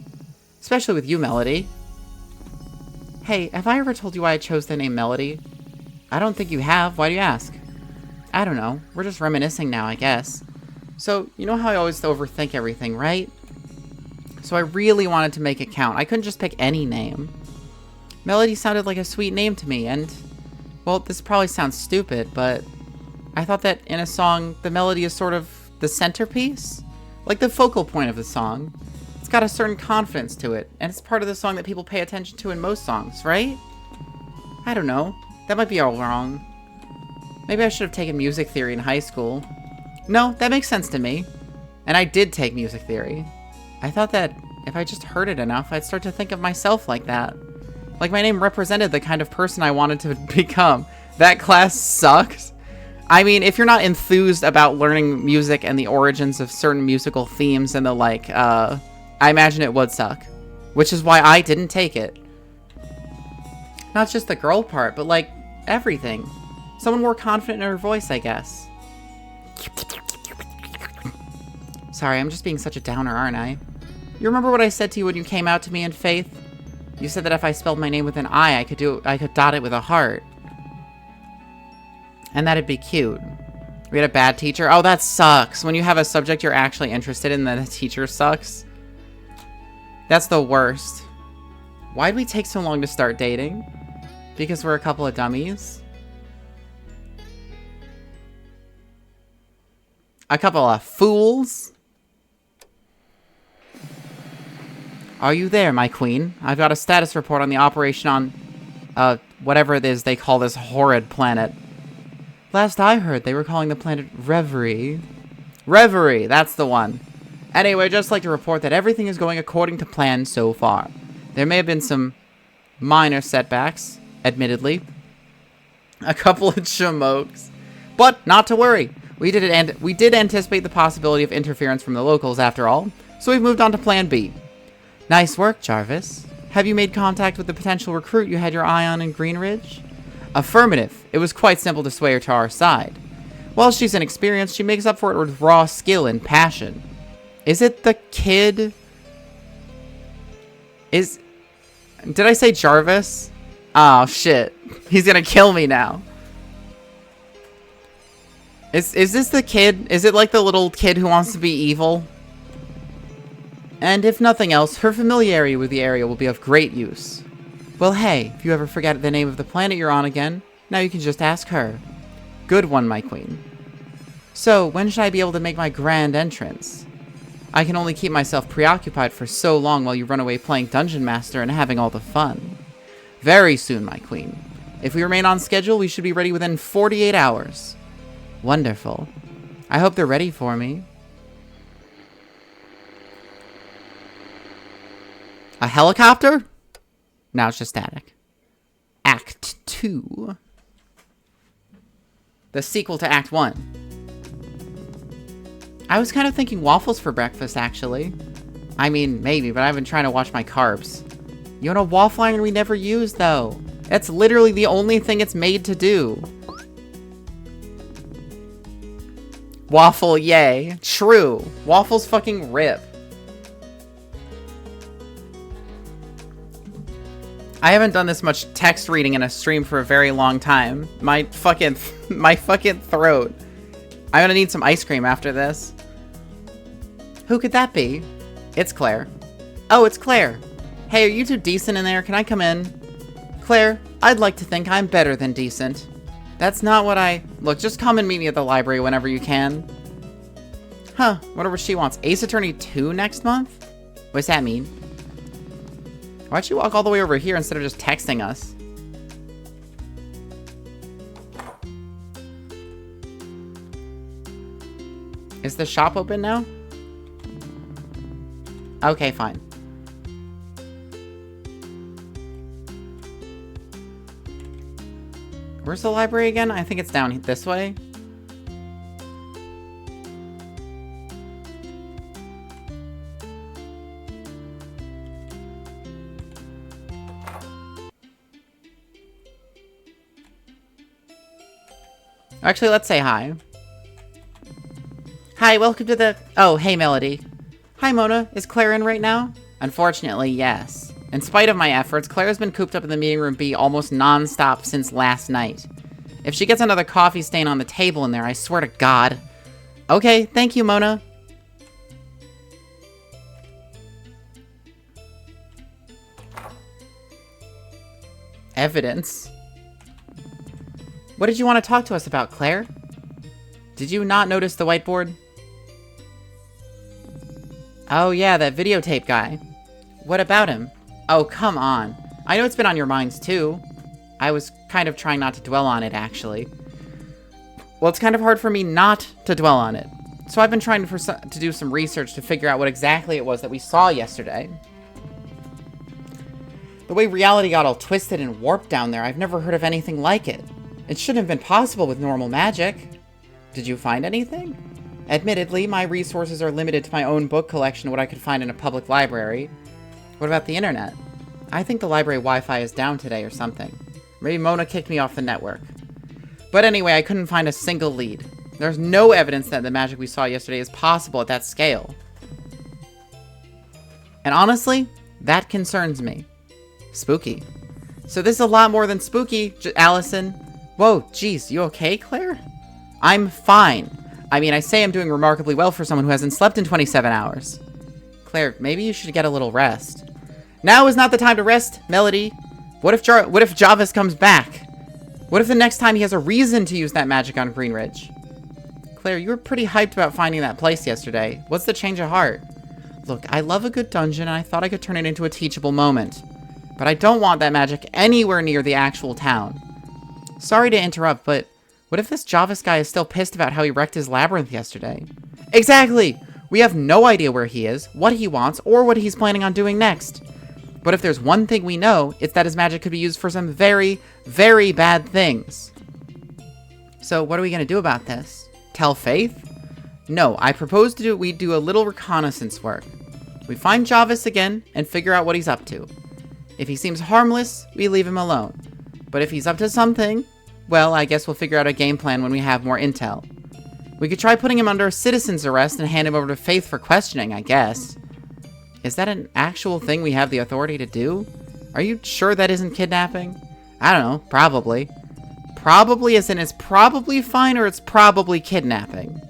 Especially with you, Melody. Hey, have I ever told you why I chose the name Melody? I don't think you have. Why do you ask? I don't know. We're just reminiscing now, I guess. So, you know how I always overthink everything, right? So I really wanted to make it count. I couldn't just pick any name. Melody sounded like a sweet name to me, and... well, this probably sounds stupid, but... I thought that in a song, the melody is sort of the centerpiece? Like the focal point of the song. It's got a certain confidence to it, and it's part of the song that people pay attention to in most songs, right? I don't know. That might be all wrong. Maybe I should have taken music theory in high school. No, that makes sense to me. And I did take music theory. I thought that if I just heard it enough, I'd start to think of myself like that. Like my name represented the kind of person I wanted to become. That class sucked. I mean, if you're not enthused about learning music and the origins of certain musical themes and the like, I imagine it would suck. Which is why I didn't take it. Not just the girl part, but like, everything. Someone more confident in her voice, I guess. Sorry, I'm just being such a downer, aren't I? You remember what I said to you when you came out to me in Faith? You said that if I spelled my name with an I, I could dot it with a heart. And that'd be cute. We had a bad teacher. Oh, that sucks. When you have a subject you're actually interested in, then the teacher sucks. That's the worst. Why'd we take so long to start dating? Because we're a couple of dummies? A couple of fools? Are you there, my queen? I've got a status report on the operation on, whatever it is they call this horrid planet. Last I heard, they were calling the planet Reverie. Reverie, that's the one. Anyway, I'd just like to report that everything is going according to plan so far. There may have been some minor setbacks, admittedly. A couple of chamokes. But not to worry. We did anticipate the possibility of interference from the locals after all, so we've moved on to plan B. Nice work, Jarvis. Have you made contact with the potential recruit you had your eye on in Green Ridge? Affirmative. It was quite simple to sway her to our side. While she's inexperienced, she makes up for it with raw skill and passion. Is it the kid? Did I say Jarvis? Oh, shit. He's gonna kill me now. Is this the kid? Is it like the little kid who wants to be evil? And if nothing else, her familiarity with the area will be of great use. Well, hey, if you ever forget the name of the planet you're on again, now you can just ask her. Good one, my queen. So, when should I be able to make my grand entrance? I can only keep myself preoccupied for so long while you run away playing Dungeon Master and having all the fun. Very soon, my queen. If we remain on schedule, we should be ready within 48 hours. Wonderful. I hope they're ready for me. A helicopter? Now it's just static. Act 2. The sequel to Act 1. I was kind of thinking waffles for breakfast, actually. I mean, maybe, but I've been trying to watch my carbs. You know, waffle iron we never use, though. That's literally the only thing it's made to do. Waffle, yay. True. Waffles fucking rip. I haven't done this much text reading in a stream for a very long time. My fucking throat. I'm gonna need some ice cream after this. Who could that be? It's Claire. Oh, it's Claire. Hey, are you two decent in there? Can I come in? Claire, I'd like to think I'm better than decent. That's not what I... Look, just come and meet me at the library whenever you can. Huh, whatever she wants. Ace Attorney 2 next month? What's that mean? Why'd you walk all the way over here instead of just texting us? Is the shop open now? Okay, fine. Where's the library again? I think it's down this way. Actually, let's say hi. Hi, welcome to the... Oh, hey, Melody. Hi, Mona. Is Claire in right now? Unfortunately, yes. In spite of my efforts, Claire's been cooped up in the meeting room B almost non-stop since last night. If she gets another coffee stain on the table in there, I swear to God. Okay, thank you, Mona. Evidence? What did you want to talk to us about, Claire? Did you not notice the whiteboard? Oh yeah, that videotape guy. What about him? Oh, come on. I know it's been on your minds too. I was kind of trying not to dwell on it, actually. Well, it's kind of hard for me not to dwell on it. So I've been trying to do some research to figure out what exactly it was that we saw yesterday. The way reality got all twisted and warped down there, I've never heard of anything like it. It shouldn't have been possible with normal magic. Did you find anything? Admittedly, my resources are limited to my own book collection, what I could find in a public library. What about the internet? I think the library Wi-Fi is down today or something. Maybe Mona kicked me off the network. But anyway, I couldn't find a single lead. There's no evidence that the magic we saw yesterday is possible at that scale. And honestly, that concerns me. Spooky. So this is a lot more than spooky, Allison. Whoa, geez, you okay, Claire? I'm fine. I mean, I say I'm doing remarkably well for someone who hasn't slept in 27 hours. Claire, maybe you should get a little rest. Now is not the time to rest, Melody. What if Jarvis comes back? What if the next time he has a reason to use that magic on Greenridge? Claire, you were pretty hyped about finding that place yesterday. What's the change of heart? Look, I love a good dungeon, and I thought I could turn it into a teachable moment. But I don't want that magic anywhere near the actual town. Sorry to interrupt, but what if this Jarvis guy is still pissed about how he wrecked his labyrinth yesterday? Exactly! We have no idea where he is, what he wants, or what he's planning on doing next. But if there's one thing we know, it's that his magic could be used for some very, very bad things. So what are we going to do about this? Tell Faith? No, I propose we do a little reconnaissance work. We find Jarvis again and figure out what he's up to. If he seems harmless, we leave him alone. But if he's up to something, well, I guess we'll figure out a game plan when we have more intel. We could try putting him under citizen's arrest and hand him over to Faith for questioning, I guess. Is that an actual thing we have the authority to do? Are you sure that isn't kidnapping? I don't know, probably. Probably as in it's probably fine or it's probably kidnapping.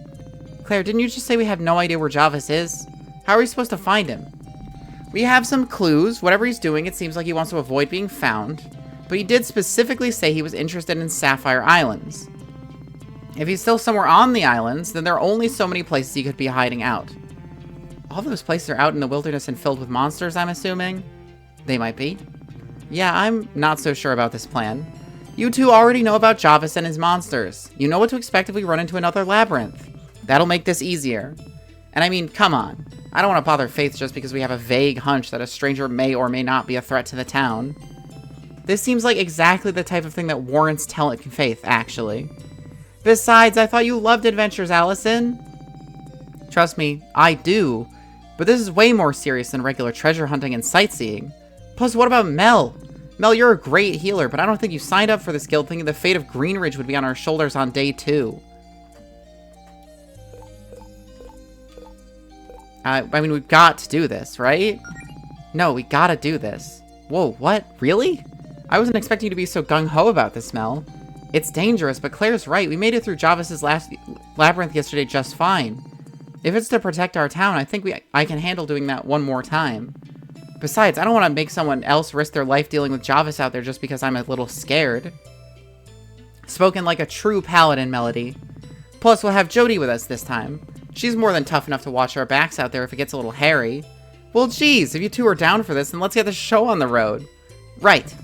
Claire, didn't you just say we have no idea where Jarvis is? How are we supposed to find him? We have some clues. Whatever he's doing, it seems like he wants to avoid being found. But he did specifically say he was interested in Sapphire Islands. If he's still somewhere on the islands, then there are only so many places he could be hiding out. All those places are out in the wilderness and filled with monsters, I'm assuming? They might be. Yeah, I'm not so sure about this plan. You two already know about Jarvis and his monsters. You know what to expect if we run into another labyrinth. That'll make this easier. And I mean, come on. I don't want to bother Faith just because we have a vague hunch that a stranger may or may not be a threat to the town. This seems like exactly the type of thing that warrants telling Faith, actually. Besides, I thought you loved adventures, Allison. Trust me, I do. But this is way more serious than regular treasure hunting and sightseeing. Plus, what about Mel? Mel, you're a great healer, but I don't think you signed up for this guild thinking the fate of Greenridge would be on our shoulders on day 2. I mean, we've got to do this, right? No, we gotta do this. Whoa, what? Really? I wasn't expecting you to be so gung-ho about this, Mel. It's dangerous, but Claire's right. We made it through Jarvis's last labyrinth yesterday just fine. If it's to protect our town, I think I can handle doing that one more time. Besides, I don't want to make someone else risk their life dealing with Javis out there just because I'm a little scared. Spoken like a true paladin, Melody. Plus, we'll have Jody with us this time. She's more than tough enough to watch our backs out there if it gets a little hairy. Well, geez, if you two are down for this, then let's get the show on the road. Right.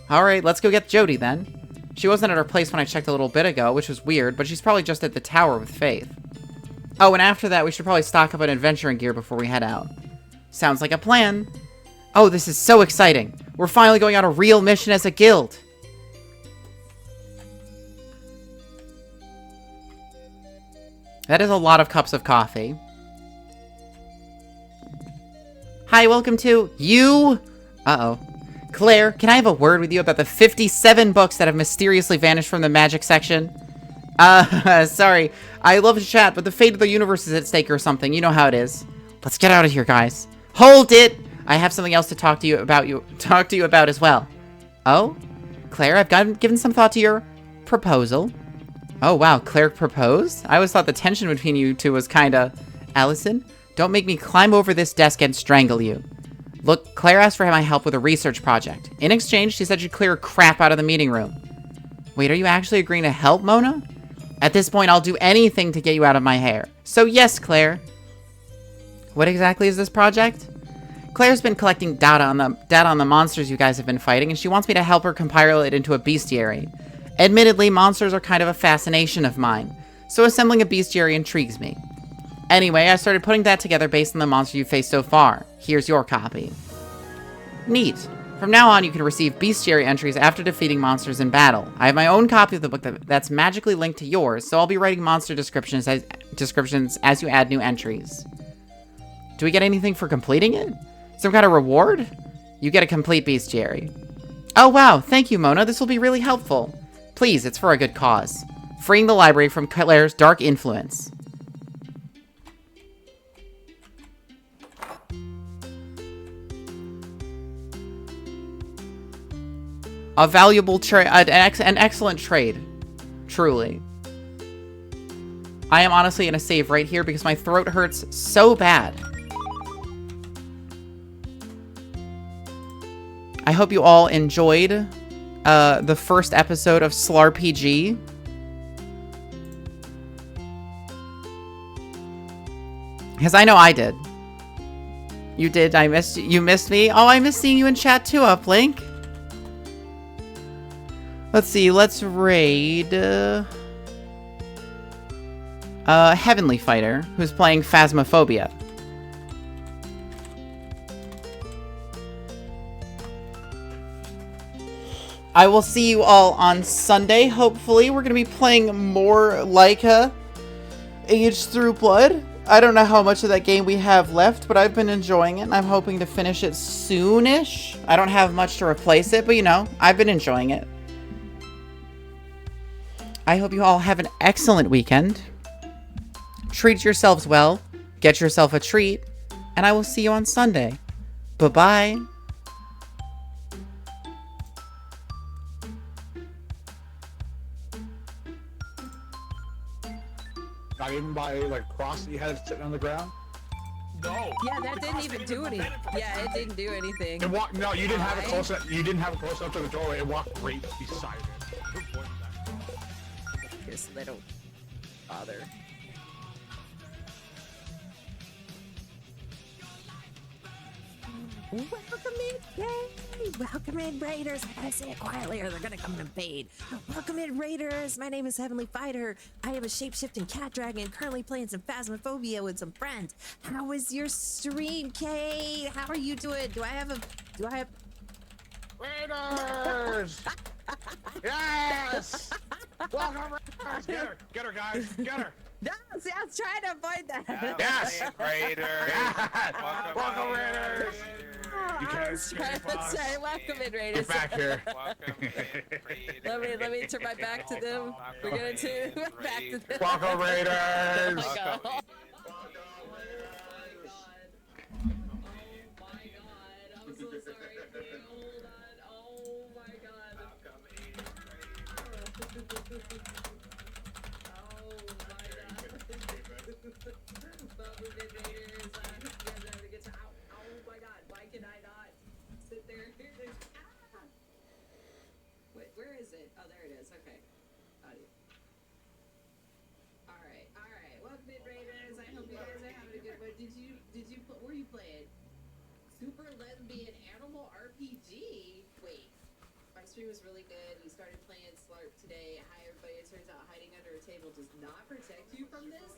Alright, let's go get Jody then. She wasn't at her place when I checked a little bit ago, which was weird, but she's probably just at the tower with Faith. Oh, and after that, we should probably stock up on adventuring gear before we head out. Sounds like a plan. Oh, this is so exciting. We're finally going on a real mission as a guild. That is a lot of cups of coffee. Hi, welcome to you. Uh-oh. Claire, can I have a word with you about the 57 books that have mysteriously vanished from the magic section? Sorry. I love to chat, but the fate of the universe is at stake or something. You know how it is. Let's get out of here, guys. Hold it! I have something else to talk to you about as well. Oh? Claire, I've given some thought to your proposal. Oh, wow. Claire proposed? I always thought the tension between you two was kinda... Allison, don't make me climb over this desk and strangle you. Look, Claire asked for my help with a research project. In exchange, she said she'd clear crap out of the meeting room. Wait, are you actually agreeing to help, Mona? At this point, I'll do anything to get you out of my hair. So yes, Claire. What exactly is this project? Claire's been collecting data on the monsters you guys have been fighting, and she wants me to help her compile it into a bestiary. Admittedly, monsters are kind of a fascination of mine, so assembling a bestiary intrigues me. Anyway, I started putting that together based on the monster you've faced so far. Here's your copy. Neat. From now on, you can receive bestiary entries after defeating monsters in battle. I have my own copy of the book that's magically linked to yours, so I'll be writing monster descriptions as you add new entries. Do we get anything for completing it? Some kind of reward? You get a complete bestiary. Oh wow, thank you, Mona. This will be really helpful. Please, it's for a good cause. Freeing the library from Claire's dark influence. A valuable trade, an excellent trade. Truly. I am honestly gonna save right here because my throat hurts so bad. I hope you all enjoyed the first episode of SLARPG. Because I know I did. You did. You missed me. Oh, I missed seeing you in chat too, Uplink. Let's see. Let's raid Heavenly Fighter, who's playing Phasmophobia. I will see you all on Sunday, hopefully. We're going to be playing more Leica Age Through Blood. I don't know how much of that game we have left, but I've been enjoying it, and I'm hoping to finish it soonish. I don't have much to replace it, but you know, I've been enjoying it. I hope you all have an excellent weekend. Treat yourselves well, get yourself a treat, and I will see you on Sunday. Bye-bye. Not even by like cross that you had sitting on the ground? No. Yeah, that didn't even do anything. Yeah, it didn't do anything. It walked. No, you didn't have it close enough. You didn't have it close enough to the doorway. It walked right beside it. Good point. Because they don't bother. Welcome in, yay! Welcome in, Raiders. I gotta say it quietly or they're gonna come and invade. Welcome in, Raiders. My name is Heavenly Fighter. I am a shape-shifting cat dragon currently playing some Phasmophobia with some friends. How was your stream, Kate? How are you doing? Do I have Raiders! Yes! Welcome, Raiders! Get her, guys! Get her! No, see, I was trying to avoid that. Yes! Raiders! Yes! Welcome, Raiders! You I can't was see trying to us. say, welcome in, Raiders. Get back here. Let me turn my back to them. We're gonna turn my back to them. Welcome, Raiders! Oh my God. I'm so sorry. Hold on. Oh my God. Oh my God. Welcome in, Raiders. I hope you guys are having a good time. Oh my god, why can I not sit there? There's Wait, where is it? Oh, there it is. Okay. Audio. Alright. Welcome in, Raiders. I hope you guys are having a good one. What were you playing? Super Lesbian Animal RPG? Wait. My stream was really good. You started playing SLARP today. Hi, everybody. It turns out hiding under a table does not protect you from this.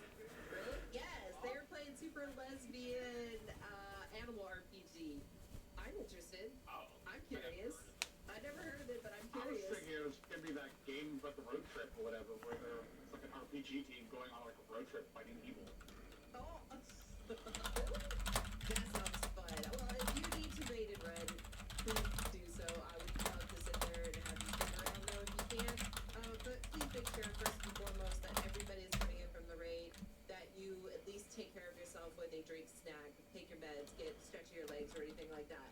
Really? Yes, they were playing Super Lesbian Animal RPG. I'm interested. I'm curious. I never heard of it, but I'm curious. I was thinking it was gonna be that game about the road trip or whatever, where it's like an RPG team going on like a road trip fighting evil. Oh, that sounds fun. Well, if you need to raid and run, please do so. I would love to sit there and have you stick around though if you can. But please make sure first and foremost that everybody is coming in from the raid, that you at least take care of yourself with a drink, snack, take your meds, stretch your legs or anything like that.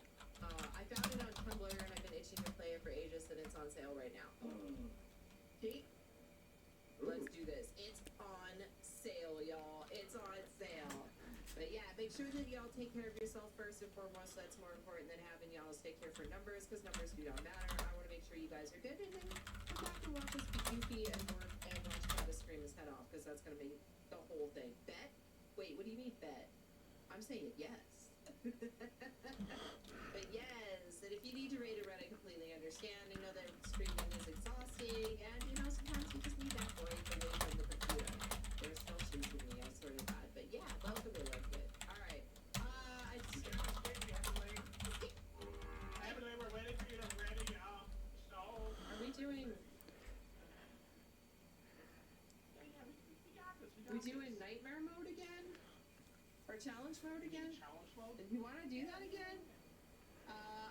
I found it on Tumblr and I've been itching to play it for ages and it's on sale right now. See? Let's do this. It's on sale, y'all. It's on sale. But yeah, make sure that y'all take care of yourself first and foremost. That's more important than having y'all stick here for numbers, because numbers do not matter. I want to make sure you guys are good, and then come back and watch us be goofy and work and watch Travis scream his head off, because that's going to be the whole thing. Bet? Wait, what do you mean bet? I'm saying yes. But yes, and if you need to raid a run, I completely understand. I know that streaming is exhausting, and you know, sometimes you just need that break away from the computer. They're still chasing me, I swear to God. But yeah, welcome in, let's get. Alright. We're waiting for you to ready so. Are we doing... We doing nightmare mode again? Or challenge mode again? Challenge mode? If you want to do that again?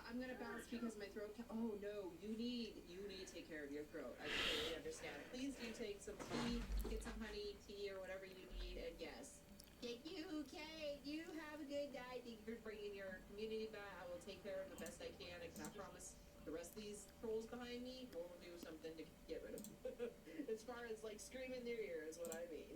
I'm gonna bounce because my throat. Oh no, you need to take care of your throat. I completely understand. Please do take some tea, get some honey, tea, or whatever you need. And yes, thank you, Kate. You have a good night. Thank you for bringing your community back. I will take care of the best I can. I cannot promise the rest of these trolls behind me will do something to get rid of them. As far as like screaming their ear is what I mean.